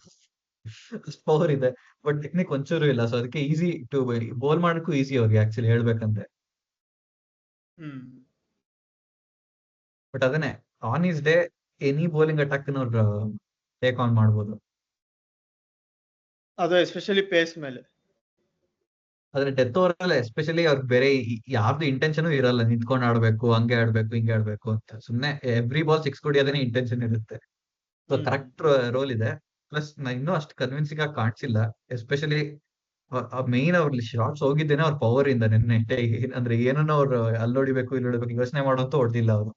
ಪವರ್ ಇದೆ, ಬಟ್ ಟೆಕ್ನಿಕ್ ಒಂಚೂರು ಇಲ್ಲ. ಸೊ ಅದಕ್ಕೆ ಈಸಿ ಟು ಬೌಲ್ ಮಾಡಕ್ಕೂ ಈಸಿ ಅವ್ರಿಗೆ ಆಕ್ಚುಲಿ ಹೇಳ್ಬೇಕಂದ್ರೆ. ಬಟ್ ಅದನ್ನೇ on is day any bowling attack ಅವ್ರು ಟೇಕ್ ಆನ್ ಮಾಡ್ಬೋದು. ಅದು ಎಸ್ಪೆಷಲಿ ಪೇಸ್ ಮೇಲೆ. ಆದ್ರೆ ಡೆತ್ ಓವರ್ ಅಲ್ಲಿ ಎಸ್ಪೆಷಲಿ ಅವ್ರಿಗೆ ಬೇರೆ ಯಾವ್ದು ಇಂಟೆನ್ಷನ್ ಇರಲ್ಲ, ನಿಂತ್ಕೊಂಡು ಆಡ್ಬೇಕು, ಹಂಗೆ ಆಡ್ಬೇಕು, ಹಿಂಗೆ ಆಡ್ಬೇಕು ಅಂತ. ಸುಮ್ನೆ ಎವ್ರಿ ಬಾಲ್ 6 ಕೊಡಿಯೋದೇನೆ ಇಂಟೆನ್ಷನ್ ಇರುತ್ತೆ. ಸೊ ಕರೆಕ್ಟ್ ರೋಲ್ ಇದೆ. ಪ್ಲಸ್ ಇನ್ನೂ ಅಷ್ಟು ಕನ್ವಿನ್ಸಿಂಗ್ ಆಗಿ ಕಾಣಿಸಿಲ್ಲ. ಎಸ್ಪೆಷಲಿ ಮೇನ್ ಅವ್ರ ಶಾರ್ಟ್ಸ್ ಹೋಗಿದ್ದೇನೆ ಅವ್ರ ಪವರ್ ಇಂದ. ನೆನ್ನೆ ಅಂದ್ರೆ ಏನನ್ನ ಅವ್ರು ಅಲ್ಲಿ ಹೊಡಿಬೇಕು ಇಲ್ಲಿ ಹೊಡಿಬೇಕು ಯೋಚನೆ ಮಾಡೋಂತ ಹೊಡೆದಿಲ್ಲ ಅವರು.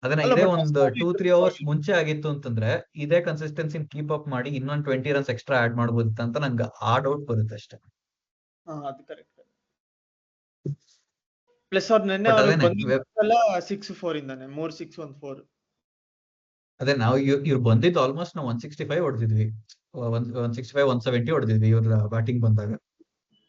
ಅದನ್ನ ಇದೇ ಒಂದು 2-3 ಅವರ್ಸ್ ಮುಂಚೆ ಆಗಿತ್ತು ಅಂತಂದ್ರೆ ಇದೇ ಕನ್ಸಿಸ್ಟೆನ್ಸಿ ಕೀಪ್ ಅಪ್ ಮಾಡಿ ಇನ್ನೊಂದು 20 ರನ್ಸ್ ಎಕ್ಸ್ಟ್ರಾ ಆಡ್ ಮಾಡಬಹುದು ಅಂತ ನಂಗೆ ಆ ಡೌಟ್ ಬರುತ್ತೆ ಅಷ್ಟೇ. ಪ್ಲಸ್ ಅವ್ರು ನೆನ್ನೆ 6-4 ಇಂದಾನೆ 3-6-1-4. ಅದೇ ನಾವು ಇವ್ರು ಬಂದಿದ್ದು ಆಲ್ಮೋಸ್ಟ್ ನಾವು 165 ಹೊಡೆದಿದ್ವಿ, 165 170 ಹೊಡೆದಿದ್ವಿ ಇವ್ರ ಬ್ಯಾಟಿಂಗ್ ಬಂದಾಗ.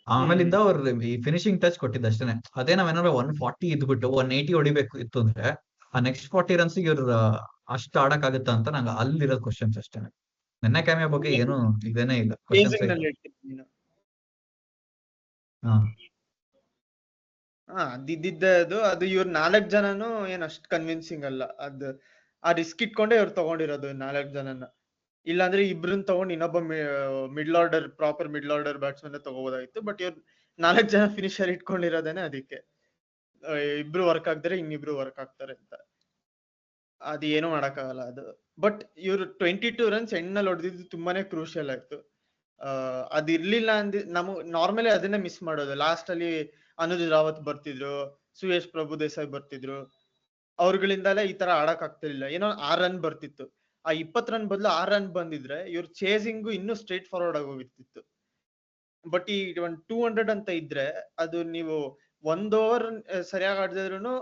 ಆಮೇಲಿಂದ ಅವ್ರು ಈ ಫಿನಿಶಿಂಗ್ ಟಚ್ ಕೊಟ್ಟಿದ್ದ ಅಷ್ಟೇನೆ. ಅದೇ ನಾವೇನಾದ್ರು 140 ಇದ್ಬಿಟ್ಟು 180 ಹೊಡಿಬೇಕು ಇತ್ತು ಅಂದ್ರೆ ಆ ನೆಕ್ಸ್ಟ್ 40 ರನ್ಸ್ ಇವ್ರ ಅಷ್ಟು ಆಡಕ್ ಆಗುತ್ತಾ ಅಂತ ನಂಗೆ ಅಲ್ಲಿರೋದು ಕ್ವಶನ್ಸ್ ಅಷ್ಟೇನೆ. ನೆನ್ನೆ ಕ್ಯಾಮಿಯೋ ಬಗ್ಗೆ ಏನು ಇದೇನೇ ಇಲ್ಲ. ಅದು ಇವ್ರ 4 ಜನನು ಏನ್ ಅಷ್ಟು ಕನ್ವಿನ್ಸಿಂಗ್ ಅಲ್ಲ. ಅದು ಆ ರಿಸ್ಕ್ ಇಟ್ಕೊಂಡೆ ಇವ್ರು ತಗೊಂಡಿರೋದು 4 ಜನನ. ಇಲ್ಲಾಂದ್ರೆ ಇಬ್ರನ್ನ ತಗೊಂಡು ಇನ್ನೊಬ್ಬ ಪ್ರಾಪರ್ ಮಿಡ್ಲ್ ಆರ್ಡರ್ ಬ್ಯಾಟ್ಸ್ಮನ್ ತಗೋಬೋದಾಗಿತ್ತು. ಬಟ್ ಇವ್ರು 4 ಜನ ಫಿನಿಶರ್ ಇಟ್ಕೊಂಡಿರೋದೇನೆ ಅದಕ್ಕೆ. ಇಬ್ರು ವರ್ಕ್ ಆಗ್ತಾರೆ, ಇನ್ನಿಬ್ರು ವರ್ಕ್ ಆಗ್ತಾರೆ ಅಂತ. ಅದು ಏನು ಮಾಡಕ್ಕಾಗಲ್ಲ ಅದು. ಬಟ್ ಇವ್ರು 22 ರನ್ಸ್ ಎಂಡ್ನಲ್ಲಿ ಹೊಡೆದಿದ್ದು ತುಂಬಾನೇ ಕ್ರೂಷಿಯಲ್ ಆಯ್ತು. ಅದಿರ್ಲಿಲ್ಲ ಅಂದ್ರೆ ನಮಗ್ ನಾರ್ಮಲಿ ಅದನ್ನೇ ಮಿಸ್ ಮಾಡೋದು. ಲಾಸ್ಟ್ ಅಲ್ಲಿ ಅನುಜ್ ರಾವತ್ ಬರ್ತಿದ್ರು, ಸುಯೇಶ್ ಪ್ರಭು ದೇಸಾಯಿ ಬರ್ತಿದ್ರು. ಅವ್ರಗಳಿಂದಲೇ ಈ ತರ ಆಡಕ್ ಆಗ್ತಿರ್ಲಿಲ್ಲ. ಏನೋ 6 ರನ್ ಬರ್ತಿತ್ತು. ಆ 20 ರನ್ ಬದಲು 6 ರನ್ ಬಂದಿದ್ರೆ ಇವ್ರ ಚೇಸಿಂಗು ಇನ್ನೂ ಸ್ಟ್ರೇಟ್ ಫಾರ್ವರ್ಡ್ ಆಗಿ ಹೋಗಿರ್ತಿತ್ತು. ಬಟ್ ಈ 200 ಅಂತ ಇದ್ರೆ ಅದು ನೀವು 1 ಓವರ್ ಸರಿಯಾಗಿ ಆಡದಿದ್ರು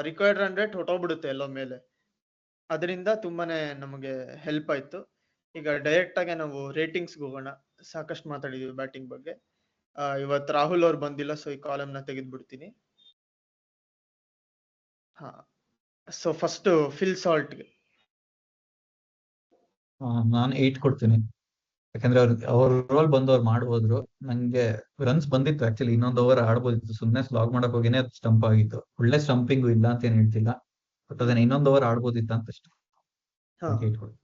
ರಿಕ್ವೈರ್ಡ್ ರನ್ ರೇಟ್ ಹೊಟ್ಟೋಗ್ಬಿಡುತ್ತೆ ಎಲ್ಲೋ ಮೇಲೆ. ಅದರಿಂದ ತುಂಬಾನೇ ನಮಗೆ ಹೆಲ್ಪ್ ಆಯ್ತು. ಈಗ ಡೈರೆಕ್ಟ್ ಆಗಿ ನಾವು ರೇಟಿಂಗ್ಸ್ ಹೋಗೋಣ. ಸಾಕಷ್ಟು ಮಾತಾಡಿದೀವಿ ಬ್ಯಾಟಿಂಗ್ ಬಗ್ಗೆ. ಇವತ್ತು ರಾಹುಲ್ ಅವ್ರು ಬಂದಿಲ್ಲ, ಸೊ ಈ ಕಾಲಮ್ ನ ತೆಗೆದ್ಬಿಡ್ತೀನಿ. ಹಾ, ಸೊ ಫಸ್ಟ್ ಫಿಲ್ ಸಾಲ್ಟ್ಗೆ. ನಾನು 8 ಕೊಡ್ತೀನಿ. ಯಾಕಂದ್ರೆ ಅವ್ರ ರೋಲ್ ಬಂದು ಅವ್ರು ಮಾಡ್ಬೋದ್ರು. ನಂಗೆ ರನ್ಸ್ ಬಂದಿತ್ತು ಆಕ್ಚುಲಿ, ಇನ್ನೊಂದು ಓವರ್ ಆಡ್ಬೋದಿತ್ತು. ಸುಮ್ನೆ ಸ್ಲಾಗ್ ಮಾಡಕ್ ಹೋಗಿನೇ ಅದು ಸ್ಟಂಪ್ ಆಗಿತ್ತು. ಒಳ್ಳೆ ಸ್ಟಂಪಿಂಗು ಇಲ್ಲ ಅಂತ ಏನ್ ಹೇಳ್ತಿಲ್ಲ, ಬಟ್ ಅದನ್ನ ಇನ್ನೊಂದು ಓವರ್ ಆಡ್ಬೋದಿತ್ತು ಅಂತ ಅಷ್ಟೇ. ಹಾ, 8 ಕೊಡ್ತೀನಿ.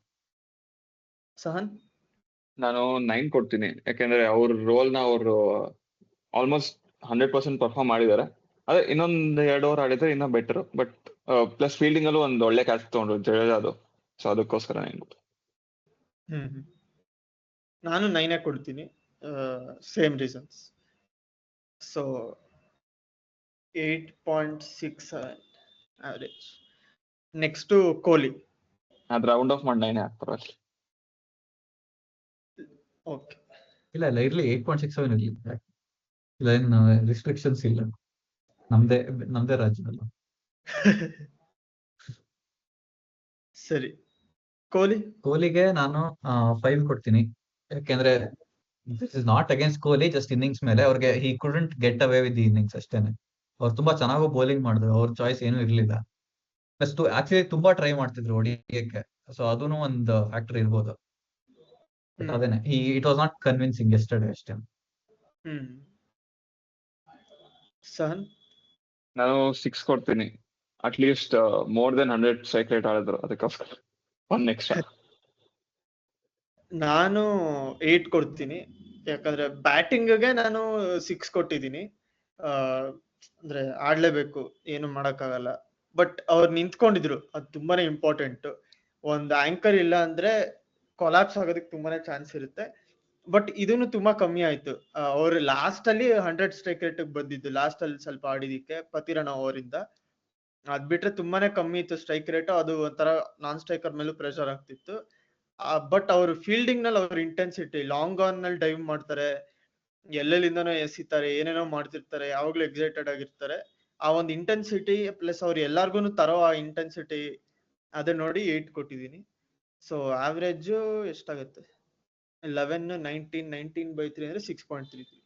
ಸಹನ್ ನಾನು 9 ಕೊಡ್ತೀನಿ. ಯಾಕಂದ್ರೆ ಅವ್ರ ರೋಲ್ ನ ಅವರು ಆಲ್ಮೋಸ್ಟ್ 100% ಪರ್ಫಾರ್ಮ್ ಮಾಡಿದ್ದಾರೆ. ಅದೇ ಇನ್ನೊಂದ್ 2 ಓವರ್ ಆಡಿದ್ರೆ ಇನ್ನೂ ಬೆಟರ್. ಬಟ್ ಪ್ಲಸ್ ಫೀಲ್ಡಿಂಗ್ ಅಲ್ಲೂ ಒಂದು ಒಳ್ಳೆ ಕ್ಯಾಚ್ ತಗೊಂಡ್ರು ಜಡೇಜಾದು. ಸೊ ಅದಕ್ಕೋಸ್ಕರ 9 ಕೊಡ್ತೀನಿ. ನಾನು 9 ಕೊಡ್ತೀನಿ, same reasons. So 8.67 average. Next Kohli. ಅದ್ ರೌಂಡ್ ಆಫ್ ಮಾಡಿ 9 ಹಾಕ್ತಾರೆ ಅಲ್ಲಿ. ಓಕೆ, ಇಲ್ಲ ಇರ್ಲಿ, 8.67 ಇರ್ಲಿ. ಇಲ್ಲ ಏನು ರಿಸ್ಟ್ರಿಕ್ಷನ್ಸ್ ಇಲ್ಲ, ನಮ್ದೇ ರಾಜ್ಯ ಅಲ್ಲ. ಸರಿ. ಕೊಹ್ಲಿಗೆ ನಾನು 5 ಕೊಡ್ತೀನಿ. ಯಾಕೆಂದ್ರೆ this is not against Kohli, just innings ಮೇಲೆ ಅವ್ರಿಗೆ he couldn't get away with the innings ಅಷ್ಟೇನೆ. ಅವ್ರು ತುಂಬಾ ಚೆನ್ನಾಗೂ ಬೌಲಿಂಗ್ ಮಾಡಿದ್ರು, ಅವ್ರ ಚಾಯ್ಸ್ ಏನೂ ಇರ್ಲಿಲ್ಲ. ಪ್ಲಸ್ ಆಕ್ಚುಲಿ ತುಂಬಾ ಟ್ರೈ ಮಾಡ್ತಿದ್ರು ಹೊಡಿಯಕ್ಕೆ, ಸೊ ಅದೂನು ಒಂದು ಫ್ಯಾಕ್ಟರ್ ಇರ್ಬೋದು. ಬಟ್ ಅದೇನೆ, it was not convincing yesterday ಅಷ್ಟೇ. ಸಹನ್ ನಾನು 6 ಕೊಡ್ತೀನಿ. At least more than 100 strike rate ಆಡಿದ್ರು, ಅದಕ್ಕೋಸ್ಕರ 1 ಎಕ್ಸ್ಟ್ರಾ. ನಾನು 8 ಕೊಡ್ತೀನಿ. ಯಾಕಂದ್ರೆ ಬ್ಯಾಟಿಂಗ್ಗೆ ನಾನು 6 ಕೊಟ್ಟಿದ್ದೀನಿ. ಅಂದ್ರೆ ಆಡ್ಲೇಬೇಕು, ಏನು ಮಾಡಕ್ಕಾಗಲ್ಲ. ಬಟ್ ಅವ್ರು ನಿಂತ್ಕೊಂಡಿದ್ರು, ಅದು ತುಂಬಾನೇ ಇಂಪಾರ್ಟೆಂಟ್. ಒಂದು ಆಂಕರ್ ಇಲ್ಲ ಅಂದ್ರೆ ಕೊಲಾಪ್ಸ್ ಆಗೋದಕ್ಕೆ ತುಂಬಾನೇ ಚಾನ್ಸ್ ಇರುತ್ತೆ. ಬಟ್ ಇದನ್ನು ತುಂಬಾ ಕಮ್ಮಿ ಆಯ್ತು. ಅವ್ರು ಲಾಸ್ಟ್ ಅಲ್ಲಿ 100 ಸ್ಟ್ರೈಕ್ ರೇಟ್ ಬಂದಿದ್ದು, ಲಾಸ್ಟ್ ಅಲ್ಲಿ ಸ್ವಲ್ಪ ಆಡಿದಕ್ಕೆ ಪತಿರಣ ಅವರಿಂದ. ಅದ್ ಬಿಟ್ರೆ ತುಂಬಾನೇ ಕಮ್ಮಿ ಇತ್ತು ಸ್ಟ್ರೈಕ್ ರೇಟ್. ಅದು ಒಂಥರ ನಾನ್ ಸ್ಟ್ರೈಕರ್ ಮೇಲೂ ಪ್ರೆಷರ್ ಆಗ್ತಿತ್ತು. ಬಟ್ ಅವ್ರ ಫೀಲ್ಡಿಂಗ್ ನಲ್ಲಿ ಅವ್ರ ಇಂಟೆನ್ಸಿಟಿ, ಲಾಂಗ್ ಆನ್ ನಲ್ಲಿ ಡೈವ್ ಮಾಡ್ತಾರೆ, ಎಲ್ಲೆಲ್ಲಿಂದನೋ ಎಸಿತಾರೆ, ಏನೇನೋ ಮಾಡ್ತಿರ್ತಾರೆ, ಯಾವಾಗ್ಲೂ ಎಕ್ಸೈಟೆಡ್ ಆಗಿರ್ತಾರೆ. ಆ ಒಂದು ಇಂಟೆನ್ಸಿಟಿ ಪ್ಲಸ್ ಅವ್ರು ಎಲ್ಲಾರ್ಗು ತರೋ ಆ ಇಂಟೆನ್ಸಿಟಿ, ಅದೇ ನೋಡಿ 8 ಕೊಟ್ಟಿದ್ದೀನಿ. ಸೊ ಆವರೇಜ್ ಎಷ್ಟಾಗುತ್ತೆ? 11, 19/3 ಅಂದ್ರೆ 6.33.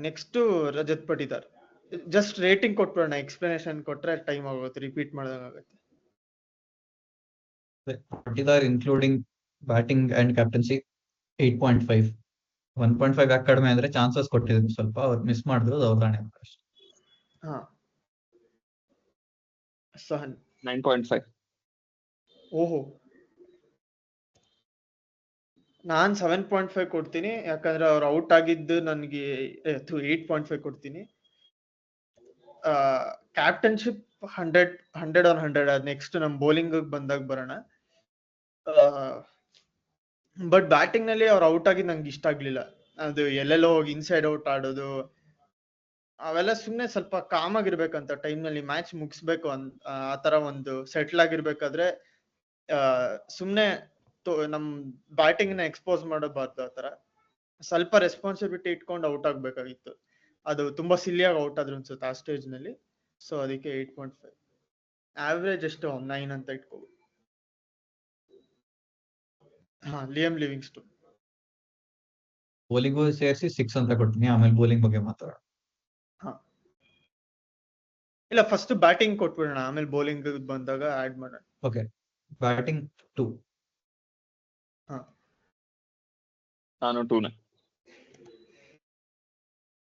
Next Rajat Patidar. Just rating ಕೊಟ್ಬಿಡೋಣ, ಎಕ್ಸ್ಪ್ಲನೇಷನ್ ಕೊಟ್ರೆ ಟೈಮ್ ಆಗುತ್ತೆ, ರಿಪೀಟ್ ಮಾಡ್ದಂಗಾಗುತ್ತೆ. Patidar including batting and captaincy 8.5. 1.5 ಯಾಕೆ ಕಡಿಮೆ ಅಂದ್ರೆ ಚಾನ್ಸಸ್ ಕೊಟ್ಟಿದ್ರು ಸ್ವಲ್ಪ, ಅವ್ರು ಮಿಸ್ ಮಾಡಿದ್ರು, ಅದು ಅವ್ರ ಅಷ್ಟೇ. ಹಾ, ಸಹನ್ 9.5. ಓಹೋ, ನಾನ್ 7.5 ಕೊಡ್ತೀನಿ. ಯಾಕಂದ್ರೆ ಅವ್ರು ಔಟ್ ಆಗಿದ್ದು ನನಗೆ 8.5 ಕೊಡ್ತೀನಿ. ಕ್ಯಾಪ್ಟನ್ಶಿಪ್ 100 ಅದ್ ನೆಕ್ಸ್ಟ್ ನಮ್ ಬೌಲಿಂಗ್ ಬಂದಾಗ ಬರೋಣ. ಬಟ್ ಬ್ಯಾಟಿಂಗ್ ನಲ್ಲಿ ಅವ್ರು ಔಟ್ ಆಗಿದ್ದು ನಂಗೆ ಇಷ್ಟ ಆಗ್ಲಿಲ್ಲ. ಅದು ಎಲ್ಲೆಲ್ಲೋ ಹೋಗಿ ಇನ್ಸೈಡ್ ಔಟ್ ಆಡೋದು, ಅವೆಲ್ಲ ಸುಮ್ನೆ ಸ್ವಲ್ಪ ಕಾಮ್ ಆಗಿರ್ಬೇಕಂತ ಟೈಮ್ ನಲ್ಲಿ ಮ್ಯಾಚ್ ಮುಗಿಸ್ಬೇಕು ಆ ತರ ಒಂದು ಸೆಟ್ಲ್ ಆಗಿರ್ಬೇಕಾದ್ರೆ ಸುಮ್ನೆ ನಮ್ ಬ್ಯಾಟಿಂಗ್ ನ ಎಕ್ಸ್ಪೋಸ್ ಮಾಡಬಾರ್ದು. ಆ ತರ ಸ್ವಲ್ಪ ರೆಸ್ಪಾನ್ಸಿಬಿಲಿಟಿ ಇಟ್ಕೊಂಡು ಔಟ್ ಆಗ್ಬೇಕಾಗಿತ್ತು. ಅದು ತುಂಬಾ ಸಿಲ್ಲಿಯಾಗಿ ಔಟ್ ಆದ್ರು ಅನ್ಸುತ್ತೆ ಆ ಸ್ಟೇಜ್ ನಲ್ಲಿ. ಸೊ ಅದಕ್ಕೆ 8.5. ಆವರೇಜ್ ಎಷ್ಟು? 9 ಅಂತ ಇಟ್ಕೋ. ಹಾ, ಲಿಯಮ್ ಲಿವಿಂಗ್ಸ್ಟೋನ್. ಬೌಲಿಂಗು ಸೇರಿಸಿ 6 ಅಂತ ಕೊಡ್ತೀನಿ, ಆಮೇಲೆ ಬೌಲಿಂಗ್ ಬಗ್ಗೆ ಮಾತಾಡೋಣ. ಹಾ, ಇಲ್ಲ ಫಸ್ಟ್ ಬ್ಯಾಟಿಂಗ್ ಕೊಟ್ಬಿಡೋಣ, ಆಮೇಲೆ ಬೌಲಿಂಗ್ ಬಂದಾಗ ಆಡ್ ಮಾಡೋಣ. Okay, batting 2. ಹಾ, ನಾನು 2.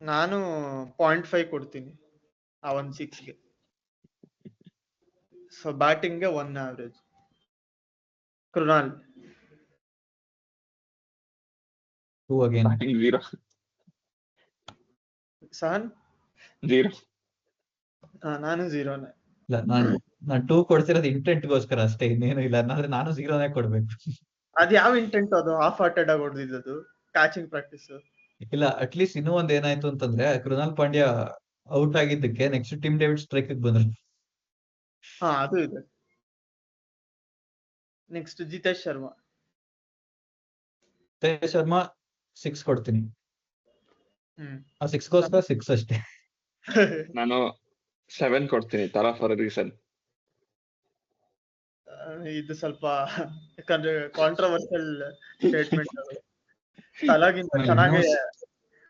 ನಾನು 0.5 ಕೊಡ್ತೀನಿ ಆ 1/6ಗೆ. ಸೊ ಬ್ಯಾಟಿಂಗ್ಗೆ 1 ಆವರೇಜ್. ಕೃಣಾಲ್ 2 ಅಗೇನ್. ಬ್ಯಾಟಿಂಗ್ 0. ಸಹನ್ 0. ನಾನು 0ನೇ. ಇಲ್ಲ, ನಾನು 2 ಕೊಡ್ತಿರೋದು ಇಂಟೆಂಟ್ಗೋಸ್ಕರ ಅಷ್ಟೇ, ಇನ್ನೇನು ಇಲ್ಲ. ಅಂದ್ರೆ ನಾನು 0ನೇ ಕೊಡ್ಬೇಕು. ಅದ್ ಯಾವ ಇಂಟೆಂಟ್? ಅದು ಹಾಫ್ ಹಾರ್ಟೆಡ್ ಆಗಿ ಹೊಡೆದಿದ್ದು ಕ್ಯಾಚಿಂಗ್ ಪ್ರಾಕ್ಟೀಸ್. ಇಲ್ಲ, ಅಟ್ಲೀಸ್ಟ್ ಇನ್ನೂ ಒಂದ್ ಏನಾಯ್ತು ಅಂತಂದ್ರೆ, ಕೃಣಾಲ್ ಪಾಂಡ್ಯ ಔಟ್ ಆಗಿದ್ದಕ್ಕೆ ನೆಕ್ಸ್ಟ್ ಟಿಮ್ ಡೇವಿಡ್ ಸ್ಟ್ರೈಕ್ ಬಂದ್ರು. ಹಾ, ಅದು ಇದೆ. ನೆಕ್ಸ್ಟ್ ಜಿತೇಶ್ ಶರ್ಮಾ. 6 ಕೊಡ್ತೀನಿ. ಆ 6 6 ಅಷ್ಟೇ. ನಾನು 7 ಕೊಡ್ತೀನಿ, ತಲಾ ಫಾರ್ ರೀಸನ್. ಇದು ಸ್ವಲ್ಪ ಯಾಕಂದ್ರೆ ಕಾಂಟ್ರವರ್ಷಿಯಲ್ ಸ್ಟೇಟ್ಮೆಂಟ್. ತಲಾಗಿಂತ ಚೆನ್ನಾಗಿ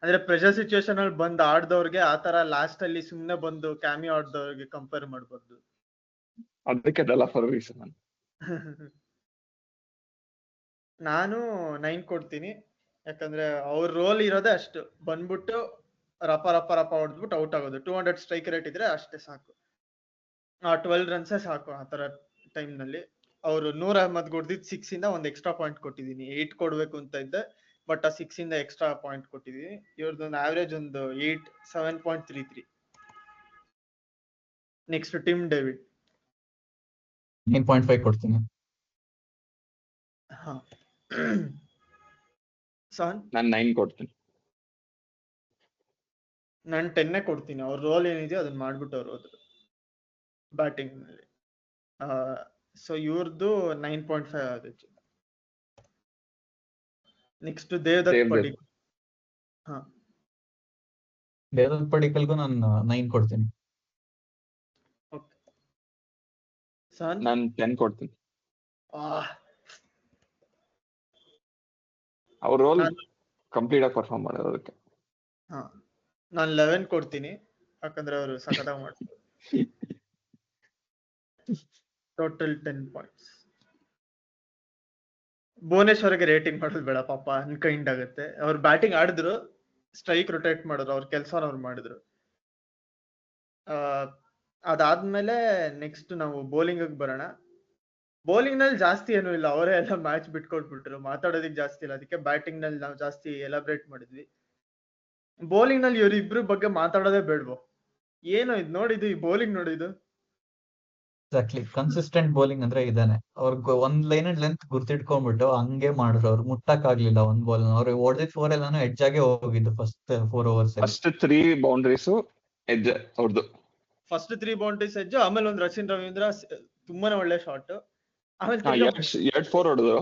ಅಂದ್ರೆ ಪ್ರೆಷರ್ ಸಿಚುವೇಶನ್ ಅಲ್ಲಿ ಬಂದ್ ಆಡ್ದವ್ರಿಗೆ ಆತರ ಲಾಸ್ಟ್ ಅಲ್ಲಿ ಸುಮ್ನೆ ಬಂದು ಕ್ಯಾಮಿಯೋ ಆಡ್ದವ್ರಿಗೆ ಕಂಪೇರ್ ಮಾಡ್ಬೋದು. ಅದಕ್ಕೆ ಅದೆಲ್ಲ ಫಾರ್ ರೀಸನ್. ನಾನು 9 ಕೊಡ್ತೀನಿ, ಯಾಕಂದ್ರೆ ಅವ್ರ ರೋಲ್ ಇರೋದೇ ಅಷ್ಟು, ಬಂದ್ಬಿಟ್ಟು ರಪ ರಪ ರಪ ಹೊಡೆದ್ಬಿಟ್ಟು ಔಟ್ ಆಗೋದು. 200 ಸ್ಟ್ರೈಕ್ ರೇಟ್ ಇದ್ರೆ ಅಷ್ಟೇ ಸಾಕು, 12 ರನ್ಸೇ ಸಾಕು ಆ ತರ ಟೈಮ್ ನಲ್ಲಿ. ಅವರು 100 ಅಹ್ಮದ್ ಹೊಡೆದಿದ್ದು 6 ಇಂದ ಒಂದು ಎಕ್ಸ್ಟ್ರಾ ಪಾಯಿಂಟ್ ಕೊಟ್ಟಿದ್ದೀನಿ. 8 ಕೊಡ್ಬೇಕು ಅಂತ ಇದ್ದೆ, ಬಟ್ ಆ 6 ಇಂದ ಎಕ್ಸ್ಟ್ರಾ ಪಾಯಿಂಟ್ ಕೊಟ್ಟಿದ್ದೀನಿ. ಇವ್ರದ್ದೊಂದು ಆವರೇಜ್ ಒಂದು 7.33. ನೆಕ್ಸ್ಟ್ ಟಿಮ್ ಡೇವಿಡ್ 9.5 ಕೊಡ್ತೀನಿ. ಹಾ. ಸಹನ್ ನಾನು 9 ಕೊಡ್ತೀನಿ. ನಾನು 10 ಕೊಡ್ತೀನಿ. ಅವ್ರ ರೋಲ್ ಏನಿದೆಯೋ ಅದನ್ನ ಮಾಡ್ಬಿಟ್ಟು ಅವ್ರು ಹೋದ್ರು ಬ್ಯಾಟಿಂಗ್ ನಲ್ಲಿ. ಸೊ ಇವ್ರದ್ದು 9.5 ಆವರೇಜ್. ನೆಕ್ಸ್ಟ್ ದೇವದತ್ ಪಡಿಕ್. ಹಾ, ದೇವದತ್ ಪಡಿಕಲ್ಗೂ ನಾನು 9 ಕೊಡ್ತೀನಿ. ಓಕೆ. ಸಹನ್ ನಾನು 10 ಕೊಡ್ತೀನಿ. ಅವ್ರ ರೋಲ್ ಕಂಪ್ಲೀಟ್ ಆಗಿ ಪರ್ಫಾರ್ಮ್ ಮಾಡೋದಕ್ಕೆ. ಹಾ, ನಾನು 11 ಕೊಡ್ತೀನಿ, ಯಾಕಂದ್ರೆ ಅವರು ಸಖತ್ತಾಗಿ ಮಾಡ್ತಾರೆ. Total 10 points. ಭುವನೇಶ್ವರ್ಗೆ ರೇಟಿಂಗ್ ಮಾಡೋದು ಬೇಡ ಪಾಪ, ಅನ್ಕೈಂಡ್ ಆಗುತ್ತೆ. ಅವ್ರು ಬ್ಯಾಟಿಂಗ್ ಆಡಿದ್ರು, ಸ್ಟ್ರೈಕ್ ರೊಟೇಟ್ ಮಾಡಿದ್ರು, ಅವ್ರ ಕೆಲಸನ ಅವ್ರು ಮಾಡಿದ್ರು. ಅದಾದ್ಮೇಲೆ ನೆಕ್ಸ್ಟ್ ನಾವು ಬೌಲಿಂಗ್ ಬರೋಣ. ಬೌಲಿಂಗ್ ನಲ್ಲಿ ಜಾಸ್ತಿ ಏನೂ ಇಲ್ಲ, ಅವರೇ ಎಲ್ಲ ಮ್ಯಾಚ್ ಬಿಟ್ಕೊಟ್ಬಿಟ್ರು, ಮಾತಾಡೋದಿಕ್ ಜಾಸ್ತಿ ಇಲ್ಲ. ಅದಕ್ಕೆ ಬ್ಯಾಟಿಂಗ್ ನಲ್ಲಿ ನಾವು ಜಾಸ್ತಿ ಎಲಾಬ್ರೇಟ್ ಮಾಡಿದ್ವಿ. ಬೌಲಿಂಗ್ ನಲ್ಲಿ ಇವ್ರಿಬ್ರು ಬಗ್ಗೆ ಮಾತಾಡೋದೇ ಬೇಡ್ವೋ? ಏನೋ ಇದು ನೋಡಿದ್ದು, ಈ ಬೌಲಿಂಗ್ ನೋಡಿದ್ದು. ಎಕ್ಸಾಕ್ಟ್ಲಿ, ಕನ್ಸಿಸ್ಟೆಂಟ್ ಬೌಲಿಂಗ್ ಅಂದ್ರೆ ಇದಾನೆ. ಅವ್ರಿಗೆ ಒಂದ್ ಲೈನ್ ಅಂಡ್ ಲೆಂತ್ ಗುರ್ತಿಟ್ಕೊಂಡ್ಬಿಟ್ಟು ಹಂಗೆ ಮಾಡಿದ್ರು. ಅವ್ರು ಮುಟ್ಟಕ್ ಆಗ್ಲಿಲ್ಲ ಒಂದ್ ಬಾಲ್. ಅವ್ರು ಹೊಡೆದಿದ್ 4 ಎಲ್ಲಾನು ಎಡ್ಜ್ ಆಗೇ ಹೋಗಿದ್ದು first 4 overs. First 3 boundaries edge ಅವ್ರದ್ದು. ಫಸ್ಟ್ 3 ಬೌಂಡ್ರೀಸ್ ಎಡ್ಜ್, ಆಮೇಲೆ ಒಂದು ರಚಿನ್ ರವೀಂದ್ರ ತುಂಬಾನೇ ಒಳ್ಳೆ ಶಾಟ್. ಆಮೇಲೆ 4 ಹೊಡೆದ್ರು,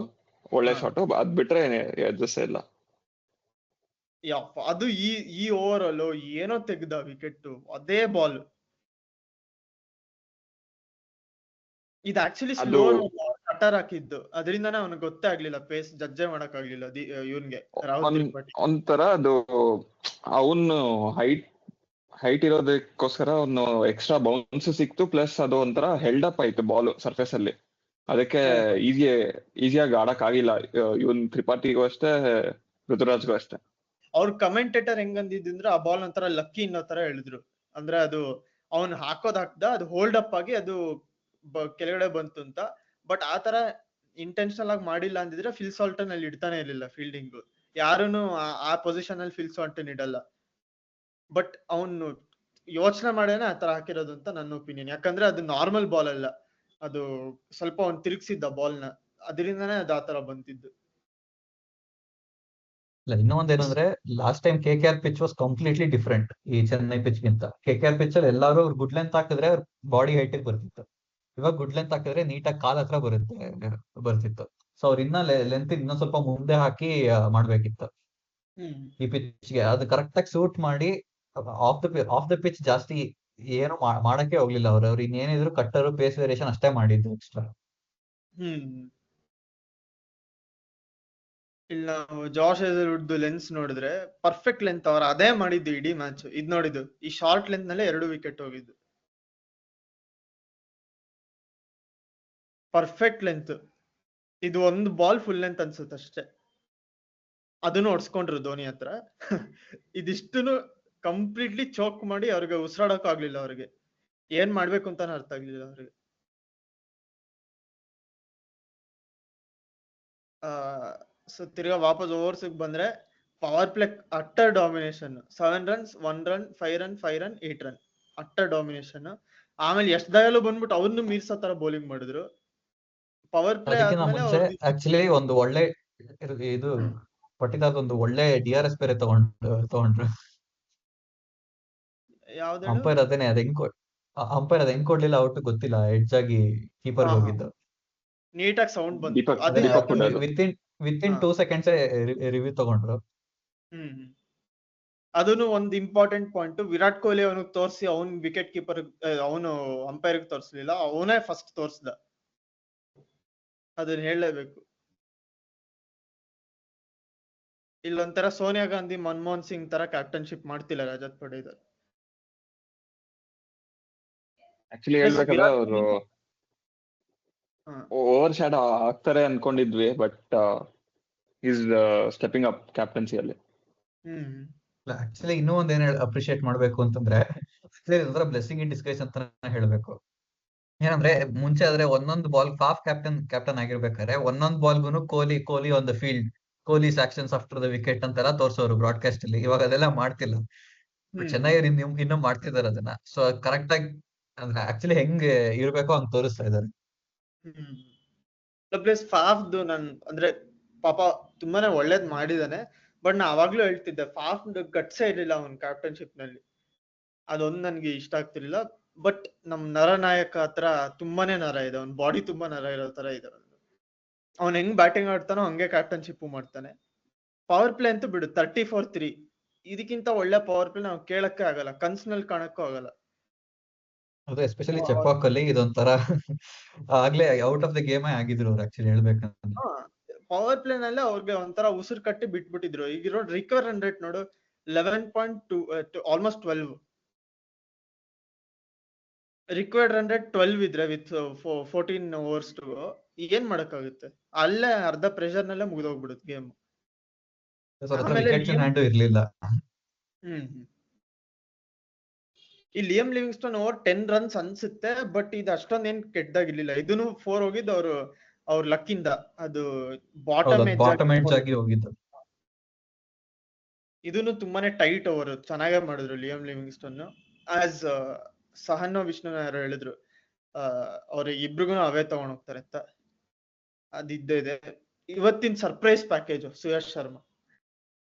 ಒಳ್ಳೆ ಶಾಟ್. ಅದ್ ಬಿಟ್ರೆ ಎಡ್ಜಸ್ ಇಲ್ಲ. ಯಪ್ಪ, ಅದು ಈ ಓವರ್ ಅಲ್ಲೂ ಏನೋ ತೆಗ್ದ ವಿಕೆಟ್, ಅದೇ ಬಾಲ್. ಇದು ಆಕ್ಚುಲಿ ಸ್ಲೋ ಕಟರ್ ಹಾಕಿದ್ದು, ಅದರಿಂದಾನೇ ಅವನಿಗೆ ಗೊತ್ತೇ ಆಗ್ಲಿಲ್ಲ, ಪೇಸ್ ಜಡ್ಜೆ ಮಾಡಕ್ ಆಗ್ಲಿಲ್ಲ ಇವನ್ಗೆ, ರಾಹುಲ್ ತ್ರಿಪಾಠಿ. ಒಂಥರ ಅದು ಅವನು ಹೈಟ್ ಇರೋದಕ್ಕೋಸ್ಕರ ಅವನು ಎಕ್ಸ್ಟ್ರಾ ಬೌನ್ಸ್ ಸಿಕ್ತು, ಪ್ಲಸ್ ಅದು ಒಂಥರ ಹೆಲ್ಡ್ ಅಪ್ ಆಯ್ತು ಬಾಲ್ ಸರ್ಫೇಸ್ ಅಲ್ಲಿ. ಅದಕ್ಕೆ ಈಸಿಯಾಗಿ ಆಡಕ್ ಆಗಿಲ್ಲ ಇವನ್ ತ್ರಿಪಾಠಿಗೂ ಅಷ್ಟೇ, ಋತುರಾಜ್ಗೂ ಅಷ್ಟೇ. ಅವ್ರ ಕಮೆಂಟೇಟರ್ ಹೆಂಗಂದಿದ್ರೆ ಆ ಬಾಲ್ ಒಂಥರ ಲಕ್ಕಿ ಅನ್ನೋ ತರ ಹೇಳಿದ್ರು. ಅಂದ್ರೆ ಅದು ಅವ್ನು ಹಾಕ್ದ, ಅದು ಹೋಲ್ಡ್ ಅಪ್ ಆಗಿ ಅದು ಕೆಳಗಡೆ ಬಂತು ಅಂತ. ಬಟ್ ಆತರ ಇಂಟೆನ್ಷನಲ್ ಆಗಿ ಮಾಡಿಲ್ಲ ಅಂದಿದ್ರೆ ಫಿಲ್ ಸಾಲ್ಟನ್ ಅಲ್ಲಿ ಇಡ್ತಾನೆ ಇರ್ಲಿಲ್ಲ ಫೀಲ್ಡಿಂಗ್. ಯಾರುನು ಆ ಪೊಸಿಷನ್ ಅಲ್ಲಿ ಫಿಲ್ ಸಾಲ್ಟನ್ ಇಡಲ್ಲ. ಬಟ್ ಅವನು ಯೋಚನೆ ಮಾಡೇನೆ ಆತರ ಹಾಕಿರೋದು ಅಂತ ನನ್ನ ಒಪಿನಿಯನ್. ಯಾಕಂದ್ರೆ ಅದು ನಾರ್ಮಲ್ ಬಾಲ್ ಅಲ್ಲ, ಅದು ಸ್ವಲ್ಪ ಅವ್ನು ತಿರುಗಿಸಿದ್ದ ಬಾಲ್ ನ, ಅದರಿಂದಾನೇ ಅದು ಆತರ ಬಂತಿದ್ದು. ಇಲ್ಲ, ಇನ್ನೊಂದೇನಂದ್ರೆ last time KKR pitch was completely different ಈ ಚೆನ್ನೈ ಪಿಚ್ ಗಿಂತ. KKR ಪಿಚ್ ಅಲ್ಲಿ ಎಲ್ಲಾರು ಗುಡ್ ಲೆಂತ್ ಹಾಕಿದ್ರೆ ಬಾಡಿ ಹೈಟ್ ಬರ್ತಿತ್ತು. ಇವಾಗ ಗುಡ್ ಲೆಂತ್ ಹಾಕಿದ್ರೆ ನೀಟಾಗಿ ಕಾಲ್ ಹತ್ರ ಬರ್ತಿತ್ತು. ಸೊ ಅವ್ರ ಲೆಂತ್ ಇನ್ನೊಂದ್ ಸ್ವಲ್ಪ ಮುಂದೆ ಹಾಕಿ ಮಾಡ್ಬೇಕಿತ್ತು ಈ ಪಿಚ್ಗೆ. ಅದು ಕರೆಕ್ಟ್ ಆಗಿ ಸೂಟ್ ಮಾಡಿ ಆಫ್ ದ ಪಿಚ್ ಜಾಸ್ತಿ ಏನು ಮಾಡಕ್ಕೆ ಹೋಗ್ಲಿಲ್ಲ ಅವ್ರು ಇನ್ನೇನಿದ್ರು ಕಟ್ಟರು ಪೇಸ್ ವೇರಿಯೇಷನ್ ಅಷ್ಟೇ ಮಾಡಿದ್ದು ಎಕ್ಸ್ಟ್ರಾ. ಇಲ್ಲ, ಜಾಶ್ ಹೇಜಲ್ವುಡ್ ಲೆನ್ಸ್ ನೋಡಿದ್ರೆ ಪರ್ಫೆಕ್ಟ್ ಲೆಂತ್, ಅವ್ರು ಅದೇ ಮಾಡಿದ್ದು ಇಡೀ ಮ್ಯಾಚ್. ಇದ್ ನೋಡಿದ್ದು, ಈ ಶಾರ್ಟ್ ಲೆಂತ್ ನಲ್ಲೇ 2 ವಿಕೆಟ್ ಹೋಗಿದ್ದು. Perfect length. ಇದು ಒಂದು ಬಾಲ್ ಫುಲ್ ಲೆಂತ್ ಅನ್ಸುತ್ತೆ ಅಷ್ಟೇ, ಅದನ್ನು ಹೊಡ್ಸ್ಕೊಂಡ್ರು ಧೋನಿ ಹತ್ರ. ಇದಿಷ್ಟನ್ನು ಕಂಪ್ಲೀಟ್ಲಿ ಚೋಕ್ ಮಾಡಿ ಅವ್ರಿಗೆ ಉಸಿರಾಡಕ್ ಆಗ್ಲಿಲ್ಲ. ಅವ್ರಿಗೆ ಏನ್ ಮಾಡ್ಬೇಕು ಅಂತಾನೆ ಅರ್ಥ ಆಗ್ಲಿಲ್ಲ ಅವ್ರಿಗೆ. ಸೊ ತಿರ್ಗಾ ವಾಪಸ್ ಓವರ್ಸ್ ಬಂದ್ರೆ power play utter domination. 7 runs 1 run 5 run 5 run 8 run utter domination. ಆಮೇಲೆ ಎಷ್ಟ್ ದಯಲು ಬಂದ್ಬಿಟ್ಟು ಅವ್ರನ್ನು ಮೀರ್ಸೋ ತರ ಬೌಲಿಂಗ್ ಮಾಡಿದ್ರು. ಪವರ್ ಪ್ಲೇ ಮುಂಚೆ ಆಕ್ಚುಲಿ ಒಂದು ಒಳ್ಳೆ ಇದು ಪಟ್ಟಿದಾರ್ ಒಂದು ಒಳ್ಳೆ DRS ಬೇರೆ ತಗೊಂಡ್ರು. ಅಂಪೈರ್ ಅದೇನೆ, ಅಂಪೈರ್ ಅದ್ ಹೆಂಗ್ ಕೊಡ್ಲಿಲ್ಲ ಔಟ್ ಗೊತ್ತಿಲ್ಲ, ಎಡ್ಜ್ ಆಗಿ ಕೀಪರ್ ಹೋಗಿದ್ದು. ನೀಟಾಗಿ ಸೌಂಡ್ ಬಂತು. ವಿತಿನ್ 2 seconds ರಿವ್ಯೂ ತಗೊಂಡ್ರು. ಅದನ್ನು ಒಂದು ಇಂಪಾರ್ಟೆಂಟ್ ಪಾಯಿಂಟ್. ವಿರಾಟ್ ಕೊಹ್ಲಿ ಅವನಿಗೆ ತೋರಿಸಿ ಅವನ್ ವಿಕೆಟ್ ಕೀಪರ್, ಅವನು ಅಂಪೈರ್ ತೋರಿಸ್ಲಿಲ್ಲ, ಅವನೇ ಫಸ್ಟ್ ತೋರ್ಸ್ದ. ಅದನ್ನ ಹೇಳಲೇಬೇಕು. ಇಲ್ಲೊಂಥರ ಸೋನಿಯಾ ಗಾಂಧಿ ಮನಮೋಹನ್ ಸಿಂಗ್ ತರ ಕ್ಯಾಪ್ಟನ್ಶಿಪ್ ಮಾಡ್ತಿಲ್ಲ ರಜತ್ ಪಡಿದಾರ್. ಆಕ್ಚುಲಿ ಪ್ಲಸ್ ಹೇಳ್ಬೇಕಂದ್ರೆ ವಿರಾಟ್ ಅವರು ಕೊಹ್ಲಿ ಹಾ ಓವರ್ ಶಾಡೋ ಆಗ್ತಾರೆ ಅನ್ಕೊಂಡಿದ್ವಿ, ಬಟ್ ಈಸ್ ಸ್ಟೆಪಿಂಗ್ ಅಪ್ ಕ್ಯಾಪ್ಟನ್ಸಿಯಲ್ಲಿ. ಹ್ಮ್ ಆಕ್ಚುಲಿ ಇನ್ನೂ ಒಂದ್ ಏನ್ ಅಪ್ರಿಶಿಯೇಟ್ ಮಾಡ್ಬೇಕು ಅಂತಂದ್ರೆ ಬ್ಲೆಸ್ಸಿಂಗ್ ಇನ್ ಡಿಸ್ಗೈಸ್ ಅಂತ ಹೇಳ್ಬೇಕು. ಏನಂದ್ರೆ ಮುಂಚೆ ಆದ್ರೆ ಒಂದೊಂದು ಬಾಲ್ ಫಾಫ್ ಕ್ಯಾಪ್ಟನ್ ಆಗಿರ್ಬೇಕಾದ್ರೆ ಒಂದೊಂದ್ ಬಾಲ್ಗುನು Kohli on the field, Kohli's actions after the wicket ಅಂತೆಲ್ಲ ತೋರ್ಸೋರು ಬ್ರಾಡ್ಕಾಸ್ಟ್ ಅಲ್ಲಿ. ಇವಾಗ ಅದೆಲ್ಲ ಮಾಡ್ತಿಲ್ಲ. ಬಟ್ ಹ್ಮ್ ಚೆನ್ನೈಯರ್ ಇನ್ನೂ ಮಾಡ್ತಿದಾರೆ ಅದನ್ನ. ಸೊ ಕರೆಕ್ಟ್ ಆಗಿ ಅಂದ್ರೆ ಆಕ್ಚುಲಿ ಹೆಂಗ್ ಇರ್ಬೇಕೋ ಹಂಗ್ ತೋರಿಸ್ತಾ ಇದಾರೆ. ಹ್ಮ್ ಪ್ಲಸ್ ಫಾಫ್ದು ನನ್ ಅಂದ್ರೆ ಪಾಪ ತುಂಬಾನೇ ಒಳ್ಳೇದ್ ಮಾಡಿದಾನೆ. ಬಟ್ ನಾ ಅವಾಗ್ಲೂ ಹೇಳ್ತಿದ್ದೆ ಫಾಫ್ ಗಟ್ಸೇ ಇರ್ಲಿಲ್ಲ ಅವನ್ ಕ್ಯಾಪ್ಟನ್ಶಿಪ್ ನಲ್ಲಿ. ಅದೊಂದ್ ನನ್ಗೆ ಇಷ್ಟ ಆಗ್ತಿರ್ಲಿಲ್ಲ. ಬಟ್ ನಮ್ ನರನಾಯಕ ಹತ್ರ ತುಂಬಾನೇ ನರ ಇದೆ, ಅವ್ನ್ ಬಾಡಿ ತುಂಬಾ ನರ ಇರೋ ತರ ಇದೆ. ಅವ್ನ್ ಹೆಂಗ್ ಬ್ಯಾಟಿಂಗ್ ಆಡ್ತಾನೋ ಹಂಗೆ ಕ್ಯಾಪ್ಟನ್ಶಿಪ್ ಮಾಡ್ತಾನೆ. ಪವರ್ ಪ್ಲೇ ಅಂತೂ ಬಿಡು 34-3, ಇದಕ್ಕಿಂತ ಒಳ್ಳೆ ಪವರ್ ಪ್ಲೇ ನಾವು ಕೇಳಕ್ಕೆ ಆಗಲ್ಲ, ಕನ್ಸ್ನಲ್ಲಿ ಕಾಣಕ್ಕೂ ಆಗಲ್ಲ. ಅದು ಎಸ್ಪೆಷಲಿ ಚೆಪಾಕ್ ಅಲ್ಲಿ ಇದೊಂಥರ ಆಗ್ಲೇ ಔಟ್ ಆಫ್ ದ ಗೇಮ್ ಆಗಿದ್ರು ಅವ್ರು ಆಕ್ಚುಲಿ ಹೇಳ್ಬೇಕಂದ್ರೆ. ಪವರ್ ಪ್ಲೇ ನಲ್ಲಿ ಅವ್ರಿಗೆ ಒಂಥರ ಉಸಿರು ಕಟ್ಟಿ ಬಿಟ್ಬಿಟ್ಟಿದ್ರು. ಈಗಿರೋ ರಿಕವರ್ ರನ್ ರೇಟ್ ನೋಡು 11.2, ಆಲ್ಮೋಸ್ಟ್ 12. ರಿಕ್ವೈರ್ಡ್ ರನ್ ರೇಟ್ 12 ಇದ್ರೆ ವಿತ್ 14 ಓವರ್ಸ್ ಏನ್ ಮಾಡಕ್ಕಾಗುತ್ತೆ? ಅಲ್ಲೇ ಅರ್ಧ ಪ್ರೆಷರ್ ನಲ್ಲೇ ಮುಗಿದೋಗ್ಬಿಡುತ್ತೆ ಗೇಮ್. ಆಮೇಲೆ ವಿಕೆಟ್ಸ್ ಇನ್ ಹ್ಯಾಂಡ್ ಇರ್ಲಿಲ್ಲ. ಈ ಲಿಯಮ್ ಲಿವಿಂಗ್ಸ್ಟನ್ ಓವರ್ 10 ರನ್ಸ್ ಅನ್ಸುತ್ತೆ, ಬಟ್ ಇದು ಅಷ್ಟೊಂದೇನ್ ಕೆಟ್ಟದಾಗಿರ್ಲಿಲ್ಲ. ಇದನ್ನು 4 ಹೋಗಿದ್ದು ಅವ್ರ ಲಕ್ಕಿಂದ. ಅದು ಬಾಟಮ್ ಎಡ್ಜ್ ಆಗಿ ಹೋಗಿದ್ದು. ಇದನ್ನು ತುಂಬಾನೇ ಟೈಟ್ ಓವರ್, ಚೆನ್ನಾಗೇ ಮಾಡಿದ್ರು Liam Livingston. As Sahan Vishnu ಯಾರು ಹೇಳಿದ್ರು ಅವ್ರ ಇಬ್ರಿಗೂ ಅವೇ ತಗೊಂಡ್ ಹೋಗ್ತಾರೆ ಅಂತ. ಅದಿದ್ದೇ ಇದೆ. ಇವತ್ತಿನ surprise package Suyash Sharma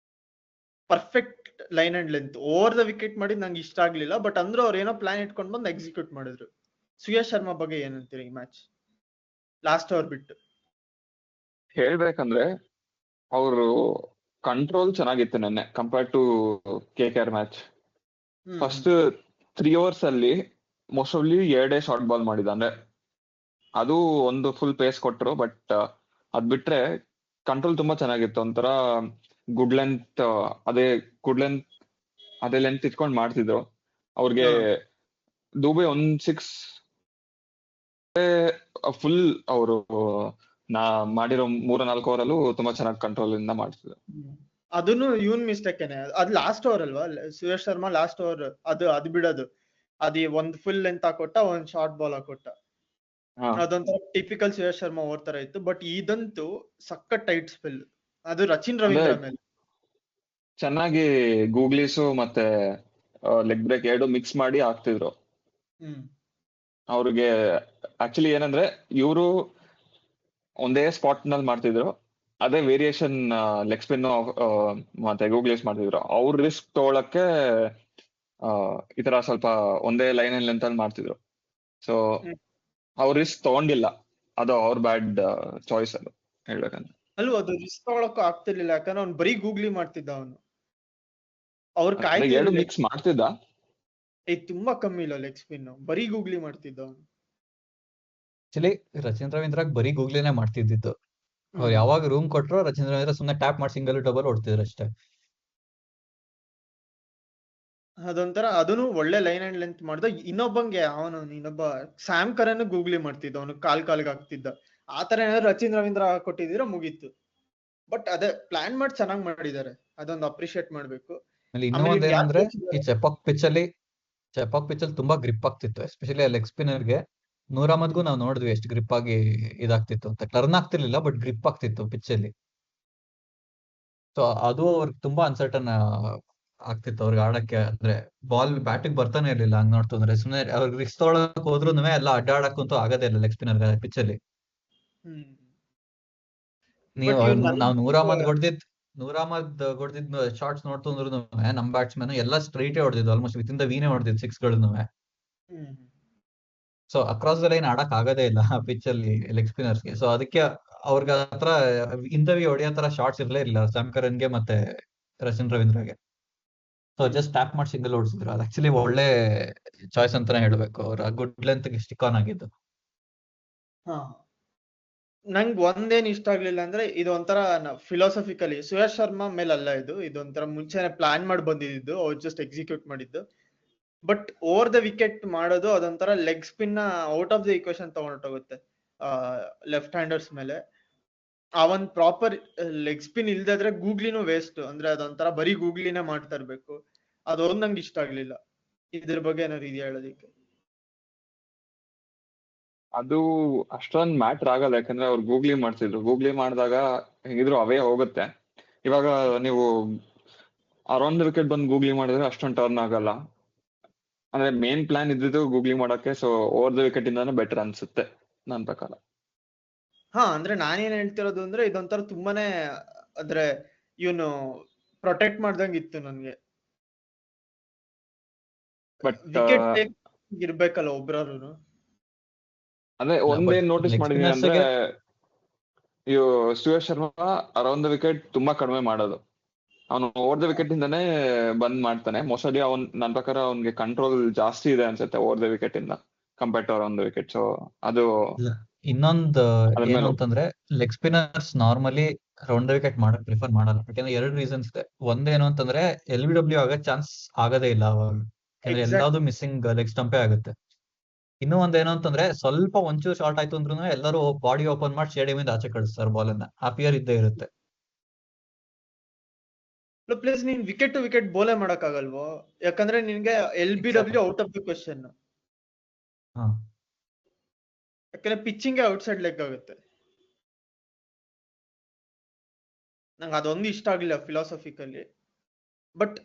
perfect line and length over the wicket ಮಾಡಿದ್ ನಂಗೆ ಇಷ್ಟ ಆಗ್ಲಿಲ್ಲ. ಬಟ್ ಅಂದ್ರೂ ಅವ್ರು ಏನೋ ಪ್ಲಾನ್ ಇಟ್ಕೊಂಡ್ ಬಂದು ಎಕ್ಸಿಕ್ಯೂಟ್ ಮಾಡಿದ್ರು. ಸುಯಶ್ ಶರ್ಮಾ ಬಗ್ಗೆ ಏನಂತೀರಿ ಈ ಮ್ಯಾಚ್ ಲಾಸ್ಟ್ ಓವರ್ ಬಿಟ್ಟು? ಹೇಳ್ಬೇಕಂದ್ರೆ ಅವರು ಕಂಟ್ರೋಲ್ ಚೆನ್ನಾಗಿತ್ತು ನೆನ್ನೆ compared to KKR match. First 3 overs ಅಲ್ಲಿ ಮೋಸ್ಟ್ ಆಫ್ಲಿ 2 ಶಾರ್ಟ್ ಬಾಲ್ ಮಾಡಿದ, ಅಂದ್ರೆ ಅದು ಒಂದು ಫುಲ್ ಪೇಸ್ ಕೊಟ್ರು. ಬಟ್ ಅದ್ ಬಿಟ್ರೆ ಕಂಟ್ರೋಲ್ ತುಂಬಾ ಚೆನ್ನಾಗಿತ್ತು. ಒಂಥರ ಗುಡ್ ಲೆಂತ್ ಅದೇ ಲೆಂತ್ ಇಟ್ಕೊಂಡು ಮಾಡ್ತಿದ್ರು. ಅವ್ರಿಗೆ ದುಬೆ 1-6 ಫುಲ್ ಅವರು ಮಾಡಿರೋ 3-4 ಓವರಲ್ಲೂ ತುಂಬಾ ಚೆನ್ನಾಗಿ ಕಂಟ್ರೋಲ್ ಇಂದ ಮಾಡ್ತಿದ್ರು. ಅದನ್ನು ಇವನ್ ಮಿಸ್ಟೇಕೇನೆ. ಅದ್ ಲಾಸ್ಟ್ ಓವರ್ ಅಲ್ವಾ ಸುಯಶ್ ಶರ್ಮಾ ಲಾಸ್ಟ್ ಓವರ್ ಅದು ಬಿಡೋದು. ಅದ್ ಒಂದ್ ಫುಲ್ ಲೆಂತ್ ಹಾಕೊಟ್ಟ, ಒಂದ್ ಶಾರ್ಟ್ ಬಾಲ್ ಹಾಕೊಟ್ಟ. ಅದೊಂಥರ ಟಿಪಿಕಲ್ ಸುಯಶ್ ಶರ್ಮಾ ಓವರ್ ತರ ಇತ್ತು. ಬಟ್ ಇದಂತೂ ಸಖತ್ ಟೈಟ್ ಸ್ಪೆಲ್. ಅದು ರಚಿನ್ ರವೀಂದ್ರ ಮೇಲೆ ಚೆನ್ನಾಗಿ ಗೂಗ್ಲೀಸು ಮತ್ತೆ ಲೆಗ್ ಬ್ರೇಕ್ 2 ಮಿಕ್ಸ್ ಮಾಡಿ ಹಾಕ್ತಿದ್ರು. ಅವ್ರಿಗೆ ಆಕ್ಚುಲಿ ಏನಂದ್ರೆ ಇವರು ಒಂದೇ ಸ್ಪಾಟ್ ನಲ್ಲಿ ಮಾಡ್ತಿದ್ರು, ಅದೇ ವೇರಿಯೇಷನ್ ಲೆಗ್ ಸ್ಪಿನ್ ಮತ್ತೆ ಗೂಗ್ಲೀಸ್ ಮಾಡ್ತಿದ್ರು. ಅವ್ರ ರಿಸ್ಕ್ ತಗೊಳಕ್ಕೆ ಈ ತರ ಸ್ವಲ್ಪ ಒಂದೇ ಲೈನ್ ಲೆಂತ್ ಅಲ್ಲಿ ಮಾಡ್ತಿದ್ರು. ಸೊ ಅವ್ರ ರಿಸ್ಕ್ ತಗೊಂಡಿಲ್ಲ, ಅದು ಅವ್ರ ಬ್ಯಾಡ್ ಚಾಯ್ಸ್ ಅದು ಹೇಳ್ಬೇಕಂದ್ರೆ. ಅಲ್ವಾ, ಅದು ರಿಸ್ಕ್ ತಗೊಳಕ್ಕೂ ಆಗ್ತಿರ್ಲಿಲ್ಲ, ಯಾಕಂದ್ರೆ ಅವ್ನು ಬರೀ ಗೂಗ್ಲಿ ಮಾಡ್ತಿದ್ದ. ಅವನು ಅವ್ರು ಮಿಕ್ಸ್ ಮಾಡ್ತಿದ್ದ, ತುಂಬಾ ಕಮ್ಮಿ ಇಲ್ಲ ಲೆಗ್ ಸ್ಪಿನ್, ಬರೀ ಗೂಗ್ಲಿ ಮಾಡ್ತಿದ್ದ ಅವನು. ಆಕ್ಚುಲಿ ರಚಿನ್ ರವೀಂದ್ರಾಗ್ ಬರೀ ಗೂಗ್ಲಿನೇ ಮಾಡ್ತಿದ್ದಿತ್ತು. ಅವ್ರು ಯಾವಾಗ ರೂಮ್ ಕೊಟ್ರು ರಚಿನ್ ರವೀಂದ್ರ ಸುಮ್ಮನೆ ಟ್ಯಾಪ್ ಮಾಡಿ ಸಿಂಗಲ್ ಡಬಲ್ ಹೊಡ್ತಿದ್ರು ಅಷ್ಟೇ. ಅದೊಂಥರ ಅದನ್ನು ಒಳ್ಳೆ ಲೈನ್ ಅಂಡ್ ಲೆಂತ್ ಮಾಡ್ದ. ಇನ್ನೊಬ್ಬ ಸ್ಯಾಮ್ ಕರನ್ ಗೂಗ್ಲಿ ಮಾಡ್ತಿದ್ದ, ಅವನು ಕಾಲ್ಗೆ ಆಗ್ತಿದ್ದ. ಆತರ ಏನಾದ್ರು ರಚಿನ್ ರವೀಂದ್ರ ಕೊಟ್ಟಿದ್ರೆ ಮುಗೀತು. ಬಟ್ ಅದೇ ಪ್ಲಾನ್ ಮಾಡಿ ಚೆನ್ನಾಗಿ ಮಾಡಿದ್ದಾರೆ, ಅದೊಂದು ಅಪ್ರಿಶಿಯೇಟ್ ಮಾಡ್ಬೇಕು. ಇನ್ನೂ ಒಂದೇನಂದ್ರೆ ಈ ಚೆಪಾಕ್ ಪಿಚ್ ಅಲ್ಲಿ ತುಂಬಾ ಗ್ರಿಪ್ ಆಗ್ತಿತ್ತು, ಎಸ್ಪೆಷಲಿ ಲೆಗ್ ಸ್ಪಿನ್ನರ್ಗೆ. ನೂರ್ ಅಹಮದ್ಗೂ ನಾವು ನೋಡಿದ್ವಿ ಎಷ್ಟು ಗ್ರಿಪ್ ಆಗಿ ಇದಾಗ್ತಿತ್ತು ಅಂತ. ಟರ್ನ್ ಆಗ್ತಿರ್ಲಿಲ್ಲ, ಬಟ್ ಗ್ರಿಪ್ ಆಗ್ತಿತ್ತು ಪಿಚ್ ಅಲ್ಲಿ. ಸೊ ಅದು ಅವ್ರಿಗೆ ತುಂಬಾ ಅನ್ಸರ್ಟನ್ ಆಗ್ತಿತ್ತು ಅವ್ರಿಗೆ ಆಡಕ್ಕೆ. ಅಂದ್ರೆ ಬಾಲ್ ಬ್ಯಾಟಿಗೆ ಬರ್ತಾನೆ ಇರ್ಲಿಲ್ಲ ಹಂಗ್ ನೋಡ್ತಂದ್ರೆ. ಸುಮ್ಮನೆ ಅವ್ರಿಗೆ ರಿಸ್ಕ್ ತೊಗೊಳಕ್ ಹೋದ್ರು ಎಲ್ಲ ಅಡ್ಡಾಡಕ್ಕಂತೂ ಆಗದೇ ಇಲ್ಲ ಲೆಗ್ ಸ್ಪಿನ್ನರ್ ಪಿಚ್ ಅಲ್ಲಿ. ನಾವು ನೂರ್ ಅಹಮದ್ ಹೊಡೆದಿದ್ ಶಾರ್ಟ್ಸ್ ನೋಡ್ತಂದ್ರು ನಮ್ ಬ್ಯಾಟ್ಸ್ಮನ್ ಎಲ್ಲ ಸ್ಟ್ರೈಟೇ ಹೊಡೆದಿದ್ದು, ಆಲ್ಮೋಸ್ಟ್ ವಿತ್ ಇನ್ ದ ವೀನೇ ಹೊಡೆದಿದ್ದು ಸಿಕ್ಸ್ ಗಳನ್ನು. ಸೊ ಅಕ್ರಾಸ್ ದ ಲೈನ್ ಆಡಕ್ ಆಗದೇ ಇಲ್ಲ ಪಿಚ್ ಅಲ್ಲಿ ಲೆಗ್ ಸ್ಪಿನ್ನರ್ಸ್ಗೆ. ಸೊ ಅದಕ್ಕೆ ಅವ್ರಿಗೆ ಹತ್ರ ಇಂದವಿ ಹೊಡೆಯೋ ತರ ಶಾರ್ಟ್ಸ್ ಇರ್ಲೇ ಇಲ್ಲ ಸ್ಯಾಮ್ ಕರನ್ಗೆ ಮತ್ತೆ ರಚಿನ್ ರವೀಂದ್ರಗೆ. ಸೊ ಜಸ್ಟ್ ಟ್ಯಾಪ್ ಮಾಡಿ ಸಿಂಗಲ್ ಹೊಡ್ಸಿದ್ರು. ಅದು ಆಕ್ಚುಲಿ ಒಳ್ಳೆ ಚಾಯ್ಸ್ ಅಂತಾನೆ ಹೇಳ್ಬೇಕು, ಅವ್ರ ಗುಡ್ ಲೆಂತ್ ಸ್ಟಿಕ್ ಆನ್ ಆಗಿದ್ದು. ನಂಗ್ ಒಂದೇನ್ ಇಷ್ಟ ಆಗ್ಲಿಲ್ಲ ಅಂದ್ರೆ ಇದು ಒಂಥರ ಫಿಲಾಸಫಿಕಲಿ ಸುಯಶ್ ಶರ್ಮಾ ಮೇಲೆ ಅಲ್ಲ, ಇದು ಒಂಥರ ಮುಂಚೆನೆ ಪ್ಲಾನ್ ಮಾಡಿ ಬಂದಿದ್ದು, ಅವ್ರು ಜಸ್ಟ್ ಎಕ್ಸಿಕ್ಯೂಟ್ ಮಾಡಿದ್ದು. ಬಟ್ ಓವರ್ ದ ವಿಕೆಟ್ ಮಾಡೋದು ಅದೊಂಥರ ಲೆಗ್ ಸ್ಪಿನ್ ನ ಔಟ್ ಆಫ್ ದ ಇಕ್ವೇಶನ್ ತಗೊಂಡೋಗುತ್ತೆ ಲೆಫ್ಟ್ ಹ್ಯಾಂಡರ್ಸ್ ಮೇಲೆ. ಆ ಒಂದ್ ಪ್ರಾಪರ್ ಲೆಗ್ ಸ್ಪಿನ್ ಇಲ್ದಾದ್ರೆ ಗೂಗ್ಲಿನೂ ವೇಸ್ಟ್, ಅಂದ್ರೆ ಅದೊಂಥರ ಬರೀ ಗೂಗ್ಲಿನೇ ಮಾಡ್ತಾ ಇರ್ಬೇಕು. ಅದೊಂದ್ ನಂಗೆ ಇಷ್ಟ ಆಗ್ಲಿಲ್ಲ. ಇದ್ರ ಬಗ್ಗೆ ಏನಾದ್ರು ಇದೆಯಾ ಹೇಳೋದಿಕ್ಕೆ? ಅದು ಅಷ್ಟೊಂದ್ ಮ್ಯಾಟ್ರ್ ಆಗಲ್ಲ, ಯಾಕಂದ್ರೆ ಅವ್ರು ಗೂಗ್ಲಿ ಮಾಡ್ತಿದ್ರು. ಗೂಗ್ಲಿ ಮಾಡಿದಾಗ ಹೇಗಿದ್ರು ಅವೇ ಹೋಗುತ್ತೆ. ಇವಾಗ ನೀವು ಅರೌಂಡ್ ದ ವಿಕೆಟ್ ಬಂದು ಗೂಗ್ಲಿ ಮಾಡಿದ್ರೆ ಅಷ್ಟೊಂದು ಟರ್ನ್ ಆಗಲ್ಲ. ಅಂದ್ರೆ ಮೇನ್ ಪ್ಲಾನ್ ಇದ್ದಿದ್ದು ಗೂಗ್ಲಿ ಮಾಡಕ್ಕೆ, ಸೊ ಓವರ್ ದ ವಿಕೆಟ್ ಇಂದಾನೆ ಬೆಟರ್ ಅನ್ಸುತ್ತೆ ನನ್ ಪ್ರಕಾರ. ಅಂದ್ರೆ ನಾನೇನ್ ಹೇಳ್ತಿರೋದು ಅಂದ್ರೆ ಇದೊಂಥರ ತುಂಬಾನೇ ಅಂದ್ರೆ ಇವನು ಪ್ರೊಟೆಕ್ಟ್ ಮಾಡ್ದಂಗ್ ಇತ್ತು ನನ್ಗೆ. ಬಟ್ ವಿಕೆಟ್ ಇರ್ಬೇಕಲ್ಲ ಒಬ್ರಾರು. ಅದೇ ಒಂದೇನ್ ನೋಟಿಸ್ ಲೆಗ್ ಮಾಡಿದೀನಿ ಅಂದ್ರೆ ಸ್ಪಿನ್ನರ್ಸ್ಗೆ ಇವ್ ಸುಯಶ್ ಶರ್ಮಾ ಅರೌಂಡ್ ದ ವಿಕೆಟ್ ತುಂಬಾ ಕಡಿಮೆ ಮಾಡೋದು. ಅವನು ಓವರ್ ದ ವಿಕೆಟ್ ಇಂದಾನೆ ಬಂದ್ ಮಾಡ್ತಾನೆ ಮೋಸ್ಟ್ಲಿ. ನನ್ ಪ್ರಕಾರ ಅವ್ನಿಗೆ ಕಂಟ್ರೋಲ್ ಜಾಸ್ತಿ ಇದೆ ಅನ್ಸುತ್ತೆ ಓವರ್ ದ ವಿಕೆಟ್ ಇಂದ compare to around the wicket. So ಅದು ಇಲ್ಲ, ಇನ್ನೊಂದು ಅದ್ರ ಏನು ಮೇಲೆ ಅಂತಂದ್ರೆ leg spinners normally round the wicket ಮಾಡಕ್ ಪ್ರಿಫರ್ ಮಾಡಲ್ಲ. ಯಾಕಂದ್ರೆ ಎರಡು ರೀಸನ್ಸ್ ಇದೆ. ಒಂದೇನು ಅಂತಂದ್ರೆ LBW ಆಗೋ ಚಾನ್ಸ್ ಆಗದೇ ಇಲ್ಲ ಅವಾಗ, ಯಾಕಂದ್ರೆ ಎಲ್ಲಾವ್ದು ಮಿಸ್ಸಿಂಗ್ ಲೆಗ್ ಸ್ಟಂಪೇ ಆಗುತ್ತೆ. ಇನ್ನೂ ಒಂದೇನು ಅಂತಂದ್ರೆ ಸ್ವಲ್ಪ ಒಂಚೂರು ಶಾರ್ಟ್ ಆಯ್ತು ಅಂದ್ರೂ ಎಲ್ಲರೂ ಬಾಡಿ ಓಪನ್ ಮಾಡಿ ಸ್ಟೇಡಿಯಂ ಇಂದ ಆಚೆ ಕಳಿಸ್ತಾರೆ ಬಾಲ್ ಅನ್ನ. ಆ ಫಿಯರ್ ಇದ್ದೇ ಇರುತ್ತೆ. ಪ್ಲಸ್ ನೀನ್ ವಿಕೆಟ್ ಟು ವಿಕೆಟ್ ಬೋಲೆ ಮಾಡಕ್ ಆಗಲ್ವೋ, ಯಾಕಂದ್ರೆ ನಿನ್ಗೆ LBW out of the question. ಹಾ, ಯಾಕಂದ್ರೆ ಪಿಚ್ಚಿಂಗ್ ಔಟ್ ಸೈಡ್ ಲೆಗ್ ಆಗುತ್ತೆ. ನಂಗೆ ಅದೊಂದು ಇಷ್ಟ ಆಗ್ಲಿಲ್ಲ ಫಿಲಾಸಫಿಕಲಿ. ಬಟ್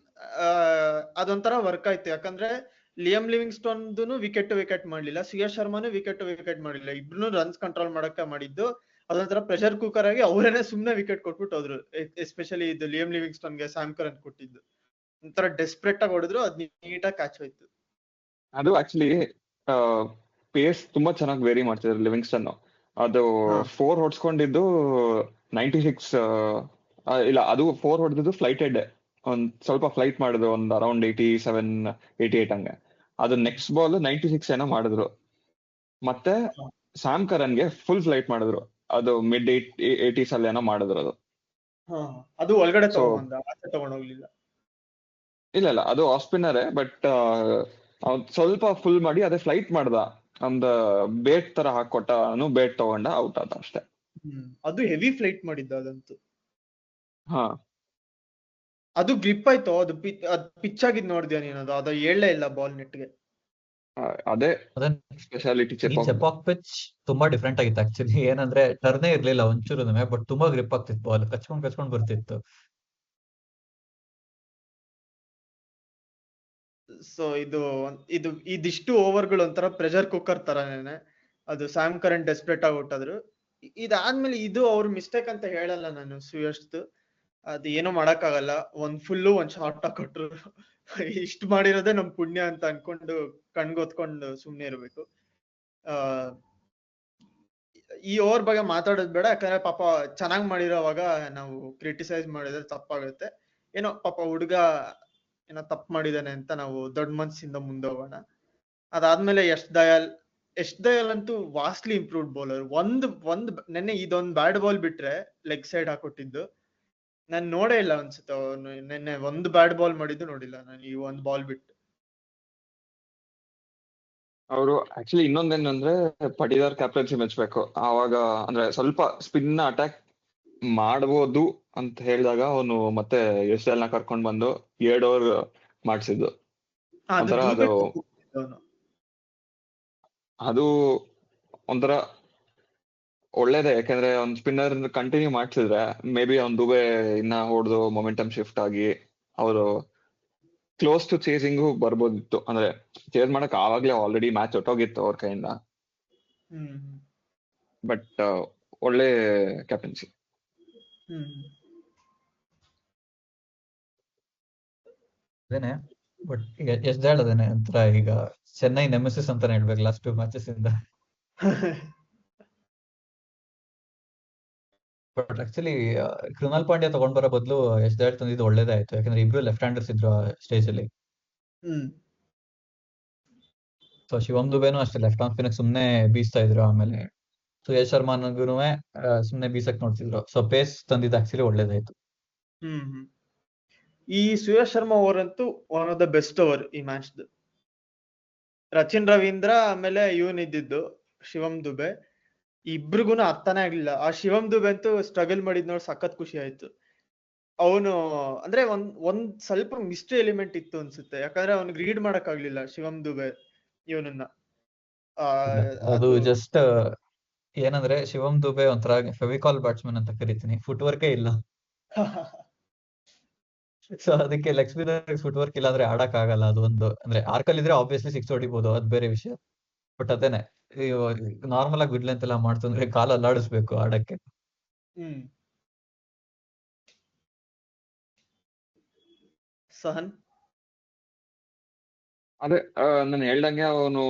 ಅದೊಂಥರ ವರ್ಕ್ ಆಯ್ತು, ಯಾಕಂದ್ರೆ Liam Livingstone wicket to wicket ಮಾಡ್ಲಿಲ್ಲ, ಸುಯಶ್ ಶರ್ಮಾನು ವಿಕೆಟ್ ಟು ವಿಕೆಟ್ ಮಾಡಿಲ್ಲ. ಇಬ್ರು ರನ್ಸ್ ಕಂಟ್ರೋಲ್ ಮಾಡಕ್ಕೆ ಮಾಡಿದ್ದು. ಅದೊಂಥರ ಪ್ರೆಷರ್ ಕುಕ್ಕರ್ ಆಗಿ ಅವರೇನೆ ಸುಮ್ನೆ ವಿಕೆಟ್ ಕೊಟ್ಬಿಟ್ಟು ಹೋದ್ರು. ಎಸ್ಪೆಷಲಿ ಇದು ಲಿಯಮ್ ಲಿವಿಂಗ್ಸ್ಟೋನ್ಗೆ ಸ್ಯಾಮ್ ಕರನ್ ಕೊಟ್ಟಿದ್ದು ಒಂಥರ ಡೆಸ್ಪರೇಟ್ ಆಗಿ ಹೊಡೆದ್ರು, ಅದ್ ನೀಟಾಗಿ ಕ್ಯಾಚ್ ಹೋಯ್ತು. ಅದು ಆಕ್ಚುಲಿ ಪೇಸ್ ತುಂಬಾ ಚೆನ್ನಾಗಿ ವೇರಿ ಮಾಡ್ತಿದ್ರು ಲಿವಿಂಗ್ಸ್ಟನ್. ಅದು 4 ಹೊಡ್ಸ್ಕೊಂಡಿದ್ದು 96 ಇಲ್ಲ, ಅದು 4 ಹೊಡೆದಿದ್ದು ಫ್ಲೈಟೆಡ್. ಒಂದ್ ಸ್ವಲ್ಪ ಫ್ಲೈಟ್ ಮಾಡಿದ್ರು, ಒಂದ್ ಅರೌಂಡ್ 87 88 ಹಂಗೆ. ಅದು ನೆಕ್ಸ್ಟ್ ಬಾಲ್ 96 ಏನೋ ಮಾಡಿದ್ರು. ಮತ್ತೆ ಸ್ಯಾಮ್ ಕರನ್ಗೆ ಫುಲ್ ಫ್ಲೈಟ್ ಮಾಡಿದ್ರು, ಅದು ಮಿಡ್ 80s ಅಲ್ಲಿ ಏನೋ ಮಾಡಿದ್ರು. ಅದು ಒಳಗಡೆ ತಗೊಂಡ್ ಆಚೆ ತಗೊಂಡೋಗ್ಲಿಲ್ಲ. ಇಲ್ಲ, ಅದು ಆಫ್ ಸ್ಪಿನ್ನರೇ, ಬಟ್ ಅವ್ನ್ ಸ್ವಲ್ಪ ಫುಲ್ ಮಾಡಿ ಅದೇ ಫ್ಲೈಟ್ ಮಾಡ್ದ. ಒಂದು ಬೇಟ್ ತರ ಹಾಕೊಟ್ಟ, ಅವನು ಬೇಟ್ ತಗೊಂಡ ಔಟ್ ಆದ ಅಷ್ಟೇ. ಅದು ಹೆವಿ ಫ್ಲೈಟ್ ಮಾಡಿದ್ದ ಅದಂತೂ. ಹಾ, ಅದು ಗ್ರಿಪ್ ಆಯ್ತು. ಅದು ಪಿಚ್ ಆಗಿದ್ ನೋಡಿದ್ಯಾ ನೀನು? ಅದು ಹೇಳಲೇ ಇಲ್ಲ ಬಾಲ್ ನೆಟ್ಗೆ. ಅದೇ ಸ್ಪೆಷಾಲಿಟಿ. ಚೆಪಾಕ್ ಪಿಚ್ ತುಂಬಾ ಡಿಫ್ರೆಂಟ್ ಆಗಿತ್ತು ಆಕ್ಚುಲಿ. ಏನಂದ್ರೆ ಟರ್ನೇ ಇರ್ಲಿಲ್ಲ ಒಂಚೂರು, ಬಟ್ ತುಂಬಾ ಗ್ರಿಪ್ ಆಗ್ತಿತ್ತು ಬಾಲ್, ಕಚ್ಕೊಂಡ್ ಬರ್ತಿತ್ತು. ಸೊ ಇದಿಷ್ಟು ಓವರ್ಗಳು ಒಂಥರ ಪ್ರೆಷರ್ ಕುಕ್ಕರ್ ತರನೇನೆ. ಅದು ಸ್ಯಾಮ್ ಕರನ್ ಡೆಸ್ಪರೇಟ್ ಆಗಿ ಹೊಟ್ಟಾದ್ರು. ಇದಾದ್ಮೇಲೆ ಇದು ಅವ್ರ ಮಿಸ್ಟೇಕ್ ಅಂತ ಹೇಳಲ್ಲ ನಾನು ಸುಯಶ್ದು. ಅದು ಏನೋ ಮಾಡಕ್ಕಾಗಲ್ಲ. ಒಂದ್ ಶಾರ್ಟ್ ಹಾಕೊಟ್ರು. ಇಷ್ಟು ಮಾಡಿರೋದೇ ನಮ್ ಪುಣ್ಯ ಅಂತ ಅನ್ಕೊಂಡು ಕಣ್ಗೊತ್ಕೊಂಡು ಸುಮ್ನೆ ಇರ್ಬೇಕು. ಈ ಓವರ್ ಬಗ್ಗೆ ಮಾತಾಡೋದ್ ಬೇಡ, ಯಾಕಂದ್ರೆ ಪಾಪ ಚೆನ್ನಾಗ್ ಮಾಡಿರೋವಾಗ ನಾವು ಕ್ರಿಟಿಸೈಸ್ ಮಾಡಿದ್ರೆ ತಪ್ಪಾಗುತ್ತೆ. ಏನೋ ಪಾಪ ಹುಡ್ಗ ಏನೋ ತಪ್ಪು ಮಾಡಿದಾನೆ ಅಂತ ನಾವು ದೊಡ್ಡ ಮನ್ಸಿಂದ ಮುಂದೆ ಹೋಗೋಣ. ಅದಾದ್ಮೇಲೆ ಯಶ್ ದಯಾಲ್ ಅಂತೂ ವಾಸ್ಟ್ಲಿ ಇಂಪ್ರೂವ್ಡ್ ಬೌಲರ್. ನೆನ್ನೆ ಇದೊಂದ್ ಬ್ಯಾಡ್ ಬಾಲ್ ಬಿಟ್ರೆ ಲೆಗ್ ಸೈಡ್ ಹಾಕೊಟ್ಟಿದ್ದು ನಾನ್ ನೋಡೇ ಇಲ್ಲ ಅನ್ಸುತ್ತೆ. ಅವನು ನೆನ್ನೆ ಒಂದು ಬ್ಯಾಡ್ ಬಾಲ್ ಮಾಡಿದ್ದು ನೋಡಿಲ್ಲ ನಾನು, ಈ ಒಂದ್ ಬಾಲ್ ಬಿಟ್ಟು. ಅವರು ಆಕ್ಚುಲಿ ಇನ್ನೊಂದೇನಂದ್ರೆ ಪಟಿದಾರ್ ಕ್ಯಾಪ್ಟನ್ಸಿ ಮೆಚ್ಬೇಕು. ಆವಾಗ ಅಂದ್ರೆ ಸ್ವಲ್ಪ ಸ್ಪಿನ್ ಅಟ್ಯಾಕ್ ಮಾಡ್ಬೋದು ಅಂತ ಹೇಳಿದಾಗ ಅವನು ಮತ್ತೆ ಯಶ್ ದಯಾಲ್ನ ಕರ್ಕೊಂಡ್ ಬಂದು 2 ಓವರ್ ಮಾಡ್ಸಿದ್ದು. ಅದು ಒಂಥರ ಒಳ್ಳೇದೇ, ಯಾಕಂದ್ರೆ ಅವ್ನ್ ಸ್ಪಿನ್ನರ್ ಕಂಟಿನ್ಯೂ ಮಾಡ್ಸಿದ್ರೆ ಮೇ ಬಿ ಅವ್ನ್ ದುಬೆ ಇನ್ನ ಹೊಡೆದು ಮೊಮೆಂಟಮ್ ಶಿಫ್ಟ್ ಆಗಿ ಅವರು ಕ್ಲೋಸ್ ಟು ಚೇಸಿಂಗು ಬರ್ಬೋದಿತ್ತು. ಅಂದ್ರೆ ಚೇಸ್ ಮಾಡಕ್ ಆವಾಗ್ಲೇ ಆಲ್ರೆಡಿ ಮ್ಯಾಚ್ ಹೊಟ್ಟೋಗಿತ್ತು ಅವ್ರ ಕೈಯಿಂದ. ಬಟ್ ಒಳ್ಳೆ ಕ್ಯಾಪ್ಟನ್ಸಿ. ಅದೇನೆ, ಬಟ್ ಎಷ್ಟ್ ಅದೇನೆ ಒಂಥರ ಈಗ ಚೆನ್ನೈ ನೆಮೆಸಿಸ್ ಅಂತಾನೆ ಹೇಳ್ಬೇಕು ಲಾಸ್ಟ್ 2 ಮ್ಯಾಚಸ್ ಇಂದ. ಬಟ್ ಆಕ್ಚುಲಿ ಕೃಣಾಲ್ ಪಾಂಡ್ಯ ತಗೊಂಡ್ ಬರೋ ಬದಲು ಯಶ್ ದಯಾಳ್ ತಂದಿದ್ದು ಒಳ್ಳೇದೇ ಆಯ್ತು, ಯಾಕಂದ್ರೆ ಇಬ್ರು ಲೆಫ್ಟ್ ಹ್ಯಾಂಡರ್ಸ್ ಇದ್ರು ಸ್ಟೇಜ್ ಅಲ್ಲಿ. ಸೊ ಶಿವಮ್ ದುಬೆನು ಅಷ್ಟೇ ಲೆಫ್ಟ್ ಆರ್ಮ್ ಸ್ಪಿನ್ ಸುಮ್ನೆ ಬೀಸ್ತಾ ಇದ್ರು. ಆಮೇಲೆ ಸುಯೇಶ್ ಶರ್ಮಾನಗೂ ಸುಮ್ನೆ ಬೀಸಕ್ ನೋಡ್ತಿದ್ರು. ಸೊ ಪೇಸ್ ತಂದಿದ್ದು ಆಕ್ಚುಲಿ ಒಳ್ಳೇದಾಯ್ತು. ಹ್ಮ್ ಈ ಸುಯೇಶ್ ಶರ್ಮಾ ಓವರ್ ಅಂತೂ one of the best over ಈ ಮ್ಯಾಚ್. ರಚಿನ್ ರವೀಂದ್ರ ಆಮೇಲೆ ಇವನ್ ಇದ್ದಿದ್ದು ಶಿವಮ್ ದುಬೆ, ಇಬ್ರಿಗೂನು ಅರ್ಥನೇ ಆಗ್ಲಿಲ್ಲ. ಆ ಶಿವಮ್ ದುಬೆ ಅಂತೂ ಸ್ಟ್ರಗಲ್ ಮಾಡಿದ್ ನೋಡಿ ಸಖತ್ ಖುಷಿ ಆಯ್ತು. ಅವನು ಅಂದ್ರೆ ಒಂದ್ ಸ್ವಲ್ಪ ಮಿಸ್ಟ್ರಿ ಎಲಿಮೆಂಟ್ ಇತ್ತು ಅನ್ಸುತ್ತೆ, ಯಾಕಂದ್ರೆ ಅವ್ನಿಗೆ ರೀಡ್ ಮಾಡಕ್ ಆಗ್ಲಿಲ್ಲ ಶಿವಮ್ ದುಬೆ ಇವನನ್ನ. ಅದು ಜಸ್ಟ್ ಏನಂದ್ರೆ ಶಿವಮ್ ದುಬೆ ಒಂಥರ ಫೆವಿಕಾಲ್ ಬ್ಯಾಟ್ಸ್ಮನ್ ಅಂತ ಕರಿತೀನಿ, ಫುಟ್ ವರ್ಕೇ ಇಲ್ಲ. ಸೊ ಅದಕ್ಕೆ ಲೆಗ್ ಸ್ಪಿನ್ನರ್ ಫುಟ್ ವರ್ಕ್ ಇಲ್ಲ ಅಂದ್ರೆ ಆಡಕ್ ಆಗಲ್ಲ. ಅದು ಒಂದು ಅಂದ್ರೆ ಆರ್ಕಲ್ ಇದ್ರೆ ಆಬ್ವಿಯಸ್ಲಿ ಸಿಕ್ಸ್ ಹೊಡಿಬಹುದು, ಅದ್ ಬೇರೆ ವಿಷಯ. ಬಟ್ ಅದೇನೆ ನಾರ್ಮಲ್ ಆಗಿ ಲೆಂತ್ ಎಲ್ಲ ಮಾಡ್ತಂದ್ರೆ ಕಾಲ ಅಲ್ಲಾಡಿಸ್ಬೇಕು ಆಡಕ್ಕೆ. ಸಹನ್ ಅದೇ ನಾನು ಹೇಳ್ದಂಗೆ ಅವನು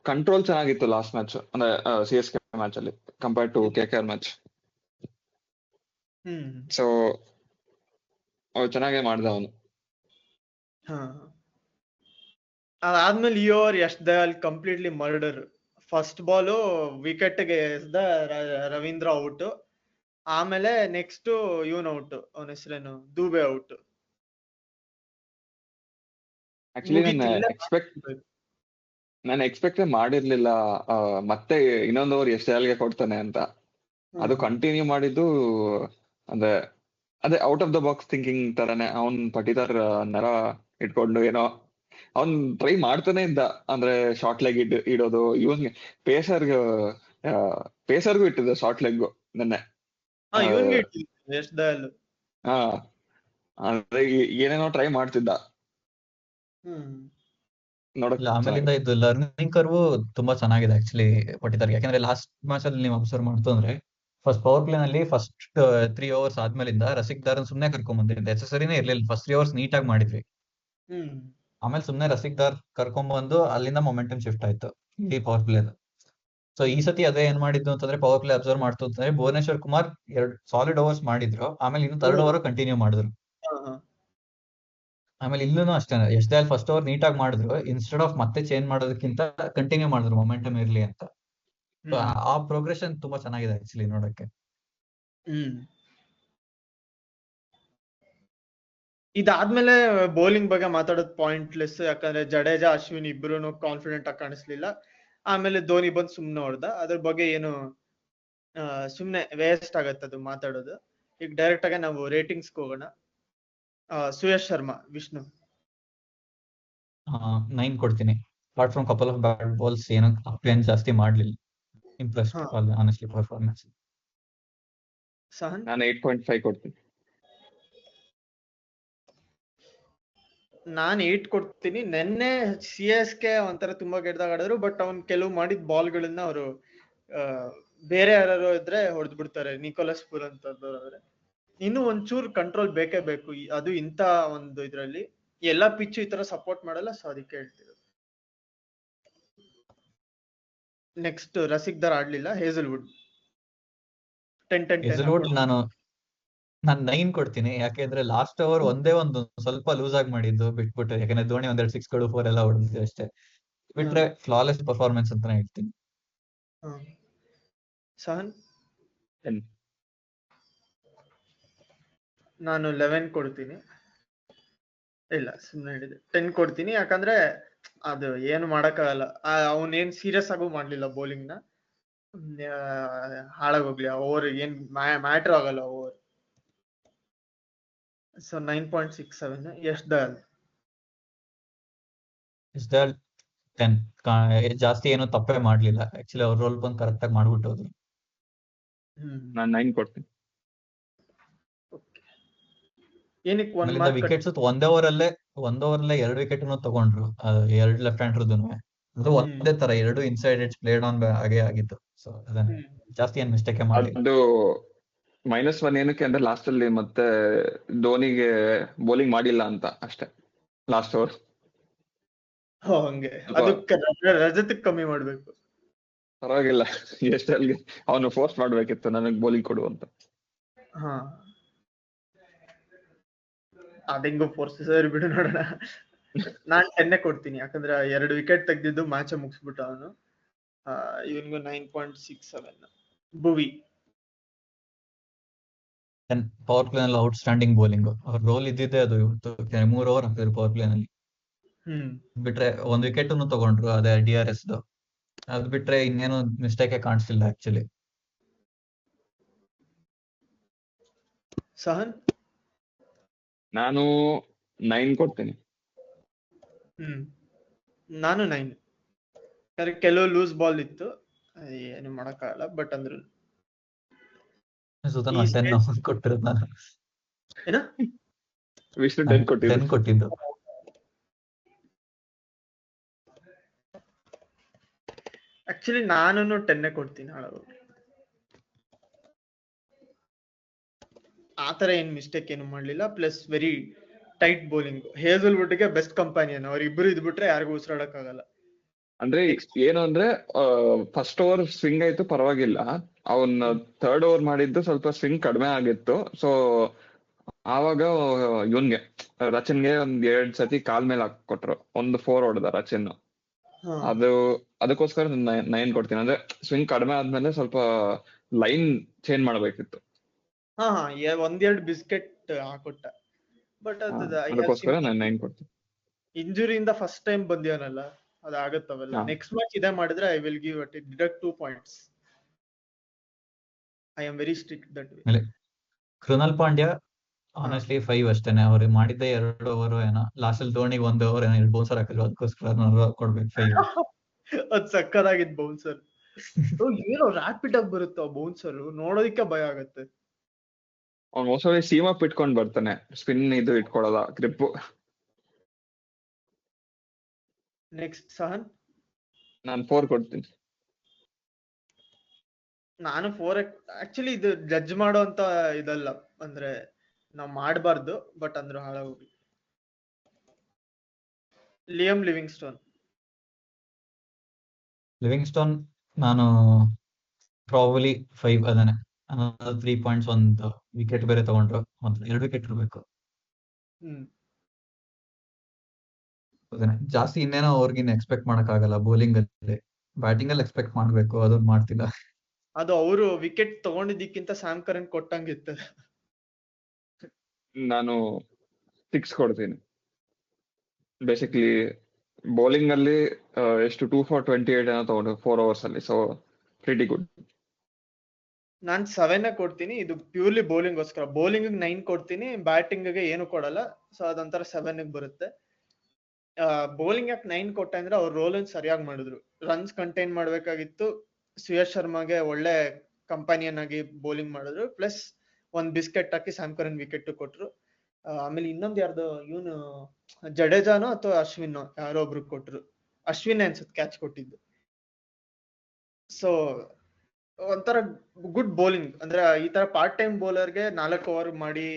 ಕಂಟ್ರೋಲ್ ಚೆನ್ನಾಗಿತ್ತು ಲಾಸ್ಟ್ ಮ್ಯಾಚ್, ಅಂದ್ರೆ CSK ಮ್ಯಾಚ್ ಅಲ್ಲಿ compare to KKR match. So ಚೆನ್ನಾಗೇ ಮಾಡ್ದ ಅವನು. ಅದಾದ್ಮೇಲೆ ಈ over Yash Dayal completely murder. First ball wicket ಗೆ ಎಸ್ದ ರವೀಂದ್ರ ಔಟ್, ಆಮೇಲೆ ನೆಕ್ಸ್ಟ್ ಇವನ್ ಔಟ್, ಅವನ ಹೆಸರೇನು ದೂಬೆ ಔಟ್. ಆಕ್ಚುಲಿ ನಾನು ಎಕ್ಸ್ಪೆಕ್ಟ್ ಮಾಡಿರ್ಲಿಲ್ಲ ಮತ್ತೆ ಇನ್ನೊಂದು ಓವರ್ ಯಶ್ ದಯಾಲ್ಗೆ ಕೊಡ್ತಾನೆ ಅಂತ. ಅದು ಕಂಟಿನ್ಯೂ ಮಾಡಿದ್ದು ಅಂದ್ರೆ ಅದೇ out of the box thinking ತರನೇ. ಅವನ್ ಪಟಿದಾರ್ ನರ ಇಟ್ಕೊಂಡು ಏನೋ ಅವನ್ ಟ್ರೈ ಮಾಡ್ತಾನೆ ಇದ್ದ, ಅಂದ್ರೆ ಶಾರ್ಟ್ ಲೆಗ್ ಇಡೋದು. ಇವನ್ ಪೇಸರ್ಗೂ ಇಟ್ಟಿದ್ದ ಶಾರ್ಟ್ ಲೆಗ್ ನೆನ್ನೆ. ಯಶ್ ದಯಾಲ್ ಅಂದ್ರೆ ಏನೇನೋ ಟ್ರೈ ಮಾಡ್ತಿದ್ದ ನೋಡಕ್. ಆಮೇಲಿಂದ ಇದು ಲರ್ನಿಂಗ್ ಕರ್ವ್ ತುಂಬಾ ಚೆನ್ನಾಗಿದೆ ಆಕ್ಚುಲಿ ಪಟಿದಾರ್ಗೆ. ಯಾಕಂದ್ರೆ ಲಾಸ್ಟ್ ಮ್ಯಾಚ್ ಅಲ್ಲಿ ನೀವು ಅಬ್ಸರ್ವ್ ಮಾಡ್ತು ಅಂದ್ರೆ ಫಸ್ಟ್ ಪವರ್ ಪ್ಲೇ ನಲ್ಲಿ ಫಸ್ಟ್ 3 overs ಆದ್ಮೇಲಿಂದ ರಸಿಕ್ ದಾರನ್ ಸುಮ್ನೆ ಕರ್ಕೊಂಡ್ ಬಂದಿದ್ದೆ, ನೆಸೆಸರಿನೇ ಇರ್ಲಿಲ್ಲ. ಫಸ್ಟ್ 3 overs ನೀಟಾಗಿ ಮಾಡಿದ್ವಿ, ಆಮೇಲೆ ಸುಮ್ನೆ ರಸಿಕ್ ದಾರ್ ಕರ್ಕೊಂಡ್ ಬಂದು ಅಲ್ಲಿಂದ ಮೊಮೆಂಟಮ್ ಶಿಫ್ಟ್ ಆಯ್ತು ಈ ಪವರ್ ಪ್ಲೇ. ಸೊ ಈ ಸತಿ ಅದೇ ಏನ್ ಮಾಡಿದ್ದು ಅಂತಂದ್ರೆ ಪವರ್ ಪ್ಲೇ ಅಬ್ಸರ್ವ್ ಮಾಡ್ತು ಅಂತಂದ್ರೆ ಭುವನೇಶ್ವರ್ ಕುಮಾರ್ 2 ಸಾಲಿಡ್ ಓವರ್ಸ್ ಮಾಡಿದ್ರು, ಆಮೇಲೆ ಇನ್ನು 3rd ಓವರ್ ಕಂಟಿನ್ಯೂ ಮಾಡಿದ್ರು. ಆಮೇಲೆ ಇಲ್ಲೂ ಅಷ್ಟೇ ಯಶ್ ದಯಾಲ್ ಫಸ್ಟ್ ಓವರ್ ನೀಟಾಗಿ ಮಾಡಿದ್ರು, ಇನ್ಸ್ಟೆಡ್ ಆಫ್ ಮತ್ತೆ ಚೇಂಜ್ ಮಾಡೋದಕ್ಕಿಂತ ಕಂಟಿನ್ಯೂ ಮಾಡಿದ್ರು ಮೊಮೆಂಟಮ್ ಇರ್ಲಿ ಅಂತ. ಆ ಪ್ರೋಗ್ರೆಷನ್ ತುಂಬಾ ಚೆನ್ನಾಗಿದೆ ಆಕ್ಚುಲಿ ನೋಡಕ್ಕೆ. ಇದಾದ್ಮೇಲೆ ಬೌಲಿಂಗ್ ಬಗ್ಗೆ ಮಾತಾಡೋದು ಪಾಯಿಂಟ್ಲೆಸ್, ಯಾಕಂದ್ರೆ ಜಡೇಜಾ ಅಶ್ವಿನ್ ಇಬ್ರು ಕಾನ್ಫಿಡೆಂಟ್ ಆಗಿ ಕಾಣಿಸ್ಲಿಲ್ಲ. ಆಮೇಲೆ ಧೋನಿ ಬಂದು ಸುಮ್ನೆ ಹೊಡ್ದ. ಅದ್ರ ಬಗ್ಗೆ ಏನು ಸುಮ್ನೆ ವೇಸ್ಟ್ ಆಗತ್ತೆ ಅದು ಮಾತಾಡೋದು. ಈಗ ಡೈರೆಕ್ಟ್ ಆಗಿ ನಾವು ರೇಟಿಂಗ್ಸ್ ಹೋಗೋಣ. ಸುಯೇಶ್ ಶರ್ಮಾ ವಿಷ್ಣು 9 ಕೊಡ್ತೀನಿ. Apart from couple of bad balls ಏನು ಅಪ್ಲೇನ್ ಜಾಸ್ತಿ ಮಾಡ್ಲಿಲ್ಲ. Impressed honestly performance. ಸಹನ್ ನಾನು 8.5 ಕೊಡ್ತೀನಿ. ನಾನ್ 8 ಕೊಡ್ತೀನಿ. ನೆನ್ನೆ CSK ಒಂಥರ ತುಂಬಾ ಕೆಟ್ಟದಾಗ ಆಡಿದ್ರು, ಬಟ್ ಅವ್ನ್ ಕೆಲವು ಮಾಡಿದ ಬಾಲ್ಗಳನ್ನ ಅವರು ಬೇರೆ ಯಾರು ಇದ್ರೆ ಹೊಡೆದ್ ಬಿಡ್ತಾರೆ. ನಿಕೋಲಸ್ ಪೂರನ್ ಅಂತಂದ್ರೆ ಇನ್ನು ಒಂಚೂರು ಕಂಟ್ರೋಲ್ ಬೇಕೇ ಬೇಕು. ಅದು ಇಂತ ಒಂದು ಇದ್ರಲ್ಲಿ ಎಲ್ಲಾ ಪಿಚ್ ಈ ತರ ಸಪೋರ್ಟ್ ಮಾಡಲ್ಲ. ಸೊ ಅದಕ್ಕೆ ಹೇಳ್ತಿರೋದು. ನೆಕ್ಸ್ಟ್ ರಸಿಕ್ ದಾರ್ ಆಡ್ಲಿಲ್ಲ. ಹೇಸಲ್ವುಡ್ 10 ನಾನು 9 ಕೊಡ್ತೀನಿ. ಯಾಕೆಂದ್ರೆ ಲಾಸ್ಟ್ ಓವರ್ ಒಂದೇ ಒಂದು ಸ್ವಲ್ಪ ಲೂಸ್ ಆಗಿ ಮಾಡಿದ್ದು ಬಿಟ್ಬಿಟ್ಟು, ಯಾಕಂದ್ರೆ ಧೋನಿ 2 6ಗಳು 4 ಎಲ್ಲ ಹೊಡೆದಿದ್ದು ಅಷ್ಟೇ. ಬಿಟ್ರೆ ಫ್ಲಾಲೆಸ್ ಪರ್ಫಾರ್ಮೆನ್ಸ್ ಅಂತಾನೆ ಹೇಳ್ತೀನಿ. ಸಹನ್ ನಾನು 11 ಕೊಡ್ತೀನಿ. ಇಲ್ಲ ಸುಮ್ಮನೆ ಹೇಳಿದೆ 10 ಕೊಡ್ತೀನಿ. ಯಾಕಂದ್ರೆ ಅದು ಏನು ಮಾಡಕ್ಕಾಗಲ್ಲ. ಅವನೇನ್ ಸೀರಿಯಸ್ ಆಗೂ ಮಾಡ್ಲಿಲ್ಲ ಬೌಲಿಂಗ್ ನ. ಹಾಳಾಗೋಗ್ಲಿ ಆ ಓವರ್, ಏನ್ ಮ್ಯಾಟರ್ ಆಗಲ್ಲ ಓವರ್. ಸೊ 9.67. ಯಶ್ ದಯಾಲ್ 10. ಜಾಸ್ತಿ ಏನು ತಪ್ಪೇ ಮಾಡ್ಲಿಲ್ಲ ಆಕ್ಚುಲಿ. ಅವ್ರ ರೋಲ್ ಬಂದು ಕರೆಕ್ಟ್ ಆಗಿ ಮಾಡ್ಬಿಟ್ಟು ಹೋದ್ರು. ನಾನು 9 ಕೊಡ್ತೀನಿ. ವಿಕೆಟ್ಸ್ ಒಂದ್ ಓವರಲ್ಲೇ 2 ವಿಕೆಟ್ ತಗೊಂಡ್ರು, 2 ಲೆಫ್ಟ್ ಹ್ಯಾಂಡರ್ದುನು. ಅದು ಒಂದೇ ತರ 2 ಇನ್ಸೈಡ್ ಎಡ್ಜ್ ಪ್ಲೇಡ್ ಆನ್ ಹಾಗೆ ಆಗಿತ್ತು. ಸೊ ಅದನ್ನ ಜಾಸ್ತಿ ಏನ್ ಮಿಸ್ಟೇಕ್ ಮಾಡಿ. ಅದು -1 ಏನಕ್ಕೆ ಅಂದ್ರೆ ಲಾಸ್ಟ್ ಅಲ್ಲಿ ಮತ್ತೆ ಧೋನಿಗೆ ಬೌಲಿಂಗ್ ಮಾಡಿಲ್ಲ ಅಂತ ಅಷ್ಟೇ ಲಾಸ್ಟ್ ಓವರ್. ಹಂಗೆ ಅದು ರಜತಕ್ಕೆ ಕಮ್ಮಿ ಮಾಡ್ಬೇಕು. ಪರವಾಗಿಲ್ಲ, ಎಷ್ಟಲ್ಲಿ ಅವನು ಫೋರ್ಸ್ ಮಾಡ್ಬೇಕಿತ್ತು ನನಗ್ ಬೌಲಿಂಗ್ ಕೊಡು ಅಂತ. ಅದಿಂಗು ಫೋರ್ಸ್ ಸರಿ ಬಿಡು, ನೋಡೋಣ. ನಾನ್ 10 ಕೊಡ್ತೀನಿ. ಯಾಕಂದ್ರೆ 2 ವಿಕೆಟ್ ತೆಗ್ದಿದ್ದು ಮ್ಯಾಚ್ ಮುಗಿಸ್ಬಿಟ್ಟ ಅವನು. ಇವನ್ಗೂ 9.67. ಭುವಿ ಪವರ್ ಪ್ಲೇ ನಲ್ಲಿ ಔಟ್ಸ್ಟ್ಯಾಂಡಿಂಗ್ ಬೌಲಿಂಗ್. ಅವ್ರ ರೋಲ್ ಇದ್ದಿದ್ದೆ ಅದು. ಇವತ್ತು 3 ಓವರ್ ಹಾಕಿದ್ರು ಪವರ್ ಪ್ಲೇ ನಲ್ಲಿ. ಬಿಟ್ರೆ 1 ವಿಕೆಟ್ ತಗೊಂಡ್ರು, ಅದೇ DRS. ಅದ್ ಬಿಟ್ರೆ ಇನ್ನೇನು ಮಿಸ್ಟೇಕ್ ಕಾಣಿಸ್ತಿಲ್ಲ ಆಕ್ಚುಲಿ. ಸಹನ್ ನಾನು 9 ಕೊಡ್ತೀನಿ. ನಾನು 9. ಕೆಲವು ಲೂಸ್ ಬಾಲ್ ಇತ್ತು, ಏನು ಮಾಡಕ್ಕಾಗಲ್ಲ. ಬಟ್ ಅಂದ್ರು ಸುತನ್ ಈ 10 ಕೊಟ್ಟಿರೋದು ನಾನು. ಏನ ವಿಷ್ಣು 10 ಕೊಟ್ಟಿದ್ರು. 10 ಕೊಟ್ಟಿದ್ದು. ಆಕ್ಚುಲಿ ನಾನು 10 ಕೊಡ್ತೀನಿ. ಆತರ ಏನ್ ಮಿಸ್ಟೇಕ್ ಏನು ಮಾಡ್ಲಿಲ್ಲ. Plus very tight bowling. ಹೇಜಲ್ವುಡ್ಗೆ ಬೆಸ್ಟ್ ಕಂಪಾನಿಯನ್. ಅವ್ರಿಬ್ರು ಇದ್ಬಿಟ್ರೆ ಯಾರಿಗೂ ಉಸಿರಾಡಕ್ ಆಗಲ್ಲ. ಅಂದ್ರೆ ಏನು ಅಂದ್ರೆ ಫಸ್ಟ್ ಓವರ್ ಸ್ವಿಂಗ್ ಆಯ್ತು, ಪರವಾಗಿಲ್ಲ. ಅವನ್ ಥರ್ಡ್ ಓವರ್ ಮಾಡಿದ್ದು ಸ್ವಲ್ಪ ಸ್ವಿಂಗ್ ಕಡಿಮೆ ಆಗಿತ್ತು. ಸೊ ಆವಾಗ ಇವನ್ಗೆ ರಚನ್ಗೆ 2 ಸತಿ ಕಾಲ್ ಮೇಲೆ ಹಾಕೊಟ್ರು. 4 ಹೊಡೆದ ರಚನ್. ಅದಕ್ಕೋಸ್ಕರ 9 ಕೊಡ್ತೀನಿ. ಅಂದ್ರೆ ಸ್ವಿಂಗ್ ಕಡಿಮೆ ಆದ್ಮೇಲೆ ಸ್ವಲ್ಪ ಲೈನ್ ಚೇಂಜ್ ಮಾಡ್ಬೇಕಿತ್ತು. ಒಂದೆರಡು ಬಿಸ್ಕೆಟ್ ಹಾಕೊಟ್ಟ. ಬಟ್ ಅದಕ್ಕೋಸ್ಕರ ನಾನು 9 ಕೊಡ್ತೀನಿ. ಇಂಜುರಿಯಿಂದ ಫಸ್ಟ್ ಟೈಮ್ ಬಂದಿವನಲ್ಲ, ಅದಾಗತ್ತವೆಲ್ಲ. ನೆಕ್ಸ್ಟ್ ಮ್ಯಾಚ್ ಇದೇ ಮಾಡಿದ್ರೆ I will give it deduct 2 points. I am very strict that way. Krunal Pandya honestly 5 ಅಷ್ಟೇನೆ. ಅವ್ರು ಮಾಡಿದ್ದೆ 2 ಓವರ್ ಏನೋ. ಲಾಸ್ಟ್ ಅಲ್ಲಿ ಧೋನಿಗೆ 1 ಓವರ್ ಏನೋ 2 ಬೌನ್ಸರ್ ಹಾಕಿದ್ರು. ಅದಕ್ಕೋಸ್ಕರ ನಾನು ಕೊಡ್ಬೇಕು 5. ಅದ್ ಸಕ್ಕದಾಗಿದ್ ಬೌನ್ಸರ್. ಏನೋ ರ್ಯಾಪಿಡ್ ಆಗಿ ಬರುತ್ತೆ ಆ ಬೌನ್ಸರ್, ನೋಡೋದಿಕ್ಕೆ ಭಯ ಆಗತ್ತೆ. ಅವ್ನು ಮೋಸ್ಟ್ಲಿ ಸೀಮ್ ಅಪ್ ಇಟ್ಕೊಂಡ್ ಬರ್ತಾನೆ, ಸ್ಪಿನ್ ಇದು ಇಟ್ಕೊಳ್ಳಲ್ಲ, ಗ್ರಿಪ್. ನೆಕ್ಸ್ಟ್ ಸಹನ್. ನಾನು 4 ಕೊಡ್ತೀನಿ. ನಾನು 4. ಆಕ್ಚುಲಿ ಇದು ಜಡ್ಜ್ ಮಾಡೋ ಅಂತ ಇದಲ್ಲ, ಅಂದ್ರೆ ನಾವ್ ಮಾಡಬಾರ್ದು. ಬಟ್ ಅಂದ್ರೆ ಹಾಳಾಗೋಗಿ. ಲಿವಿಂಗ್ಸ್ಟೋನ್ ನಾನು ಪ್ರಾಬಲಿ 5 ಅದಾನೆ. 3 ಪಾಯಿಂಟ್ಸ್, 1 ವಿಕೆಟ್ ಬೇರೆ ತಗೊಂಡ್ರು. 2 ವಿಕೆಟ್ ಇರ್ಬೇಕು. ಜಾಸ್ತಿ ಇನ್ನೇನೋ ಅವ್ರಿಗಿನ್ನ ಎಕ್ಸ್ಪೆಕ್ಟ್ ಮಾಡಕ್ ಆಗಲ್ಲ. ಬೌಲಿಂಗ್ ಅಲ್ಲಿ, ಬ್ಯಾಟಿಂಗ್ ಅಲ್ಲಿ ಎಕ್ಸ್ಪೆಕ್ಟ್ ಮಾಡ್ಬೇಕು, ಅದನ್ನ ಮಾಡ್ತಿಲ್ಲ. ಅದು ಅವರು ವಿಕೆಟ್ ತಗೊಂಡಿದ್ದಕ್ಕಿಂತ ಸ್ಯಾಮ್ ಕರನ್ ಕೊಟ್ಟಂಗಿತ್ತು. ನಾನು 6 ಕೊಡ್ತೀನಿ. ಬೇಸಿಕ್ಲಿ ಬೌಲಿಂಗ್ ಅಲ್ಲಿ ಎಷ್ಟು 2 for 28 ಏನೋ ತಗೊಂಡು 4 overs ಅಲ್ಲಿ. So pretty good. ನಾನ್ 7 ಕೊಡ್ತೀನಿ. ಇದು ಪ್ಯೂರ್ಲಿ ಬೌಲಿಂಗ್ ಗೋಸ್ಕರ. ಬೌಲಿಂಗ್ 9 ಕೊಡ್ತೀನಿ, ಬ್ಯಾಟಿಂಗ್ ಗೆ ಏನು ಕೊಡಲ್ಲ. ಸೊ ಅದೊಂಥರ 7 ಬರುತ್ತೆ. ಬೌಲಿಂಗ್ ಯಾಕೆ 9 ಕೊಟ್ಟೆ ಅಂದ್ರೆ ಅವ್ರ ರೋಲ್ ಅನ್ನು ಸರಿಯಾಗಿ ಮಾಡಿದ್ರು. ರನ್ಸ್ ಕಂಟೈನ್ ಮಾಡ್ಬೇಕಾಗಿತ್ತು. ಶ್ರೇಯಸ್ ಶರ್ಮಾಗೆ ಒಳ್ಳೆ ಕಂಪಾನಿಯನ್ ಆಗಿ ಬೌಲಿಂಗ್ ಮಾಡಿದ್ರು. ಪ್ಲಸ್ 1 ಬಿಸ್ಕೆಟ್ ಹಾಕಿ ಸ್ಯಾಮ್ ಕರನ್ ವಿಕೆಟ್ ಕೊಟ್ರು. ಆಮೇಲೆ ಇನ್ನೊಂದು ಯಾರ್ದು ಇವನು ಜಡೇಜಾನೋ ಅಥವಾ ಅಶ್ವಿನ್ ಯಾರೋ ಒಬ್ರು ಕೊಟ್ರು. ಅಶ್ವಿನ್ ಅನ್ಸುತ್ತೆ ಕ್ಯಾಚ್ ಕೊಟ್ಟಿದ್ದು. ಸೊ ಒಂಥರ ಗುಡ್ ಬೌಲಿಂಗ್. ಅಂದ್ರೆ ಈ ತರ ಪಾರ್ಟ್ ಟೈಮ್ ಬೌಲರ್ಗೆ 4 ಓವರ್ ಮಾಡಿ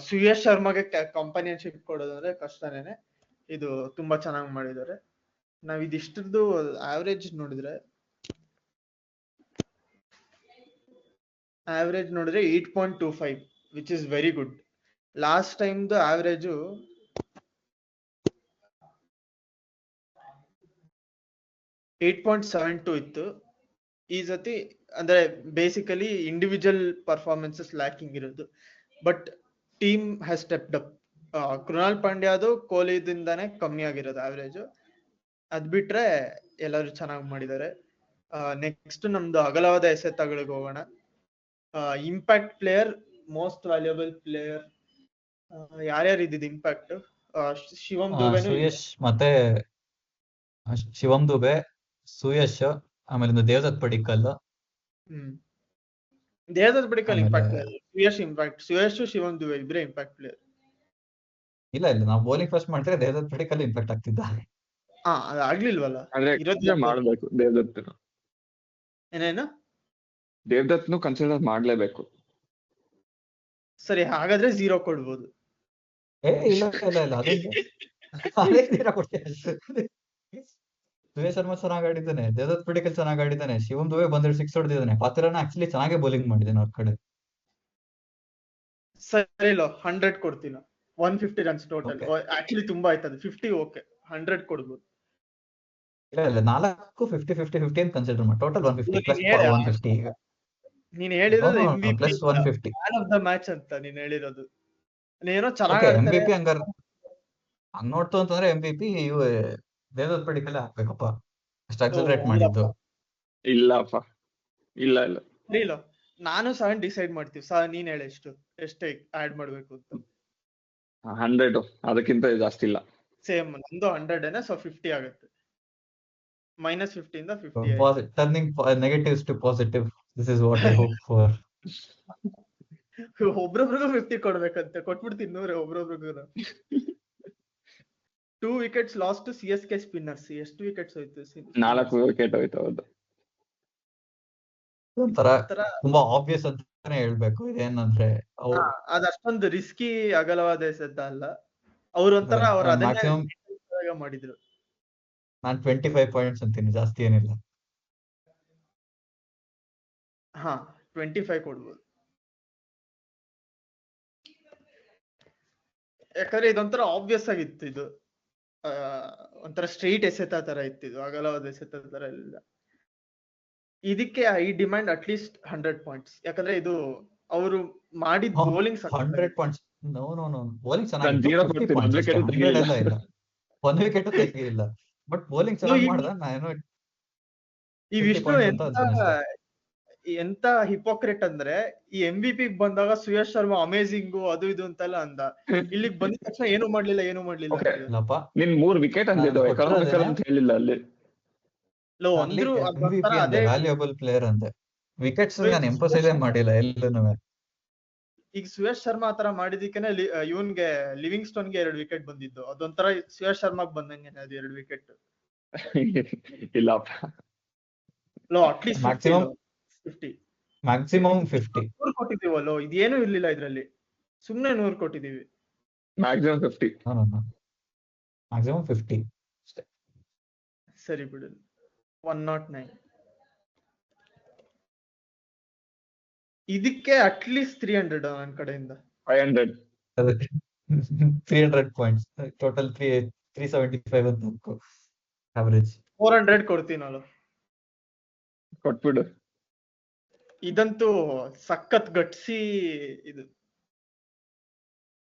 ಶ್ರೇಯಸ್ ಶರ್ಮಾಗೆ ಕಂಪಾನಿಯನ್ಶಿಪ್ ಕೊಡೋದು ಅಂದ್ರೆ ಕಷ್ಟನೇನೆ. ಇದು ತುಂಬಾ ಚೆನ್ನಾಗಿ ಮಾಡಿದ್ದಾರೆ. ನಾವ್ ಇದಿಷ್ಟದ್ದು ಆವರೇಜ್ ನೋಡಿದ್ರೆ 8.25, which is very good. Last time average 8.72 ಇತ್ತು. ಈ ಸತಿ ಅಂದ್ರೆ ಬೇಸಿಕಲಿ ಇಂಡಿವಿಜುವಲ್ ಪರ್ಫಾರ್ಮೆನ್ಸಸ್ ಲ್ಯಾಕಿಂಗ್ ಇರೋದು. But team has stepped up. ಕೃಣಾಲ್ ಪಾಂಡ್ಯದು ಕೊಹ್ಲಿದಿಂದಾನೇ ಕಮ್ಮಿ ಆಗಿರೋದು ಆವರೇಜ್. ಅದ್ ಬಿಟ್ರೆ ಎಲ್ಲರೂ ಚೆನ್ನಾಗಿ ಮಾಡಿದ್ದಾರೆ. ನೆಕ್ಸ್ಟ್ ನಮ್ದು ಅಗಲವಾದ ಎಸೆತಗಳಿಗೆ ಹೋಗೋಣ. Impact player, most valuable player ಯಾರ್ಯಾರು ಇದ್ದಿದ್ದು ಇಂಪ್ಯಾಕ್ಟ್? ಶಿವಮ್ ದುಬೆ, ಸುಯಶ್ ಮತ್ತೆ ಶಿವಮ್ ದುಬೆ, ಸುಯಶ್, ಆಮೇಲೆ ದೇವದತ್ ಪಡಿಕ್ಕಲ್. Devdutt Padikkal impact player. ಸುಯಶ್ ಶಿವಮ್ ದುಬೆ ಇಬ್ಬರೇ ಇಂಪ್ಯಾಕ್ಟ್ ಪ್ಲೇಯರ್. ಇಲ್ಲ ನಾವು ಬೌಲಿಂಗ್ ಫಸ್ಟ್ ಮಾಡ್ತಾರೆ, ದೇವದತ್ ಪಡಿಕ್ಕಲ್ ಇಂಪ್ಯಾಕ್ಟ್ ಆಗ್ತಿದ್ದ. ಅದಾಗ್ಲಿಲ್ವಲ್ಲ. ಮಾಡ್ಬೇಕು ದೇವದತ್. ಏನೇನು ದೇವದತ್ನು ಕನ್ಸಿಡರ್ ಮಾಡ್ಲೇಬೇಕು. ಸರಿ, ಹಾಗಾದ್ರೆ 0 ಕೊಡ್ಬೋದು. ಇಲ್ಲ ಅದೇ 0 ಕೊಡ್ತೀನಿ. ಸುರೇಶ್ ಶರ್ಮಾ ಚೆನ್ನಾಗಿ ಆಡಿದ್ದಾನೆ, ದೇವದತ್ ಪಡಿಕ್ಕಲ್ ಚೆನ್ನಾಗಿ ಆಡಿದ್ದಾನೆ, ಶಿವಮ್ ದುಬೆ ಬಂದ್ರೆ 6 ಹೊಡೆದಿದ್ದಾನೆ. ಪಾತ್ರನ ಆಕ್ಚುಲಿ ಚೆನ್ನಾಗಿ ಬೌಲಿಂಗ್ ಮಾಡಿದ್ದಾನೆ ಅವ್ರ ಕಡೆ. ಸರಿ, 100 ಕೊಡ್ತೀನಿ. 150 runs ಟೋಟಲ್. ಆಕ್ಚುಲಿ ತುಂಬಾ ಆಯ್ತದ. 50 ಓಕೆ, 100 ಕೊಡ್ಬೋದು. ಇಲ್ಲ 4 50 ಅಂತ ಕನ್ಸಿಡರ್ ಮಾಡಿ ಟೋಟಲ್ 150 ಪ್ಲಸ್ ನೀನ್ ಹೇಳ 150 ಈಗ ನೀನ್ ಹೇಳಿರೋದು MVP plus 150. Man of the match ಅಂತ ನೀನ್ ಹೇಳಿರೋದು. ಏನೋ ಚೆನ್ನಾಗ್ ಓಕೆ ಆಡ್ತಾರೆ. MVP ಹಂಗಾರ ಹಂಗ್ ನೋಡ್ತು ಅಂತಂದ್ರೆ MVP ಇವು ದೇವದತ್ ಪಡಿಕಲ್ಲೇ ಹಾಕ್ಬೇಕಪ್ಪ, ಅಷ್ಟು ಅಕ್ಸಲರೇಟ್ ಮಾಡಿದ್ದು. ಇಲ್ಲಪ್ಪ, ಇಲ್ಲ ಇಲ್ಲ ನಾನು 7 ಡಿಸೈಡ್ ಮಾಡ್ತೀವಿ. ನೀನ್ ಹೇಳ ಎಷ್ಟು ಆಡ್ ಮಾಡ್ಬೇಕು ಅಂತ. 100, ಅದಕ್ಕಿಂತ ಜಾಸ್ತಿ ಇಲ್ಲ. ಸೇಮ್ ನಂದು 100 ಸೊ 50 ಆಗುತ್ತೆ. -50 ಇಂದ 50 turning negatives to positive, this is what I hope for. ಒಬ್ರೊಬ್ರಿಗೂ 50 ಕೊಡ್ಬೇಕಂತೆ, ಕೊಟ್ಬಿಡ್ತೀನಿ 100 ಒಬ್ರೊಬ್ರಿಗೂ. 2 wickets lost to CSK spinners. ಎಷ್ಟು ವಿಕೆಟ್ಸ್ ಹೋಯ್ತು? 4 ವಿಕೆಟ್ ಹೋಯ್ತು. ಹೌದು, ಒಂಥರ ತುಂಬಾ ಆಬ್ವಿಯಸ್ ಅಂತಾನೆ ಹೇಳ್ಬೇಕು. ಇದೇನಂದ್ರೆ ಅದಷ್ಟೊಂದು ರಿಸ್ಕಿ ಅಗಲವಾದ ಎಸೆತ ಅಲ್ಲ. ಅವ್ರೊಂಥರ ಅವ್ರ ಅದನ್ನೇ ಮ್ಯಾಕ್ಸಿಮಮ್ ಮಾಡಿದ್ರು. ನಾನು 25 ಪಾಯಿಂಟ್ಸ್ ಅಂತೀನಿ, ಜಾಸ್ತಿ ಏನಿಲ್ಲ. 25 ಕೊಡ್ಬೋದು. ಯಾಕಂದ್ರೆ ಇದೊಂಥರ ಆಬ್ವಿಯಸ್ ಆಗಿತ್ತು. ಇದು ಒಂಥರ ಸ್ಟ್ರೈಟ್ ಎಸೆತ ತರ ಇತ್ತು, ಇದು ಅಗಲವಾದ ಎಸೆತ ತರ ಇಲ್ಲ. ಇದಕ್ಕೆ I demand at least 100 points. ಯಾಕಂದ್ರೆ ಇದು ಅವರು ಮಾಡಿದ ಬೌಲಿಂಗ್ 100 ಪಾಯಿಂಟ್ಸ್. ನೋ ಬೌಲಿಂಗ್ ನಾನು 0 ಕೊಡ್ತೀನಿ, 1 ವಿಕೆಟ್ ತೆಗಿಲಿಲ್ಲ. ಇಲ್ಲ 1 ವಿಕೆಟ್ ತೆಗಿಲಿಲ್ಲ, ಬಟ್ ಬೌಲಿಂಗ್ ಚೆನ್ನಾಗಿ ಮಾಡ್ದ. ನಾನು ಈ ವಿಷ್ಣು ಎಂತ ಹಿಪೋಕ್ರೆಟ್ ಅಂದ್ರೆ, ಈ MVP ಬಂದಾಗ ಸುಯಶ್ ಶರ್ಮಾ ಅಮೇಜಿಂಗು ಅದು ಇದು ಅಂತೆಲ್ಲ ಅಂದ. ಇಲ್ಲಿಗೆ ಬಂದ ತಕ್ಷಣ ಏನು ಮಾಡ್ಲಿಲ್ಲ. ನಿನ್ 3 ವಿಕೆಟ್ ಅಂದಿದ್ದು ಎಕನಾಮಿಕಲ್ ಅಂತ ಹೇಳಿಲ್ಲ ಅಲ್ಲಿ. ವ್ಯಾಲ್ಯೂಯಬಲ್ ಪ್ಲೇಯರ್ ಅಂದೆ, ವಿಕೆಟ್ಸ್ ನಾನು ಎಂಫಸೈಸ್ ಮಾಡಿಲ್ಲ ಎಲ್ಲೂ. ಈಗ ಸುಯಶ್ ಶರ್ಮಾ ಆತರ ಮಾಡಿದಕ್ಕೇನೆ ಇವನ್ಗೆ ಲಿವಿಂಗ್ ಸ್ಟೋನ್ಗೆ 2 ವಿಕೆಟ್ ಬಂದಿದ್ದು. ಅದೊಂಥರ ಸುಯಶ್ ಶರ್ಮಾಗ್ ಬಂದಂಗೆ ಅದು 2 ವಿಕೆಟ್. ಇಲ್ಲಪ್ಪ, ಅಟ್ಲೀಸ್ಟ್ ಮ್ಯಾಕ್ಸಿಮಮ್ 50 ಕೊಟ್ಟಿದೀವಲ್ಲೋ. ಇದೇನು ಇರ್ಲಿಲ್ಲ ಇದ್ರಲ್ಲಿ, ಸುಮ್ನೆ 100 ಕೊಟ್ಟಿದೀವಿ. ಮ್ಯಾಕ್ಸಿಮಮ್ 50. ಮ್ಯಾಕ್ಸಿಮಮ್ 50 ಸರಿ ಬಿಡು. 109 ಇದಕ್ಕೆ ಅಟ್ಲೀಸ್ಟ್ 300 ನನ್ನ ಕಡೆಯಿಂದ. 300 ಪಾಯಿಂಟ್ಸ್ ಟೋಟಲ್ 375 ಅಂತ ಅವರೇಜ್. 400 ಕೊಡ್ತೀನಲ್ಲ, ಕೊಟ್ಬಿಡು. ಇದಂತೂ ಸಖತ್ ಗಟ್ಸಿ ಇದು.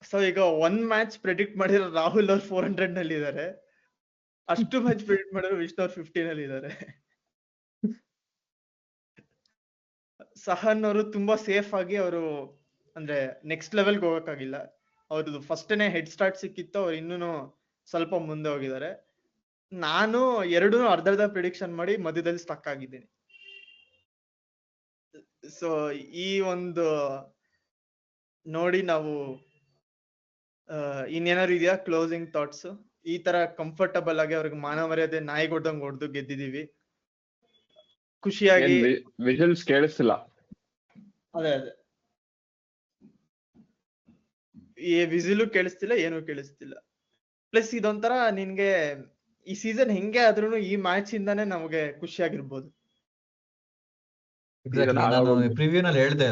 ಸೊ ಈಗ 1 ಮ್ಯಾಚ್ ಪ್ರೆಡಿಕ್ಟ್ ಮಾಡಿರೋ ರಾಹುಲ್ ಅವ್ರು 400 ನಲ್ಲಿ ಇದ್ದಾರೆ. ಅಷ್ಟು ಮ್ಯಾಚ್ ಪ್ರೆಡಿಕ್ಟ್ ಮಾಡಿರೋ ವಿಷ್ಣು ಅವ್ರು 50 ನಲ್ಲಿ ಇದ್ದಾರೆ. ಸಹನ್ ಅವರು ತುಂಬಾ ಸೇಫ್ ಆಗಿ ಅವರು ಅಂದ್ರೆ ನೆಕ್ಸ್ಟ್ ಲೆವೆಲ್ಗೆ ಹೋಗಕ್ಕಾಗಿಲ್ಲ. ಅವ್ರದ್ದು ಫಸ್ಟ್ನೇ ಹೆಡ್ ಸ್ಟಾರ್ಟ್ ಸಿಕ್ಕಿತ್ತು, ಅವ್ರು ಇನ್ನೂ ಸ್ವಲ್ಪ ಮುಂದೆ ಹೋಗಿದ್ದಾರೆ. ನಾನು 2 ಅರ್ಧ ಪ್ರಿಡಿಕ್ಷನ್ ಮಾಡಿ ಮಧ್ಯದಲ್ಲಿ ಸ್ಟಕ್ ಆಗಿದ್ದೀನಿ. ಸೊ ಈ ಒಂದು ನೋಡಿ ನಾವು ಇನ್ನೇನಾದ್ರು ಇದೆಯಾ ಕ್ಲೋಸಿಂಗ್ ಥಾಟ್ಸ್? ಈ ತರ ಕಂಫರ್ಟಬಲ್ ಆಗಿ ಅವ್ರಿಗೆ ಮಾನ ಮರ್ಯಾದೆ ನಾಯಿ ಹೊಡ್ದಂಗ್ ಹೊಡೆದು ಗೆದ್ದಿದೀವಿ. ಖುಷಿಯಾಗಿ ವಿಷಲ್ಸ್ ಕೇಳಿಸ್ತಿಲ್ಲ. ಅದೇ ಈ ವಿಸಿಲು ಕೇಳಿಸ್ತಿಲ್ಲ, ಏನು ಕೇಳಿಸ್ತಿಲ್ಲ. ಪ್ಲಸ್ ಇದೊಂಥರ ನಿನ್ಗೆ ಈ ಸೀಸನ್ ಹೆಂಗೆ ಆದ್ರೂ ಈ ಮ್ಯಾಚ್ ಇಂದಾನೆ ನಮಗೆ ಖುಷಿಯಾಗಿರ್ಬೋದು. ನಾನು ಪ್ರಿವ್ಯೂನಲ್ಲಿ ಹೇಳ್ದೆ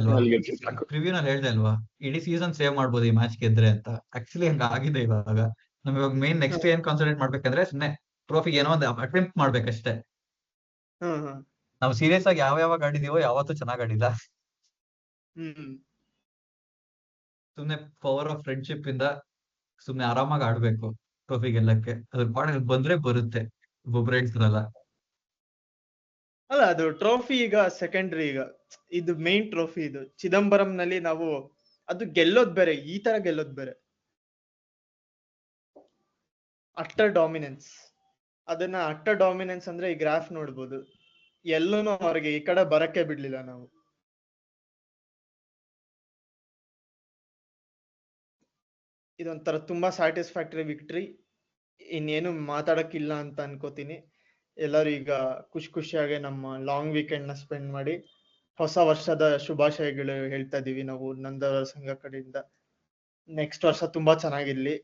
ಅಲ್ವಾ, ಇಡೀ ಸೀಸನ್ ಸೇವ್ ಮಾಡ್ಬೋದು ಈ ಮ್ಯಾಚ್ ಗೆದ್ರೆ ಅಂತ. ಆಕ್ಚುಲಿ ಹಂಗ ಆಗಿದೆ. ಇವಾಗ ನಮ್ಗೆ ಮೇನ್ ನೆಕ್ಸ್ಟ್ ಏನ್ ಕಾನ್ಸಂಟ್ರೇಟ್ ಮಾಡ್ಬೇಕಂದ್ರೆ ಸುಮ್ನೆ ಟ್ರೋಫಿ ಏನೋ ಒಂದು ಅಟೆಂಪ್ಟ್ ಮಾಡ್ಬೇಕಷ್ಟೇ. ನಾವು ಸೀರಿಯಸ್ ಆಗಿ ಯಾವಾಗ ಆಡಿದೀವೋ ಯಾವತ್ತೂ ಚೆನ್ನಾಗ್ ಆಡಿಲ್ಲ. ಸುಮ್ನೆ ಪವರ್ ಆಫ್ ಫ್ರೆಂಡ್ಶಿಪ್ ಇಂದ ಸುಮ್ನೆ ಆರಾಮಾಗಿ ಆಡ್ಬೇಕು ಟ್ರೋಫಿ ಗೆಲ್ಲಕ್ಕೆ. ಅದ್ರ ಪಾಡಿಗೆ ಬಂದ್ರೆ ಬರುತ್ತೆ, ಒಬ್ಬೊಬ್ರು ಹೇಳ್ತಾರಲ್ಲ. ಅಲ್ಲ, ಅದು ಟ್ರೋಫಿ ಈಗ ಸೆಕೆಂಡ್ರಿ. ಈಗ ಇದು ಮೇನ್ ಟ್ರೋಫಿ. ಇದು ಚಿದಂಬರಂ ನಲ್ಲಿ ನಾವು ಅದು ಗೆಲ್ಲೋದ್ ಬೇರೆ, ಈ ತರ ಗೆಲ್ಲೋದ್ ಬೇರೆ. ಅಟ್ಟರ್ ಡಾಮಿನೆನ್ಸ್, ಅದನ್ನ ಅಟ್ಟರ್ ಡಾಮಿನೆನ್ಸ್ ಅಂದ್ರೆ ಈ ಗ್ರಾಫ್ ನೋಡ್ಬೋದು. ಎಲ್ಲೂನು ಅವ್ರಿಗೆ ಈ ಕಡೆ ಬರಕ್ಕೆ ಬಿಡ್ಲಿಲ್ಲ ನಾವು. ಇದೊಂಥರ ತುಂಬಾ ಸ್ಯಾಟಿಸ್ಫ್ಯಾಕ್ಟರಿ ವಿಕ್ಟ್ರಿ. ಇನ್ನೇನು ಮಾತಾಡಕ್ಕಿಲ್ಲ ಅಂತ ಅನ್ಕೋತೀನಿ. ಎಲ್ಲರೂ ಈಗ ಖುಷಿಯಾಗಿ ನಮ್ಮ ಲಾಂಗ್ ವೀಕೆಂಡ್ ನ ಸ್ಪೆಂಡ್ ಮಾಡಿ ಹೊಸ ವರ್ಷದ ಶುಭಾಶಯಗಳು ಹೇಳ್ತಾ ಇದೀವಿ ನಾವು ನಂದವರ ಸಂಘ ಕಡೆಯಿಂದ. ನೆಕ್ಸ್ಟ್ ವರ್ಷ ತುಂಬಾ ಚೆನ್ನಾಗಿರ್ಲಿ.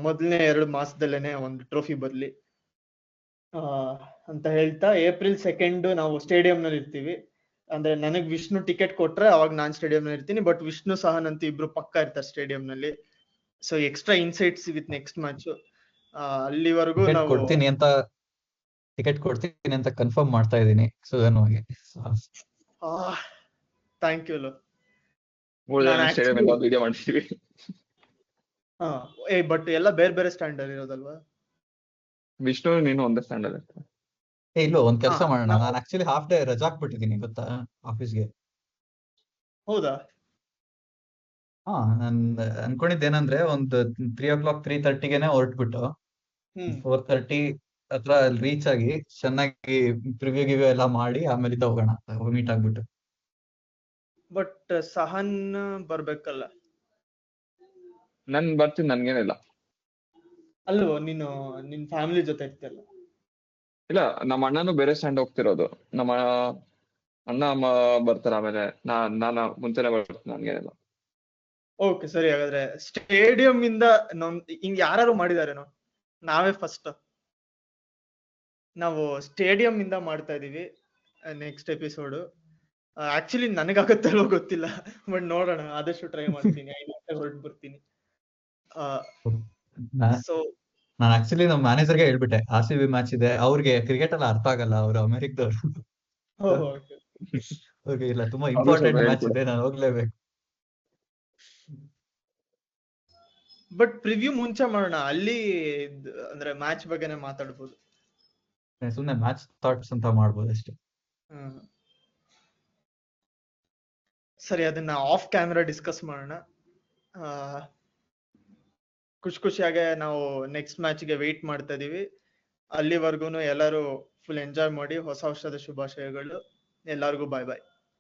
ಮೊದಲನೇ 2 ಮಾಸದಲ್ಲೇನೆ ಒಂದು ಟ್ರೋಫಿ ಬರ್ಲಿ ಅಂತ ಹೇಳ್ತಾ, ಏಪ್ರಿಲ್ 2 ನಾವು ಸ್ಟೇಡಿಯಂ ನಲ್ಲಿ ಇರ್ತೀವಿ. ಅಂದ್ರೆ ನನಗ್ ವಿಷ್ಣು ಟಿಕೆಟ್ ಕೊಟ್ರೆ ಅವಾಗ ನಾನ್ ಸ್ಟೇಡಿಯಂ ನಲ್ಲಿ ಇರ್ತೀನಿ, ಬಟ್ ವಿಷ್ಣು ಸಹನ್ ಅಂತ ಇಬ್ರು ಪಕ್ಕ ಇರ್ತಾರೆ ಸ್ಟೇಡಿಯಂ ನಲ್ಲಿ. So extra insights with next match. ಅಲ್ಲಿವರೆಗೂ ನಾವು ಕೊಡ್ತೀನಿ ಅಂತ ಟಿಕೆಟ್ ಕೊಡ್ತೀನಿ ಅಂತ ಕನ್ಫರ್ಮ್ ಮಾಡ್ತಾ ಇದೀನಿ ಸುಧನ್ವಾಗಿ. Thank you. ಸ್ಟೇಡಿಯಂ ಎಲ್ಲ ವಿಡಿಯೋ ಮಾಡ್ತೀವಿ. ಬಟ್ ಎಲ್ಲ ಬೇರೆ ಬೇರೆ ಸ್ಟ್ಯಾಂಡ್ ಅಲ್ಲಿ ಇರೋದಲ್ವಾ? ವಿಷ್ಣು ನೀನು ಒಂದೇ ಸ್ಟ್ಯಾಂಡ್ ಅಲ್ಲಿ ಇರ್ತೀವಿ. ಇಲ್ಲ, ಒಂದ್ ಕೆಲಸ ಮಾಡೋಣ, ನಾನು ಆಕ್ಚುಲಿ ಹಾಫ್ ಡೇ ರಜಾ ಹಾಕ್ಬಿಟ್ಟಿದೀನಿ ಗೊತ್ತಾ ಆಫೀಸ್ಗೆ. ಹೌದಾ? ನಾನ್ ಅನ್ಕೊಂಡಿದ್ದೇನಂದ್ರೆ ಒಂದು 3:00 3:30ಗೆನೆ ಹೊರಟ್ಬಿಟ್ಟು 4:30 ಹತ್ರ ಅಲ್ಲಿ ರೀಚ್ ಆಗಿ ಚೆನ್ನಾಗಿ ಪ್ರಿವ್ಯೂ ಗಿವ್ಯೂ ಎಲ್ಲ ಮಾಡಿ ಆಮೇಲೆ ಹೋಗೋಣ ಮೀಟ್ ಆಗ್ಬಿಟ್ಟು. ಬಟ್ ಸಹನ್ ಬರ್ಬೇಕಲ್ಲ? ನನ್ ಬರ್ತೀನಿ, ನನ್ಗೇನಿಲ್ಲ. ಅಲ್ವೋ, ನೀನು ನಿನ್ ಫ್ಯಾಮಿಲಿ ಜೊತೆ ಇರ್ತಿಯಲ್ಲ? ಇಲ್ಲ, ನಮ್ಮ ಅಣ್ಣನು ಬೇರೆ ಸ್ಟ್ಯಾಂಡ್ ಹೋಗ್ತಿರೋದು. ನಮ್ಮ ಅಣ್ಣ ಅಮ್ಮ ಬರ್ತಾರೆ, ಆಮೇಲೆ ನಾನು ಮುಂಚೆನೆ ಬರ್ತೀನಿ, ನನ್ಗೇನಿಲ್ಲ. ಓಕೆ ಸರಿ. ಹಾಗಾದ್ರೆ ಸ್ಟೇಡಿಯಂ ಇಂದ ಹಿಂಗ್ ಯಾರು ಮಾಡಿದಾರೇನೋ? ನಾವೇ ಫಸ್ಟ್. ನಾವು ಸ್ಟೇಡಿಯಂ ಇಂದ ಮಾಡ್ತಾ ಇದೀವಿ ನೆಕ್ಸ್ಟ್ ಎಪಿಸೋಡ್. ಆಕ್ಚುಲಿ ನನಗಾಗತ್ತಲ್ವೋ ಗೊತ್ತಿಲ್ಲ, ಬಟ್ ನೋಡೋಣ, ಆದಷ್ಟು ಟ್ರೈ ಮಾಡ್ತೀನಿ. 5 ಗಂಟೆ ಹೊರಟು ಬರ್ತೀನಿ. ಸೊ ನಾನು ಆಕ್ಚುಲಿ ನಮ್ಮ ಮ್ಯಾನೇಜರ್ಗೆ ಹೇಳ್ಬಿಟ್ಟೆ RCB ಮ್ಯಾಚ್ ಇದೆ, ಅವ್ರಿಗೆ ಕ್ರಿಕೆಟ್ ಎಲ್ಲ ಅರ್ಥ ಆಗಲ್ಲ, ಅವ್ರು ಅಮೆರಿಕದವ್ರು. ಓಕೆ, ಇಲ್ಲ ತುಂಬಾ ಇಂಪಾರ್ಟೆಂಟ್ ಮ್ಯಾಚ್ ಇದೆ, ನಾನು ಹೋಗ್ಲೇಬೇಕು. ಬಟ್ ಪ್ರಿವ್ಯೂ ಮುಂಚೆ ಮಾಡೋಣ, ಅಲ್ಲಿ ಅಂದ್ರೆ ಮ್ಯಾಚ್ ಬಗ್ಗೆನೇ ಮಾತಾಡ್ಬೋದು. ಸುಮ್ನೆ ಮ್ಯಾಚ್ ಥಾಟ್ಸ್ ಅಂತ ಮಾಡ್ಬೋದು ಅಷ್ಟೇ. ಸರಿ, ಅದನ್ನ ಆಫ್ ಕ್ಯಾಮ್ರಾ ಡಿಸ್ಕಸ್ ಮಾಡೋಣ. ಖುಷಿಯಾಗೆ ನಾವು ನೆಕ್ಸ್ಟ್ ಮ್ಯಾಚ್ಗೆ ವೆಯ್ಟ್ ಮಾಡ್ತಾ ಇದೀವಿ. ಅಲ್ಲಿವರೆಗೂ ಎಲ್ಲರೂ ಫುಲ್ ಎಂಜಾಯ್ ಮಾಡಿ. ಹೊಸ ವರ್ಷದ ಶುಭಾಶಯಗಳು ಎಲ್ಲರಿಗೂ. ಬಾಯ್ ಬಾಯ್.